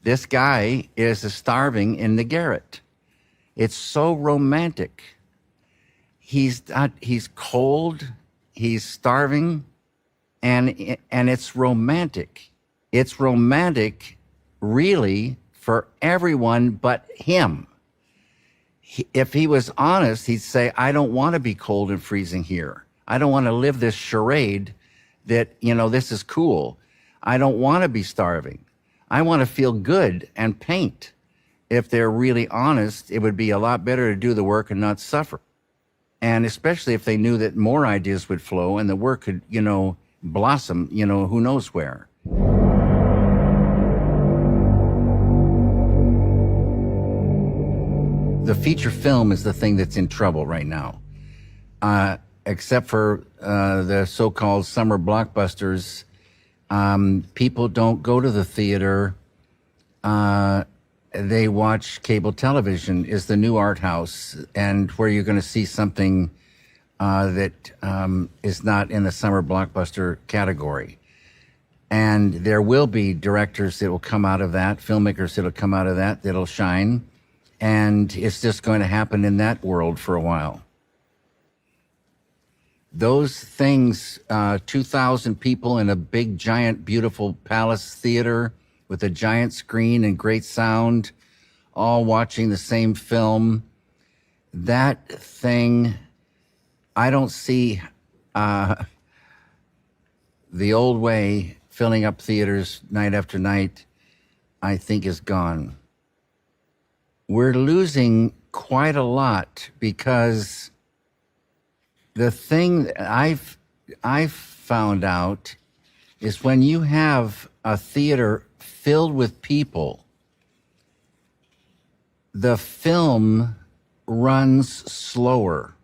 This guy is starving in the garret. It's so romantic. He's cold. He's starving, and it's romantic. It's romantic, really, for everyone but him. If he was honest, he'd say, I don't want to be cold and freezing here. I don't want to live this charade that, this is cool. I don't want to be starving. I want to feel good and paint. If they're really honest, it would be a lot better to do the work and not suffer. And especially if they knew that more ideas would flow and the work could, blossom, who knows where. The feature film is the thing that's in trouble right now. Except for the so-called summer blockbusters, people don't go to the theater. They watch cable television is the new art house, and where you're going to see something that is not in the summer blockbuster category. And there will be directors that will come out of that, filmmakers that will come out of that, that'll shine. And it's just going to happen in that world for a while. Those things, 2,000 people in a big, giant, beautiful palace theater with a giant screen and great sound, all watching the same film, that thing, I don't see the old way filling up theaters night after night, I think is gone. We're losing quite a lot because the thing that I've found out is when you have a theater filled with people, the film runs slower.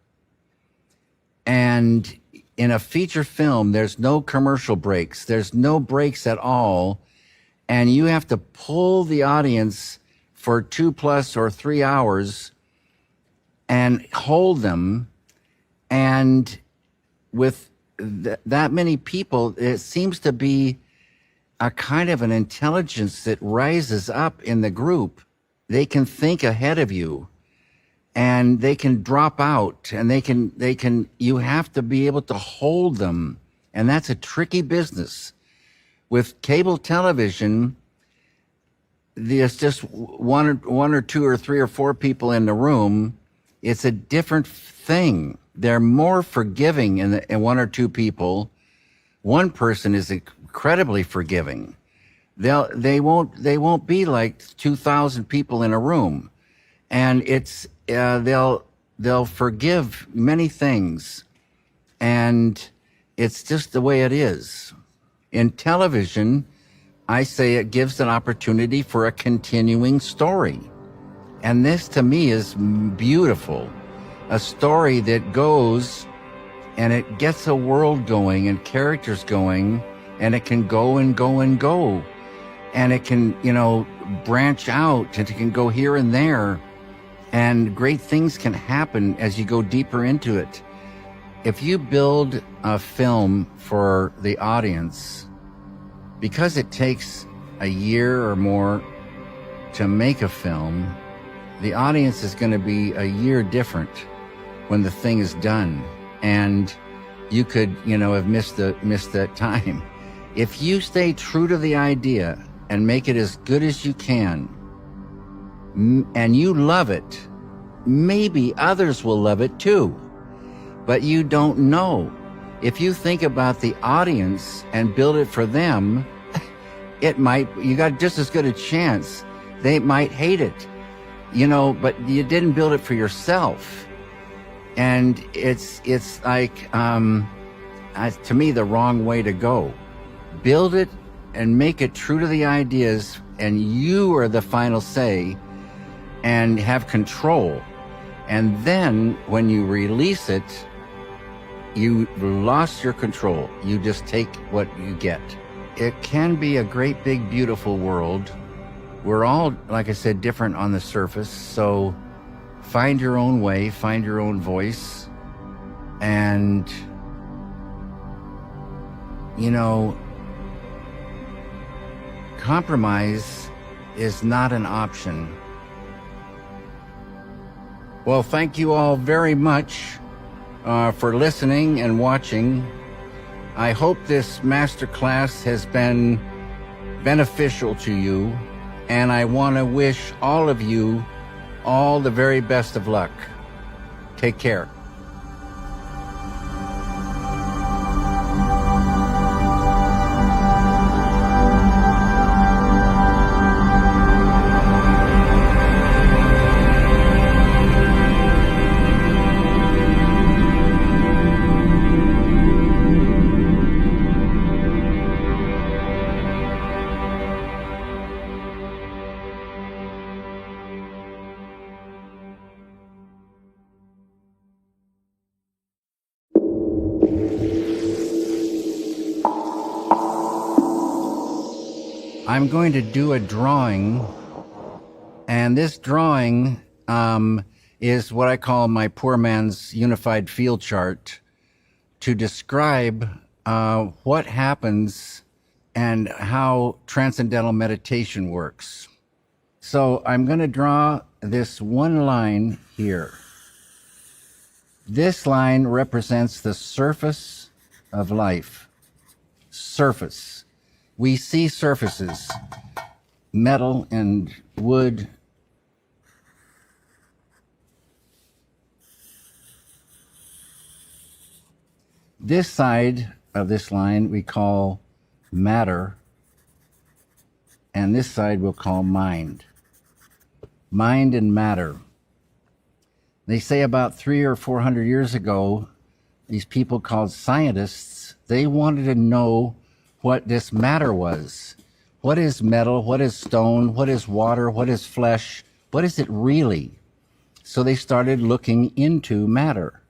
And in a feature film, there's no commercial breaks. There's no breaks at all. And you have to pull the audience for 2+ or 3 hours and hold them. And with that many people, it seems to be a kind of an intelligence that rises up in the group. They can think ahead of you. And they can drop out, and you have to be able to hold them. And that's a tricky business. With cable television, there's just one or two or three or four people in the room. It's a different thing. They're more forgiving in one or two people. One person is incredibly forgiving. They won't be like 2,000 people in a room. And it's they'll forgive many things, and it's just the way it is. In television, I say it gives an opportunity for a continuing story, and this to me is beautiful. A story that goes and it gets a world going and characters going, and it can go and go and go, and it can branch out, and it can go here and there. And great things can happen as you go deeper into it. If you build a film for the audience, because it takes a year or more to make a film, the audience is going to be a year different when the thing is done. And you could, have missed that time. If you stay true to the idea and make it as good as you can, and you love it, maybe others will love it too, but you don't know. If you think about the audience and build it for them, you got just as good a chance. They might hate it, but you didn't build it for yourself. And it's like, to me, the wrong way to go. Build it and make it true to the ideas, and you are the final say, and have control. And then when you release it, you lost your control. You just take what you get. It can be a great, big, beautiful world. We're all, like I said, different on the surface. So find your own way, find your own voice. And, compromise is not an option. Well, thank you all very much for listening and watching. I hope this masterclass has been beneficial to you, and I want to wish all of you all the very best of luck. Take care. I'm going to do a drawing, and this drawing is what I call my poor man's unified field chart to describe what happens and how transcendental meditation works. So I'm going to draw this one line here. This line represents the surface of life. Surface. We see surfaces, metal and wood. This side of this line we call matter, and this side we'll call mind. Mind and matter. They say about 300 or 400 years ago, these people called scientists, they wanted to know what this matter was. What is metal? What is stone? What is water? What is flesh? What is it really? So they started looking into matter.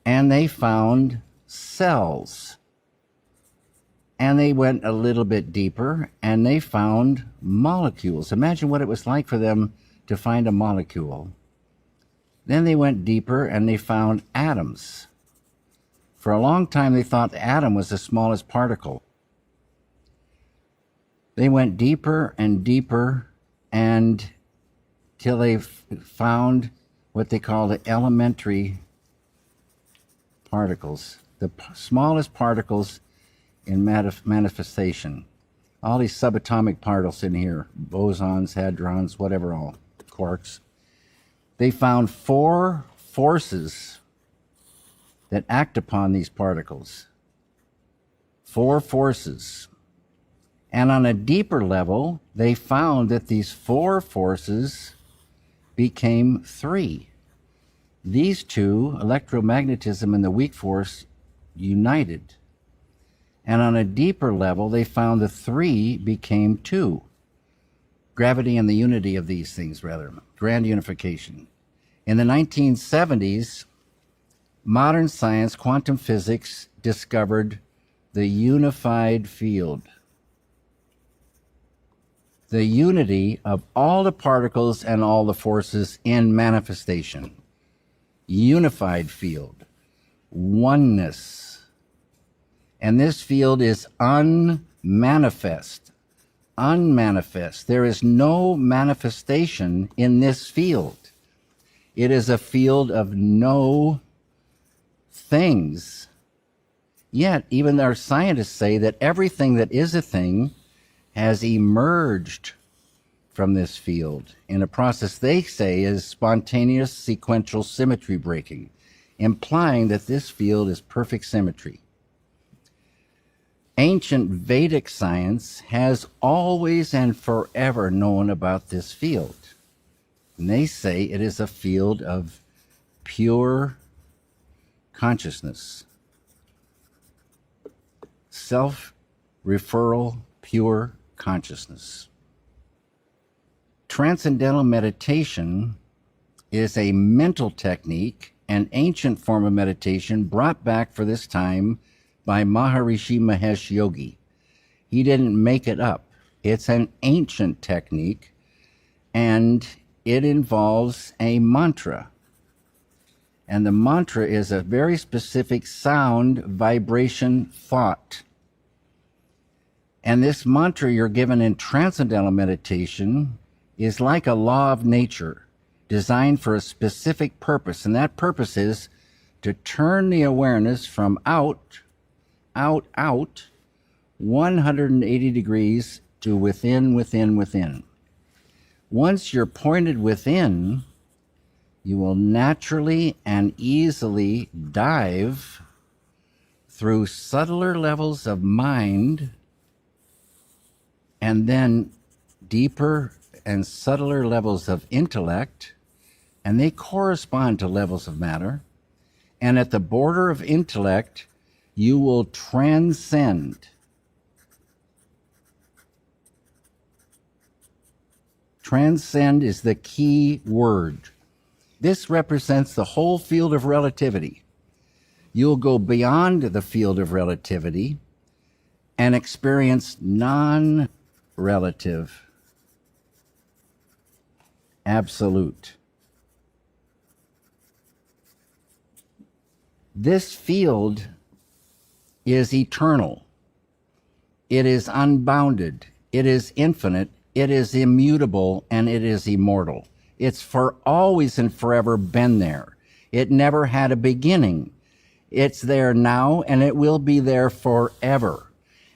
And they found cells. And they went a little bit deeper, and they found molecules. Imagine what it was like for them to find a molecule. Then they went deeper, and they found atoms. For a long time, they thought the atom was the smallest particle. They went deeper and deeper, and till they found what they call the elementary particles, the smallest particles in manifestation. All these subatomic particles in here, bosons, hadrons, whatever all, quarks. They found 4 forces that act upon these particles. 4 forces. And on a deeper level, they found that these 4 forces became 3. These 2, electromagnetism and the weak force, united. And on a deeper level, they found the 3 became 2. Gravity and the unity of these things, rather. Grand unification. In the 1970s, modern science, quantum physics, discovered the unified field. The unity of all the particles and all the forces in manifestation. Unified field. Oneness. And this field is unmanifest. Unmanifest. There is no manifestation in this field. It is a field of no things. Yet, even our scientists say that everything that is a thing has emerged from this field in a process they say is spontaneous sequential symmetry breaking, implying that this field is perfect symmetry. Ancient Vedic science has always and forever known about this field. And they say it is a field of pure consciousness. Self-referral, pure consciousness. Transcendental meditation is a mental technique, an ancient form of meditation brought back for this time by Maharishi Mahesh Yogi. He didn't make it up. It's an ancient technique, and it involves a mantra. And the mantra is a very specific sound, vibration, thought. And this mantra you're given in transcendental meditation is like a law of nature, designed for a specific purpose. And that purpose is to turn the awareness from out, 180 degrees to within. Once you're pointed within, you will naturally and easily dive through subtler levels of mind and then deeper and subtler levels of intellect, and they correspond to levels of matter. And at the border of intellect, you will transcend. Transcend is the key word. This represents the whole field of relativity. You'll go beyond the field of relativity and experience non-relative absolute. This field is eternal. It is unbounded. It is infinite. It is immutable, and it is immortal. It's for always and forever been there. It never had a beginning. It's there now, and it will be there forever.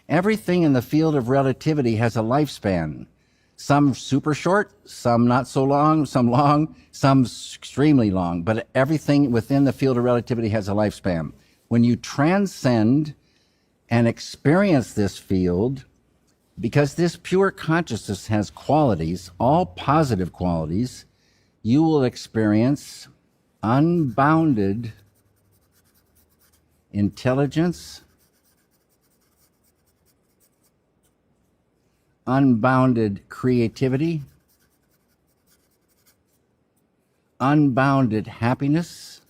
Everything in the field of relativity has a lifespan. Some super short, some not so long, some long, some extremely long. But everything within the field of relativity has a lifespan. When you transcend and experience this field, because this pure consciousness has qualities, all positive qualities, you will experience unbounded intelligence, unbounded creativity, unbounded happiness,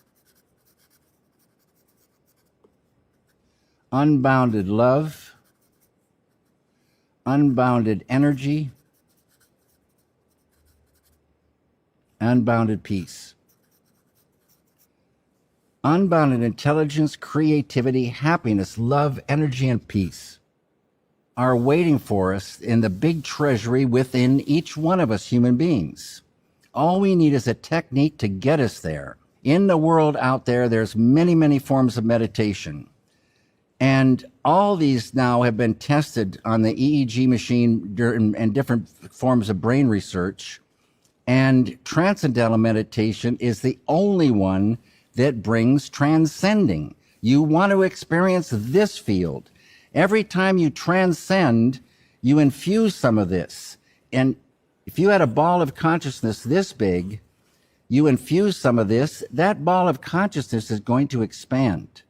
unbounded love, unbounded energy, unbounded peace. Unbounded intelligence, creativity, happiness, love, energy, and peace are waiting for us in the big treasury within each one of us human beings. All we need is a technique to get us there. In the world out there, there's many, many forms of meditation. And all these now have been tested on the EEG machine and different forms of brain research. And transcendental meditation is the only one that brings transcending. You want to experience this field. Every time you transcend, you infuse some of this. And if you had a ball of consciousness this big, you infuse some of this, that ball of consciousness is going to expand.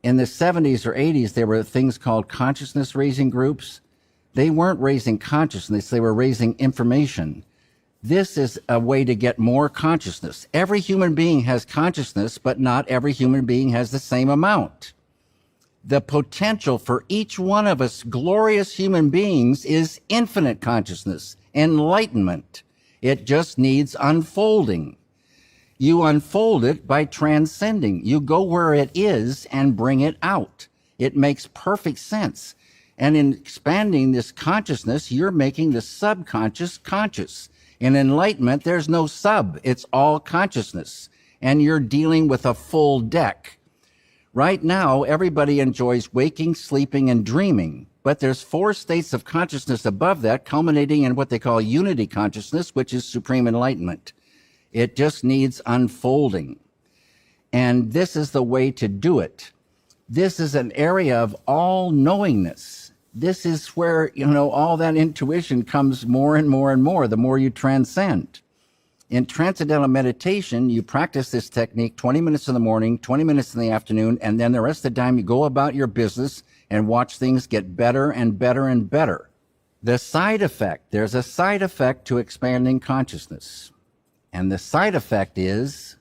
In the 70s or 80s, there were things called consciousness raising groups. They weren't raising consciousness, they were raising information. This is a way to get more consciousness. Every human being has consciousness, but not every human being has the same amount. The potential for each one of us glorious human beings is infinite consciousness, enlightenment. It just needs unfolding. You unfold it by transcending. You go where it is and bring it out. It makes perfect sense. And in expanding this consciousness, you're making the subconscious conscious. In enlightenment, there's no sub. It's all consciousness. And you're dealing with a full deck. Right now, everybody enjoys waking, sleeping, and dreaming. But there's 4 states of consciousness above that, culminating in what they call unity consciousness, which is supreme enlightenment. It just needs unfolding. And this is the way to do it. This is an area of all knowingness. This is where, all that intuition comes more and more and more, the more you transcend. In transcendental meditation, you practice this technique 20 minutes in the morning, 20 minutes in the afternoon, and then the rest of the time you go about your business and watch things get better and better and better. The side effect, there's a side effect to expanding consciousness. And the side effect is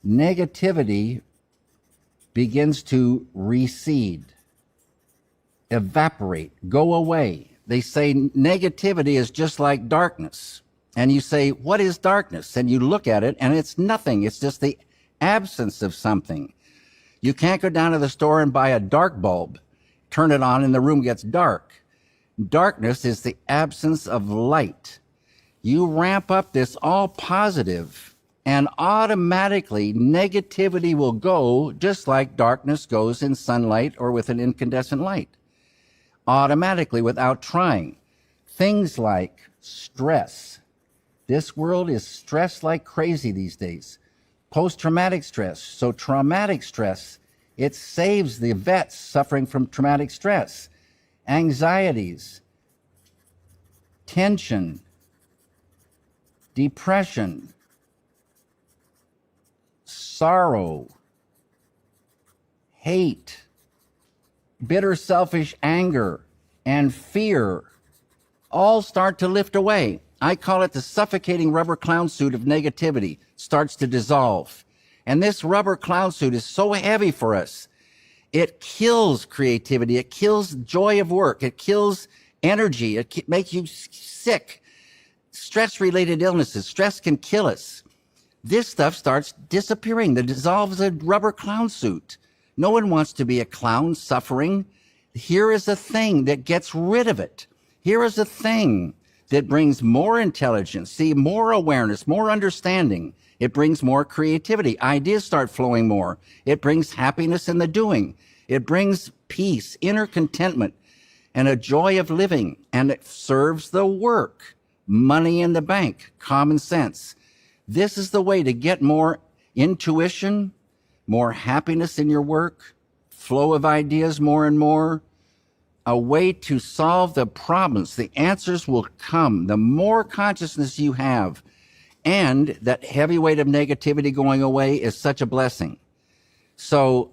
negativity begins to recede, evaporate, go away. They say negativity is just like darkness. And you say, what is darkness? And you look at it and it's nothing. It's just the absence of something. You can't go down to the store and buy a dark bulb, turn it on and the room gets dark. Darkness is the absence of light. You ramp up this all positive and automatically negativity will go just like darkness goes in sunlight or with an incandescent light. Automatically without trying. Things like stress. This world is stressed like crazy these days. Post-traumatic stress. So traumatic stress, it saves the vets suffering from traumatic stress. Anxieties, tension, depression, sorrow, hate, bitter, selfish anger, and fear all start to lift away. I call it the suffocating rubber clown suit of negativity starts to dissolve. And this rubber clown suit is so heavy for us. It kills creativity. It kills joy of work. It kills energy. It makes you sick. Stress-related illnesses. Stress can kill us. This stuff starts disappearing. That dissolves a rubber clown suit. No one wants to be a clown suffering. Here is a thing that gets rid of it. Here is a thing that brings more intelligence, see, more awareness, more understanding. It brings more creativity. Ideas start flowing more. It brings happiness in the doing. It brings peace, inner contentment, and a joy of living. And it serves the work. Money in the bank, common sense. This is the way to get more intuition, more happiness in your work, flow of ideas more and more, a way to solve the problems. The answers will come. The more consciousness you have, and that heavy weight of negativity going away is such a blessing. So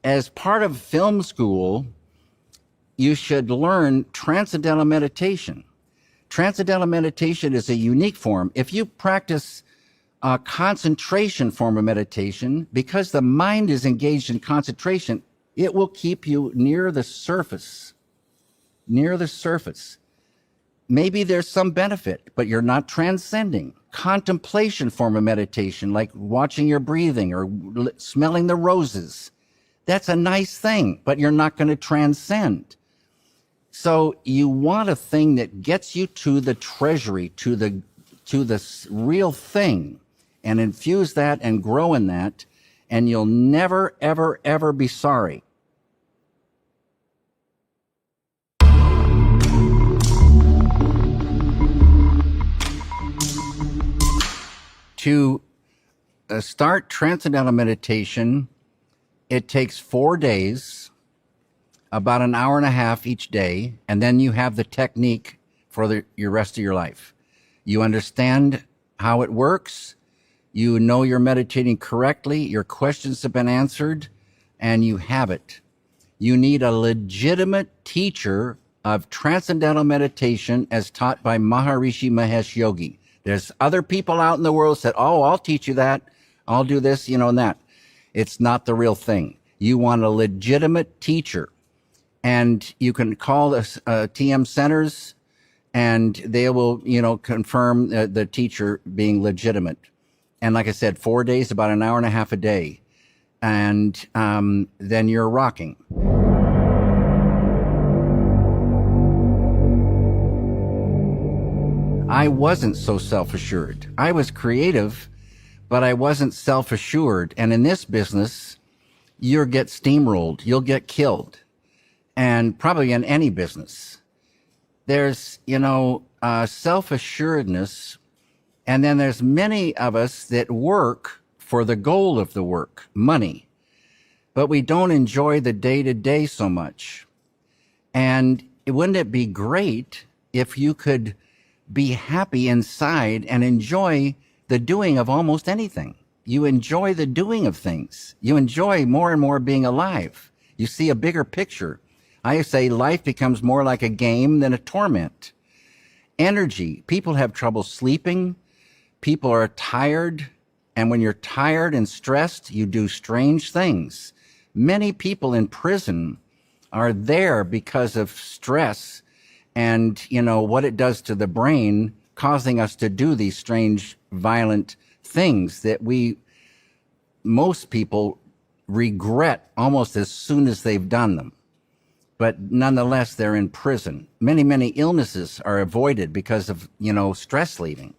as part of film school, you should learn Transcendental Meditation. Transcendental Meditation is a unique form. If you practice a concentration form of meditation, because the mind is engaged in concentration, it will keep you near the surface, near the surface. Maybe there's some benefit, but you're not transcending. Contemplation form of meditation, like watching your breathing or smelling the roses, that's a nice thing, but you're not going to transcend. So you want a thing that gets you to the treasury, to the real thing, and infuse that and grow in that, and you'll never, ever, ever be sorry. To start Transcendental Meditation, it takes 4 days, about an hour and a half each day, and then you have the technique for your rest of your life. You understand how it works, you know you're meditating correctly, your questions have been answered, and you have it. You need a legitimate teacher of Transcendental Meditation as taught by Maharishi Mahesh Yogi. There's other people out in the world that, oh, I'll teach you that, I'll do this, and that. It's not the real thing. You want a legitimate teacher. And you can call the TM centers, and they will, confirm the teacher being legitimate. And like I said, 4 days, about an hour and a half a day. And then you're rocking. I wasn't so self-assured. I was creative, but I wasn't self-assured. And in this business, you'll get steamrolled. You'll get killed. And probably in any business. There's, self-assuredness. And then there's many of us that work for the goal of the work, money. But we don't enjoy the day-to-day so much. And wouldn't it be great if you could be happy inside and enjoy the doing of almost anything? You enjoy the doing of things. You enjoy more and more being alive. You see a bigger picture. I say life becomes more like a game than a torment. Energy. People have trouble sleeping. People are tired. And when you're tired and stressed, you do strange things. Many people in prison are there because of stress and, what it does to the brain, causing us to do these strange, violent things that most people regret almost as soon as they've done them. But nonetheless, they're in prison. Many, many illnesses are avoided because of, stress leaving.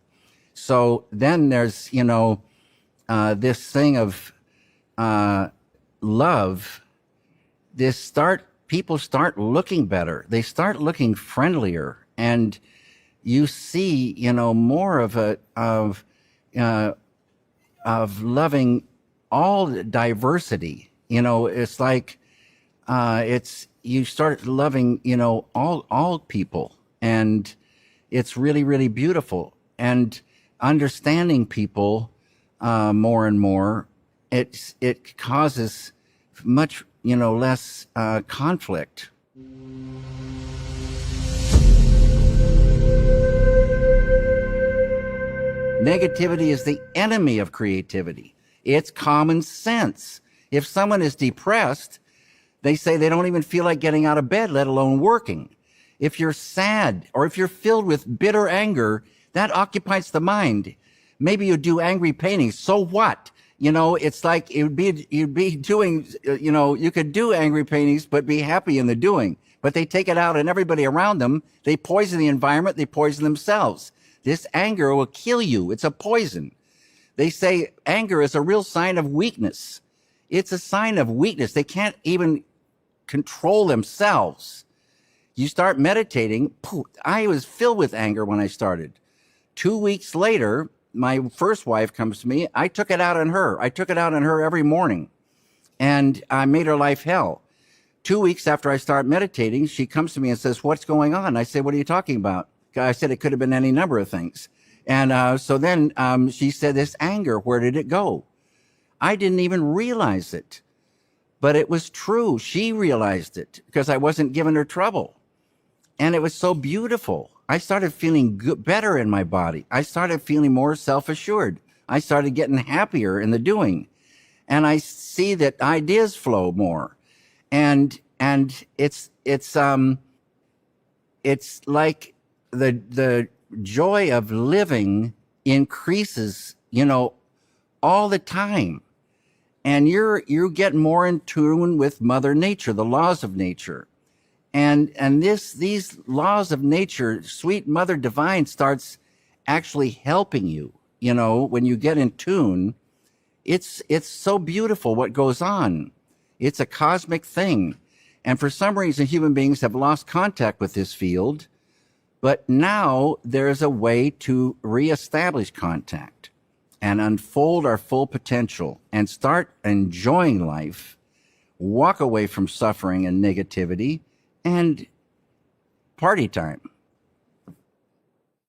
So then there's, this thing of love. People start looking better. They start looking friendlier, and you see, more of loving all diversity. It's like you start loving, all people, and it's really, really beautiful. And understanding people more and more, it causes much, less conflict. Negativity is the enemy of creativity. It's common sense. If someone is depressed, they say they don't even feel like getting out of bed, let alone working. If you're sad or if you're filled with bitter anger, that occupies the mind. Maybe you do angry paintings. So what? You know, it's like you'd be doing, you know, you could do angry paintings, but be happy in the doing. But they take it out on everybody around them. They poison the environment. They poison themselves. This anger will kill you. It's a poison. They say anger is a real sign of weakness. It's a sign of weakness. They can't even control themselves. You start meditating. I was filled with anger when I started. 2 weeks later, my first wife comes to me. I took it out on her. I took it out on her every morning, and I made her life hell. 2 weeks after I start meditating, she comes to me and says, "What's going on?" I say, "What are you talking about?" I said, "It could have been any number of things." And so then she said, "This anger, where did it go?" I didn't even realize it, but it was true. She realized it because I wasn't giving her trouble. And it was so beautiful. I started feeling better in my body. I started feeling more self-assured. I started getting happier in the doing. And I see that ideas flow more. And it's like the joy of living increases, you know, all the time. And you get more in tune with Mother Nature, the laws of nature. And these laws of nature, sweet Mother Divine starts actually helping you, you know, when you get in tune. It's so beautiful what goes on. It's a cosmic thing. And for some reason, human beings have lost contact with this field. But now there's a way to reestablish contact and unfold our full potential and start enjoying life, walk away from suffering and negativity, and party time.